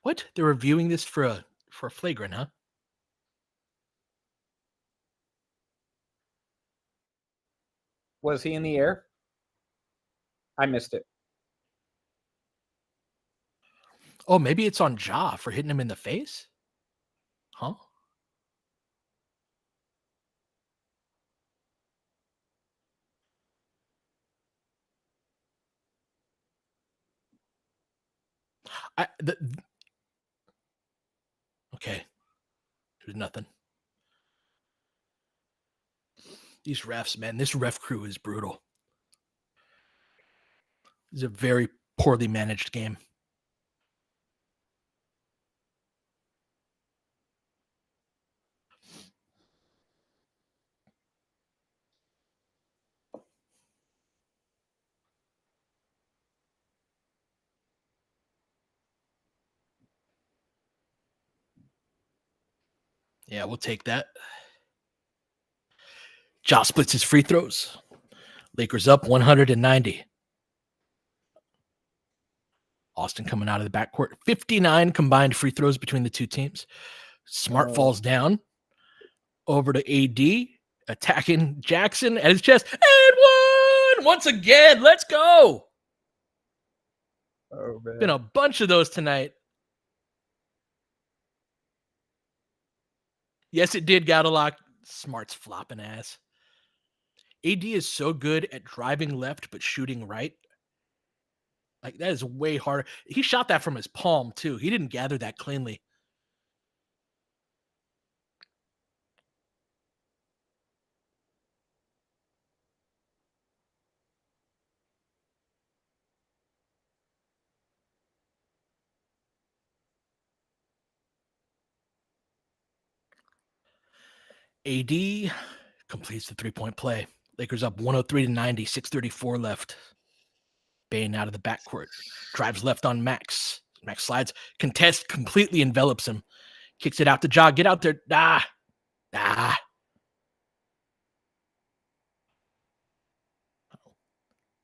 What? They're reviewing this for a flagrant, huh? Was he in the air? I missed it. Oh, maybe it's on Ja for hitting him in the face? Huh? Okay. There's nothing. These refs, man, this ref crew is brutal. It's a very poorly managed game. Yeah, we'll take that. Ja splits his free throws. Lakers up 190. Austin coming out of the backcourt. 59 combined free throws between the two teams. Smart falls down over to AD, attacking Jackson at his chest. And one! Once again, let's go. Oh, man. Been a bunch of those tonight. Yes, it did, Gadalock. Smart's flopping ass. AD is so good at driving left but shooting right. Like, that is way harder. He shot that from his palm, too. He didn't gather that cleanly. AD completes the three-point play. Lakers up 103-90, 6:34 left. Bane out of the backcourt. Drives left on Max. Max slides. Contest completely envelops him. Kicks it out to Ja. Get out there.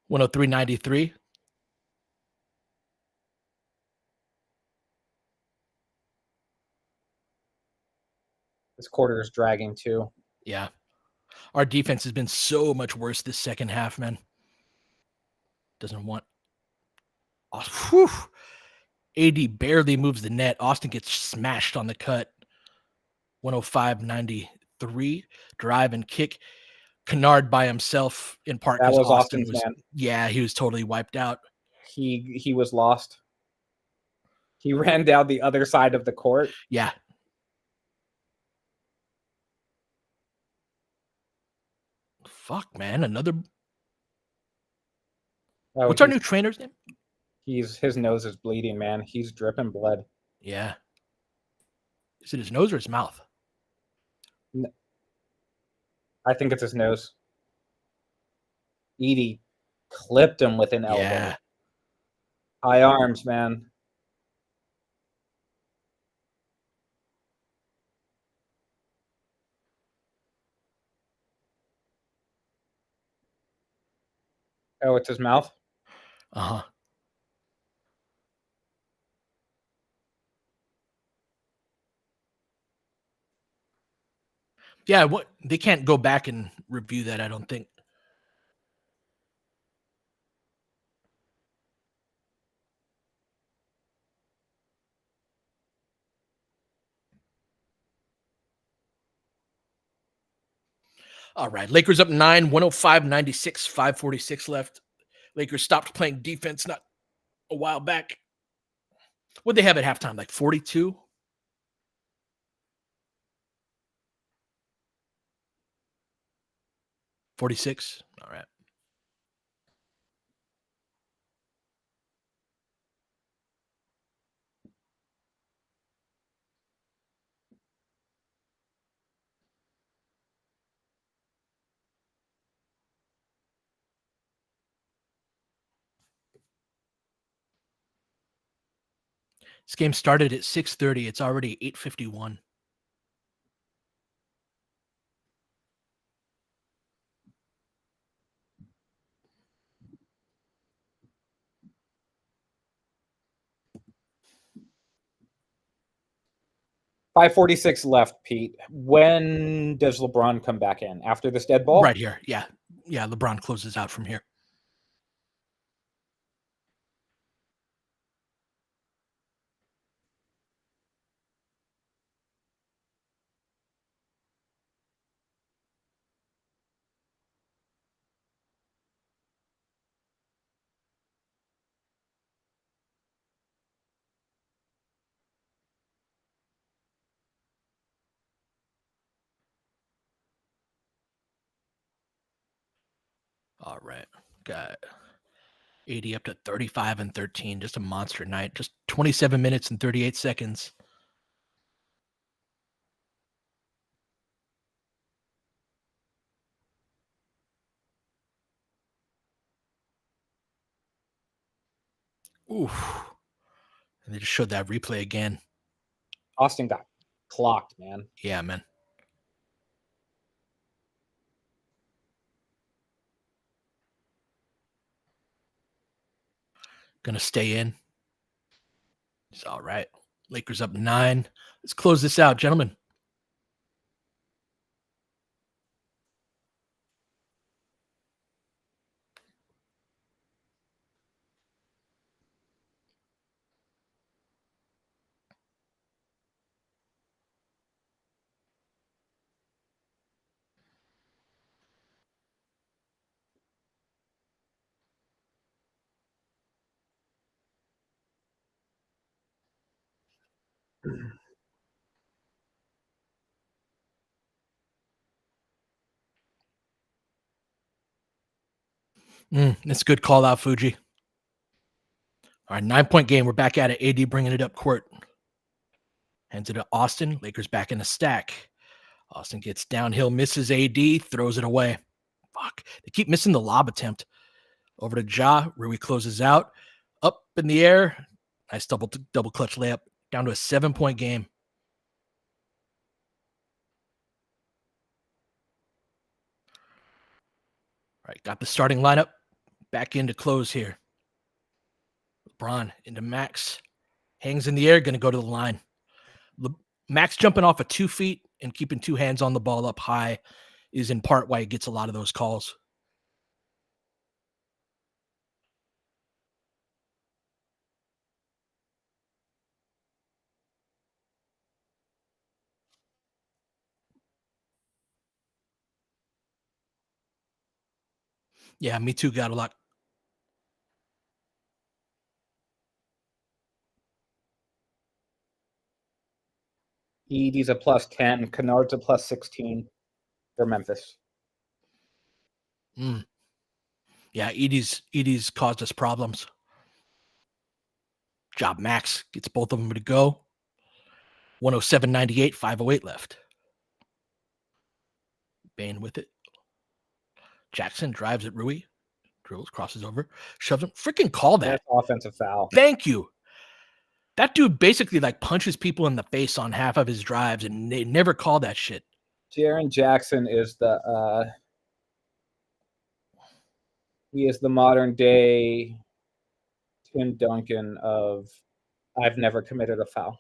103-93. This quarter is dragging too. Yeah. Our defense has been so much worse this second half, man. Doesn't want. Oh, AD barely moves the net. Austin gets smashed on the cut. 105-93. Drive and kick. Kennard by himself in part. That was Austin Austin's man. Yeah, he was totally wiped out. He was lost. He ran down the other side of the court. Yeah. Fuck, man. Another. Oh, What's our new trainer's name? His nose is bleeding, man. He's dripping blood. Yeah. Is it his nose or his mouth? I think it's his nose. Edie clipped him with an elbow. Yeah. High arms, man. Oh, it's his mouth? Uh-huh. Yeah, they can't go back and review that, I don't think. All right, Lakers up 9, 105-96, 5:46 left. Lakers stopped playing defense not a while back. What'd they have at halftime? Like 42? 46? All right. This game started at 6:30. It's already 8:51. .546 left, Pete. When does LeBron come back in? After this dead ball? Right here. Yeah. yeah, LeBron closes out from here. All right. Got AD up to 35 and 13. Just a monster night. Just 27 minutes and 38 seconds. Oof. And they just showed that replay again. Austin got clocked, man. Yeah, man. Gonna stay in. It's all right. Lakers up 9. Let's close this out, gentlemen. That's a good call out, Fuji. All right, 9-point game. We're back at it. AD bringing it up court. Hands it to Austin. Lakers back in the stack. Austin gets downhill, misses AD, throws it away. Fuck. They keep missing the lob attempt. Over to Ja. Rui closes out. Up in the air. Nice double clutch layup. Down to a 7-point game. All right, got the starting lineup. Back in to close here. LeBron into Max. Hangs in the air, going to go to the line. Max jumping off of 2 feet and keeping 2 hands on the ball up high is in part why he gets a lot of those calls. Yeah, me too. Got a lot. ED's a plus 10. Kennard's a plus 16 for Memphis. Yeah, Edie's caused us problems. Job Max gets both of them to go. 107.98, 5:08 left. Bane with it. Jackson drives at Rui. Dribbles, crosses over, shoves him. Freaking call that. That's offensive foul. Thank you. That dude basically like punches people in the face on half of his drives, and they never call that shit. Jaren Jackson is the he is the modern day Tim Duncan of I've never committed a foul.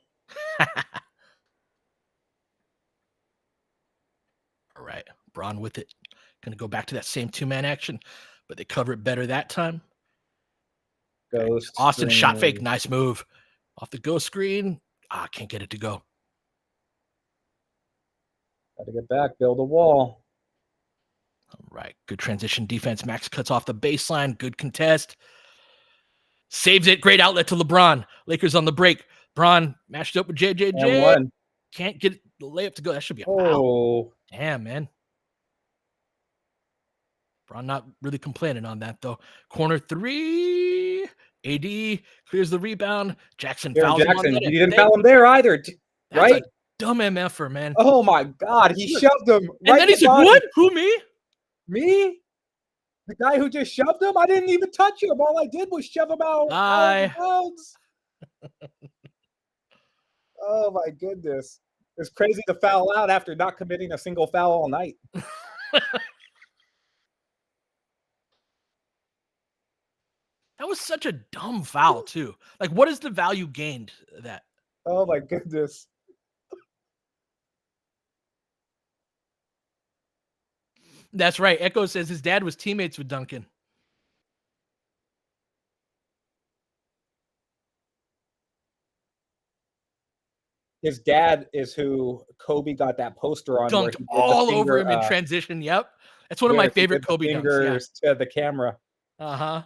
All right, Braun with it. Gonna go back to that same 2-man action, but they cover it better that time. Ghost Austin screen. shot fake, nice move. Off the ghost screen. Can't get it to go. Got to get back, build a wall. All right, good transition defense. Max cuts off the baseline. Good contest. Saves it. Great outlet to LeBron. Lakers on the break. Braun matched up with JJJ. And one. Can't get the layup to go. That should be a foul. Oh, Damn, man. Braun not really complaining on that, though. Corner 3. AD clears the rebound. Jackson fouls him on that. You didn't foul him there either, right? That's a dumb MFer, man. Oh my God, he shoved him. And then he said, "What? Who, me? Me? The guy who just shoved him? I didn't even touch him. All I did was shove him out. Lie. Oh my goodness. It's crazy to foul out after not committing a single foul all night. That was such a dumb foul, too. Like, what is the value gained that? Oh my goodness. That's right. Echo says his dad was teammates with Duncan. His dad is who Kobe got that poster on where Dunked he did the all over finger, him in transition. Yep. That's one of my where he favorite did the Kobe dunks. Yeah. fingers to the camera. Uh-huh.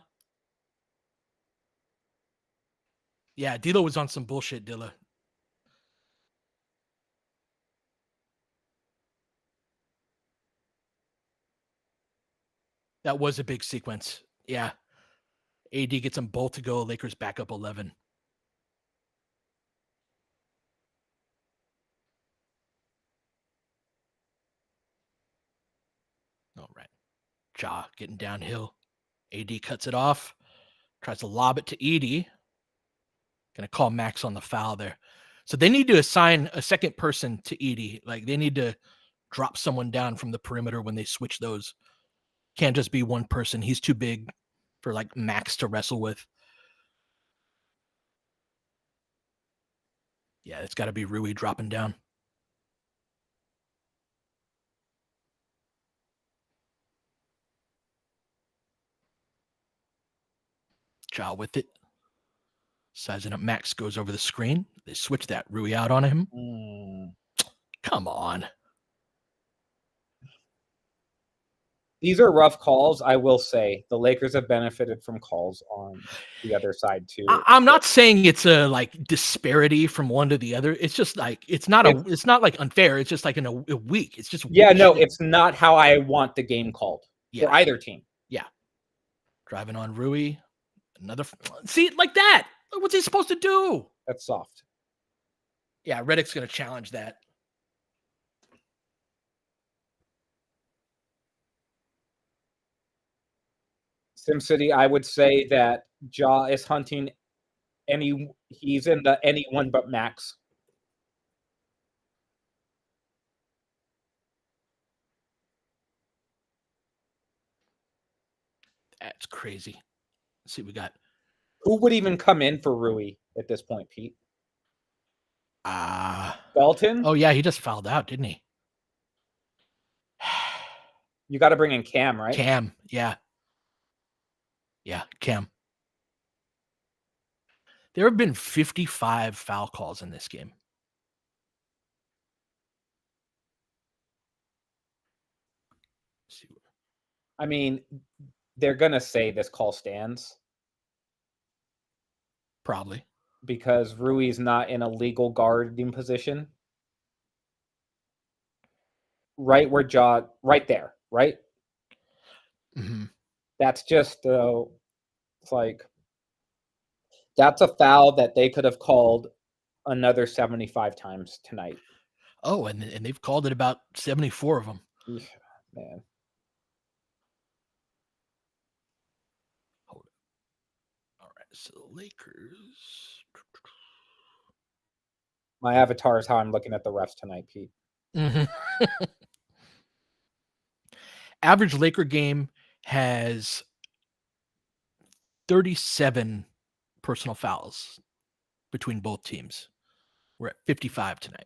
Yeah, Dilla was on some bullshit, Dilla. That was a big sequence. Yeah. AD gets them both to go. Lakers back up 11. All right. Ja getting downhill. AD cuts it off. Tries to lob it to Edie. Gonna call Max on the foul there. So they need to assign a second person to Edie. Like they need to drop someone down from the perimeter when they switch those. Can't just be one person. He's too big for like Max to wrestle with. Yeah, it's got to be Rui dropping down. Ja with it. Sizing up Max goes over the screen. They switch that Rui out on him. Come on. These are rough calls, I will say. The Lakers have benefited from calls on the other side too. I'm not saying it's a like disparity from one to the other. It's just like it's not like unfair. It's just like in a week. It's just yeah, no, shit. it's not how I want the game called for either team. Yeah, driving on Rui. Another see like that. What's he supposed to do? That's soft. Yeah, Redick's gonna challenge that. SimCity, I would say that Ja is hunting he's in the anyone but Max. That's crazy. Let's see, we got who would even come in for Rui at this point, Pete? Belton? Oh yeah, he just fouled out, didn't he? You got to bring in Cam, right? Cam, yeah. Yeah, Cam. There have been 55 foul calls in this game. I mean, they're going to say this call stands. Probably. Because Rui's not in a legal guarding position. Right where Ja, right there, right? Mm-hmm. That's just, it's like, that's a foul that they could have called another 75 times tonight. Oh, and they've called it about 74 of them. Yeah, man. Hold it. All right, so the Lakers. My avatar is how I'm looking at the refs tonight, Pete. Mm-hmm. Average Laker game has 37 personal fouls between both teams. We're at 55 tonight.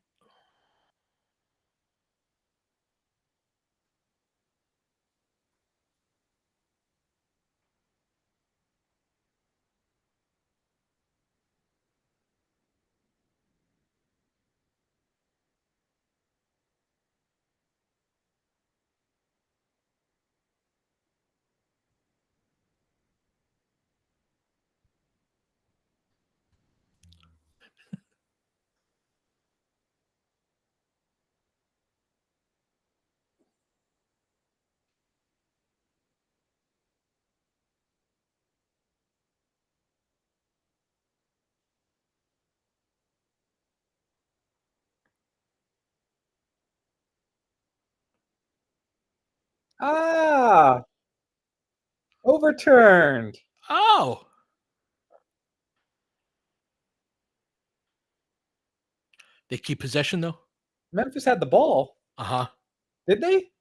Overturned. Oh. They keep possession, though? Memphis had the ball. Uh-huh. Did they?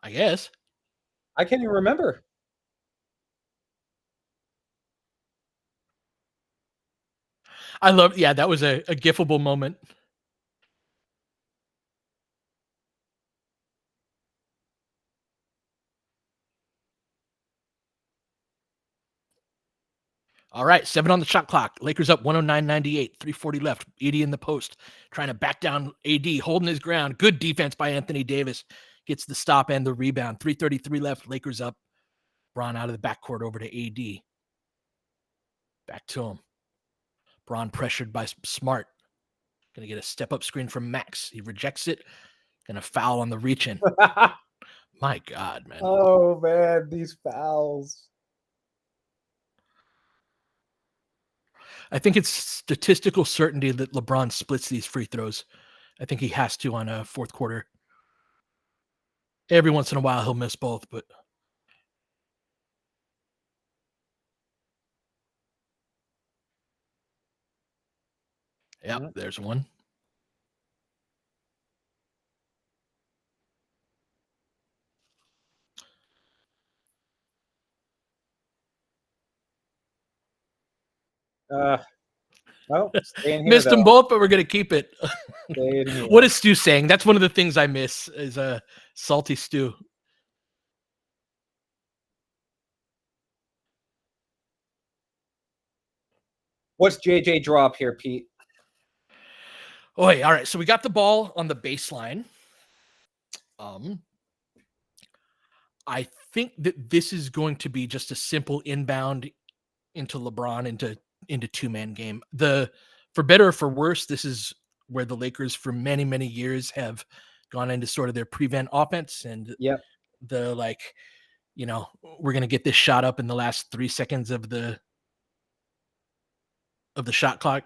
I guess. I can't even remember. I love, yeah, that was a gifable moment. All right, 7 on the shot clock. Lakers up 109-98, 3:40 left. AD in the post, trying to back down AD, holding his ground. Good defense by Anthony Davis. Gets the stop and the rebound. 3:33 left. Lakers up. Bron out of the backcourt over to AD. Back to him. Bron pressured by Smart. Going to get a step-up screen from Max. He rejects it. Going to foul on the reach-in. My God, man. Oh, man, these fouls. I think it's statistical certainty that LeBron splits these free throws. I think he has to on a fourth quarter. Every once in a while, he'll miss both, but there's one. Stay in here, Missed them both, but we're gonna keep it. Stay in here. What is Stu saying? That's one of the things I miss is a salty Stu. What's JJ draw up here, Pete? Oh, hey, all right. So we got the ball on the baseline. I think that this is going to be just a simple inbound into LeBron into two-man game. For better or for worse, this is where the Lakers for many, many years have gone into sort of their prevent offense and the we're gonna get this shot up in the last 3 seconds of the shot clock.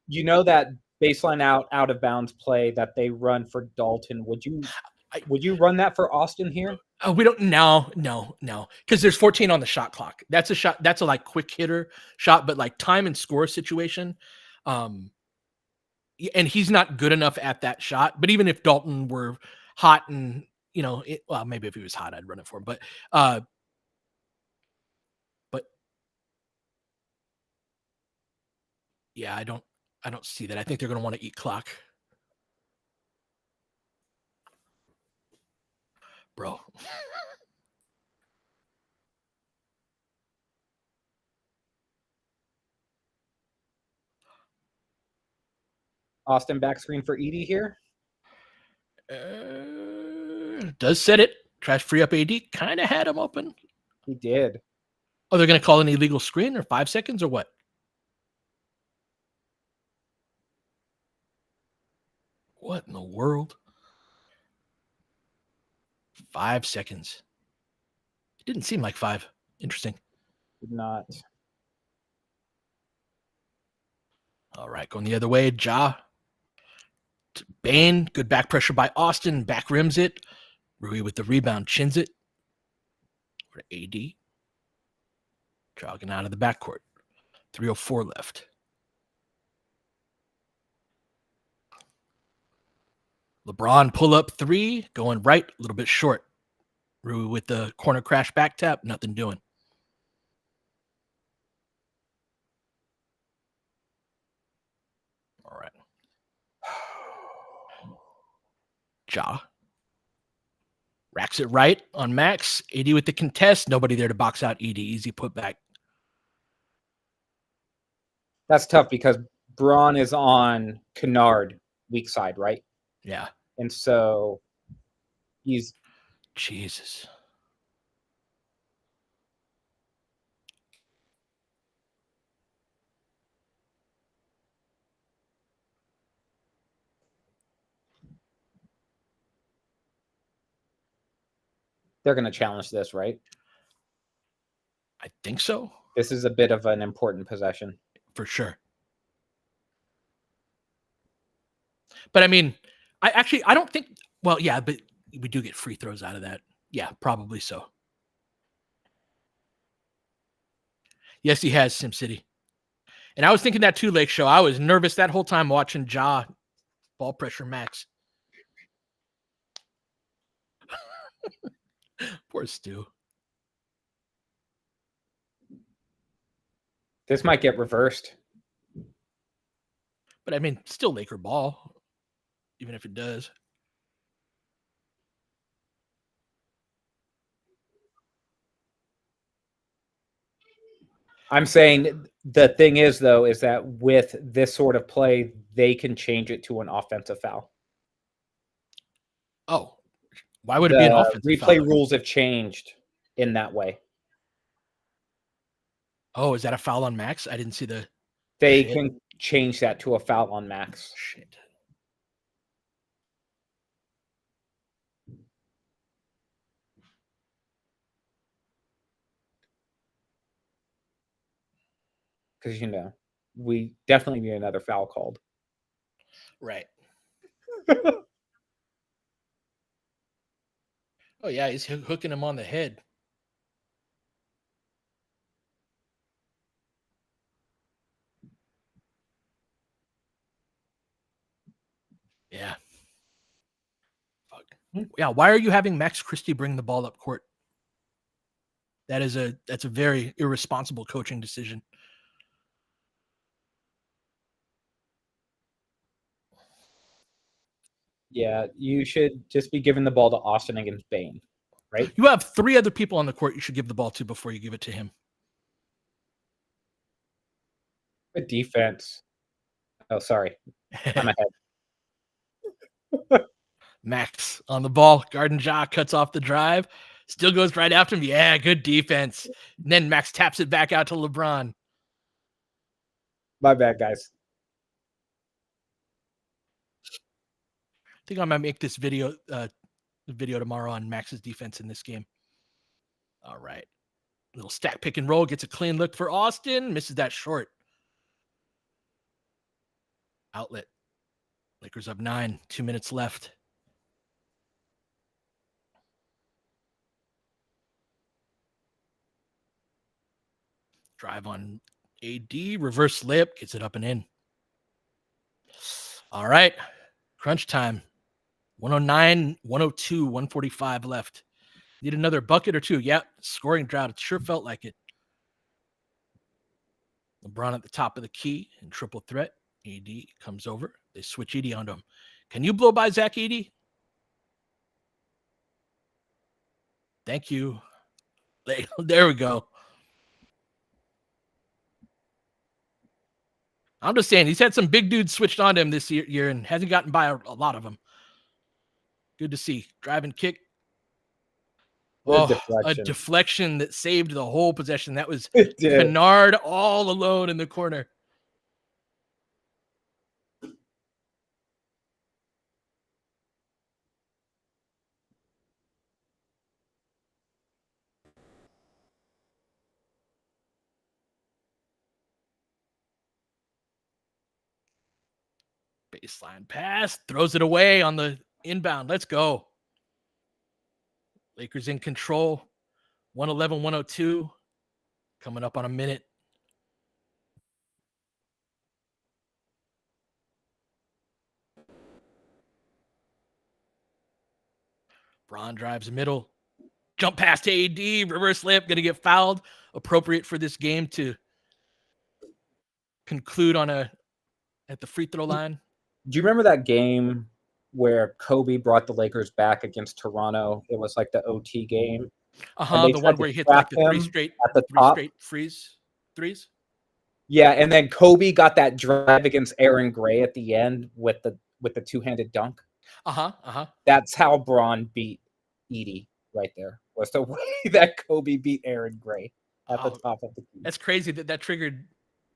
That baseline out of bounds play that they run for Dalton. Would you run that for Austin here? We don't. No, because there's 14 on the shot clock. That's a shot. That's a like quick hitter shot, but like time and score situation. And he's not good enough at that shot. But even if Dalton were hot and maybe if he was hot, I'd run it for him. But yeah, I don't see that. I think they're going to want to eat clock. Bro. Austin back screen for Edie here. Does set it. Tries free up AD. Kind of had him open. He did. Oh, they're going to call an illegal screen or 5 seconds or what? What in the world? 5 seconds. It didn't seem like 5. Interesting. Did not. All right, going the other way. Ja. Bane. Good back pressure by Austin. Back rims it. Rui with the rebound. Chins it. Or AD. Jogging out of the backcourt. 3:04 left. LeBron pull up 3. Going right. A little bit short. Rui with the corner crash back tap. Nothing doing. All right. Ja. Racks it right on Max. AD with the contest. Nobody there to box out AD. Easy putback. That's tough because Braun is on Kennard weak side, right? Yeah. And so he's Jesus. They're going to challenge this, right? I think so. This is a bit of an important possession. For sure. But I mean, I don't think, well, yeah, but we do get free throws out of that. Yeah, probably so. Yes, he has SimCity. And I was thinking that too, Lake Show. I was nervous that whole time watching Ja ball pressure Max. Poor Stu. This might get reversed. But I mean, still Laker ball, even if it does. I'm saying the thing is, though, is that with this sort of play, they can change it to an offensive foul. Oh, why would it be an The offensive foul, replay though? rules have changed in that way. Oh, is that a foul on Max? I didn't see the They shit. can change that to a foul on Max. Shit. Because, we definitely need another foul called. Right. Oh, yeah, he's hooking him on the head. Yeah. Fuck. Yeah, why are you having Max Christie bring the ball up court? That's a very irresponsible coaching decision. Yeah, you should just be giving the ball to Austin against Bane, right? You have 3 other people on the court you should give the ball to before you give it to him. Good defense. Oh, sorry. I'm ahead. Max on the ball. Garden Ja cuts off the drive. Still goes right after him. Yeah, good defense. And then Max taps it back out to LeBron. My bad, guys. I think I might make this video tomorrow on Max's defense in this game. All right. Little stack pick and roll. Gets a clean look for Austin. Misses that short. Outlet. Lakers up 9. 2 minutes left. Drive on AD. Reverse layup. Gets it up and in. All right. Crunch time. 109, 102, 145 left. Need another bucket or two. Yep. Scoring drought. It sure felt like it. LeBron at the top of the key in triple threat. AD comes over. They switch AD onto him. Can you blow by Zach AD? Thank you. There we go. I'm just saying, he's had some big dudes switched onto him this year and hasn't gotten by a lot of them. Good to see. Drive and kick. A deflection that saved the whole possession. That was Kennard all alone in the corner. Baseline pass, throws it away on the inbound. Let's go. Lakers in control. 111, 102. Coming up on a minute. Bron drives middle. Jump past AD. Reverse layup. Going to get fouled. Appropriate for this game to conclude at the free throw line. Do you remember that game where Kobe brought the Lakers back against Toronto? It was like the OT game. The one where he hit like the 3 straight freeze threes. Yeah, and then Kobe got that drive against Aaron Gray at the end with the 2-handed dunk. That's how Bron beat Edie right there. Was the way that Kobe beat Aaron Gray at the top of the key. That's crazy that triggered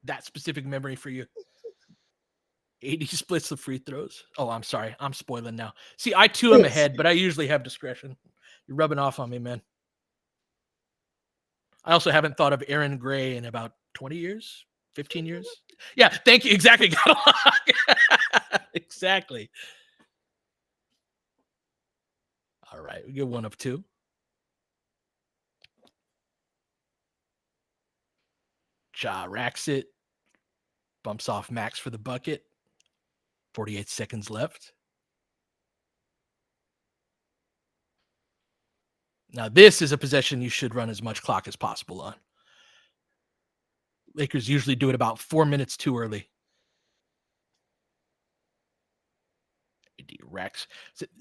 that specific memory for you. AD splits the free throws. Oh, I'm sorry. I'm spoiling now. See, I too am ahead, but I usually have discretion. You're rubbing off on me, man. I also haven't thought of Aaron Gray in about 20 years, 15 years. Yeah, thank you. Exactly. Exactly. All right, we get 1 of 2. Ja racks it. Bumps off Max for the bucket. 48 seconds left. Now, this is a possession you should run as much clock as possible on. Lakers usually do it about 4 minutes too early. AD racks.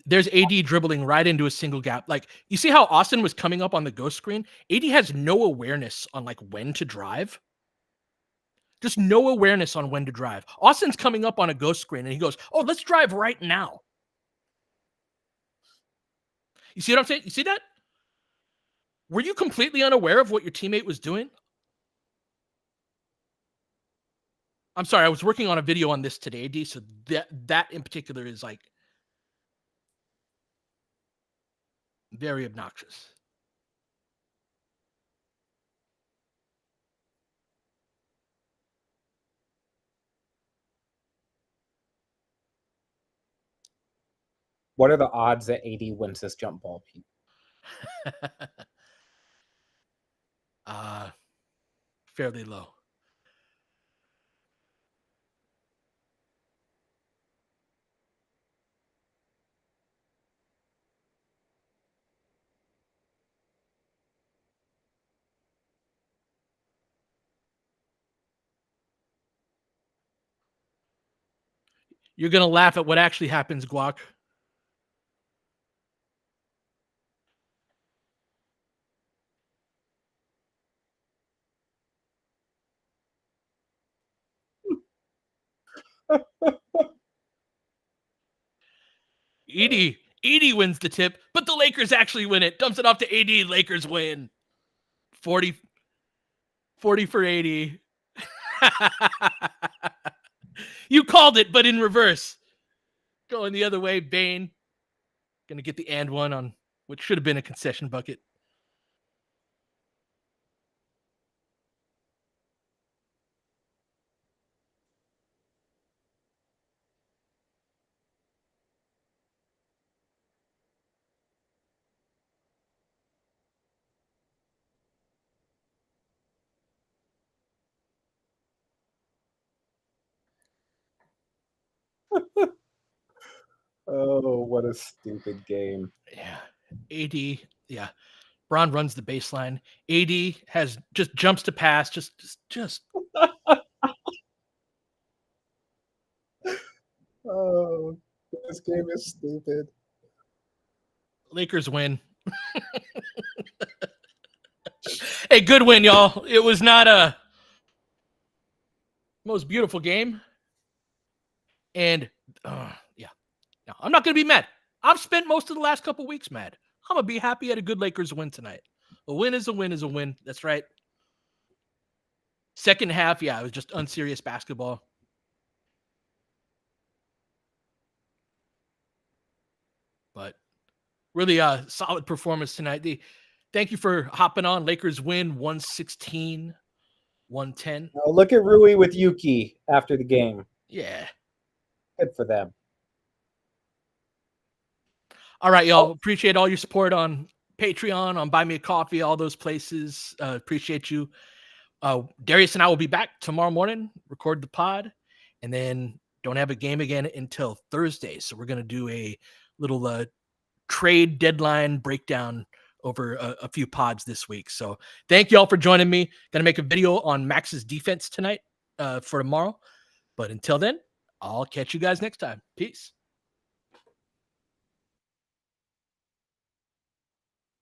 There's AD dribbling right into a single gap. Like, you see how Austin was coming up on the ghost screen? AD has no awareness on like when to drive. Just no awareness on when to drive. Austin's coming up on a ghost screen, and he goes, "Oh, let's drive right now." You see what I'm saying? You see that? Were you completely unaware of what your teammate was doing? I'm sorry, I was working on a video on this today, D. So that in particular is like very obnoxious. What are the odds that AD wins this jump ball, Pete? Fairly low. You're gonna laugh at what actually happens, Guac. Edie wins the tip, but the Lakers actually win it. Dumps it off to AD. Lakers win. 40 for 80. You called it, but in reverse. Going the other way, Bane. Gonna get the and one on what should have been a concession bucket. Oh, what a stupid game. Yeah. AD, yeah. Bron runs the baseline. AD has just jumps to pass. Just. Oh, this game is stupid. Lakers win. Hey, good win, y'all. It was not a most beautiful game. And yeah, no, I'm not going to be mad. I've spent most of the last couple weeks mad. I'm going to be happy at a good Lakers win tonight. A win is a win is a win. That's right. Second half, yeah, it was just unserious basketball. But really solid performance tonight. Thank you for hopping on. Lakers win 116-110. Oh, look at Rui with Yuki after the game. Yeah. Good for them. All right, y'all. Appreciate all your support on Patreon, on Buy Me a Coffee, all those places. Appreciate you. Darius and I will be back tomorrow morning, record the pod, and then don't have a game again until Thursday. So we're going to do a little trade deadline breakdown over a few pods this week. So thank you all for joining me. Going to make a video on Max's defense tonight for tomorrow. But until then, I'll catch you guys next time. Peace.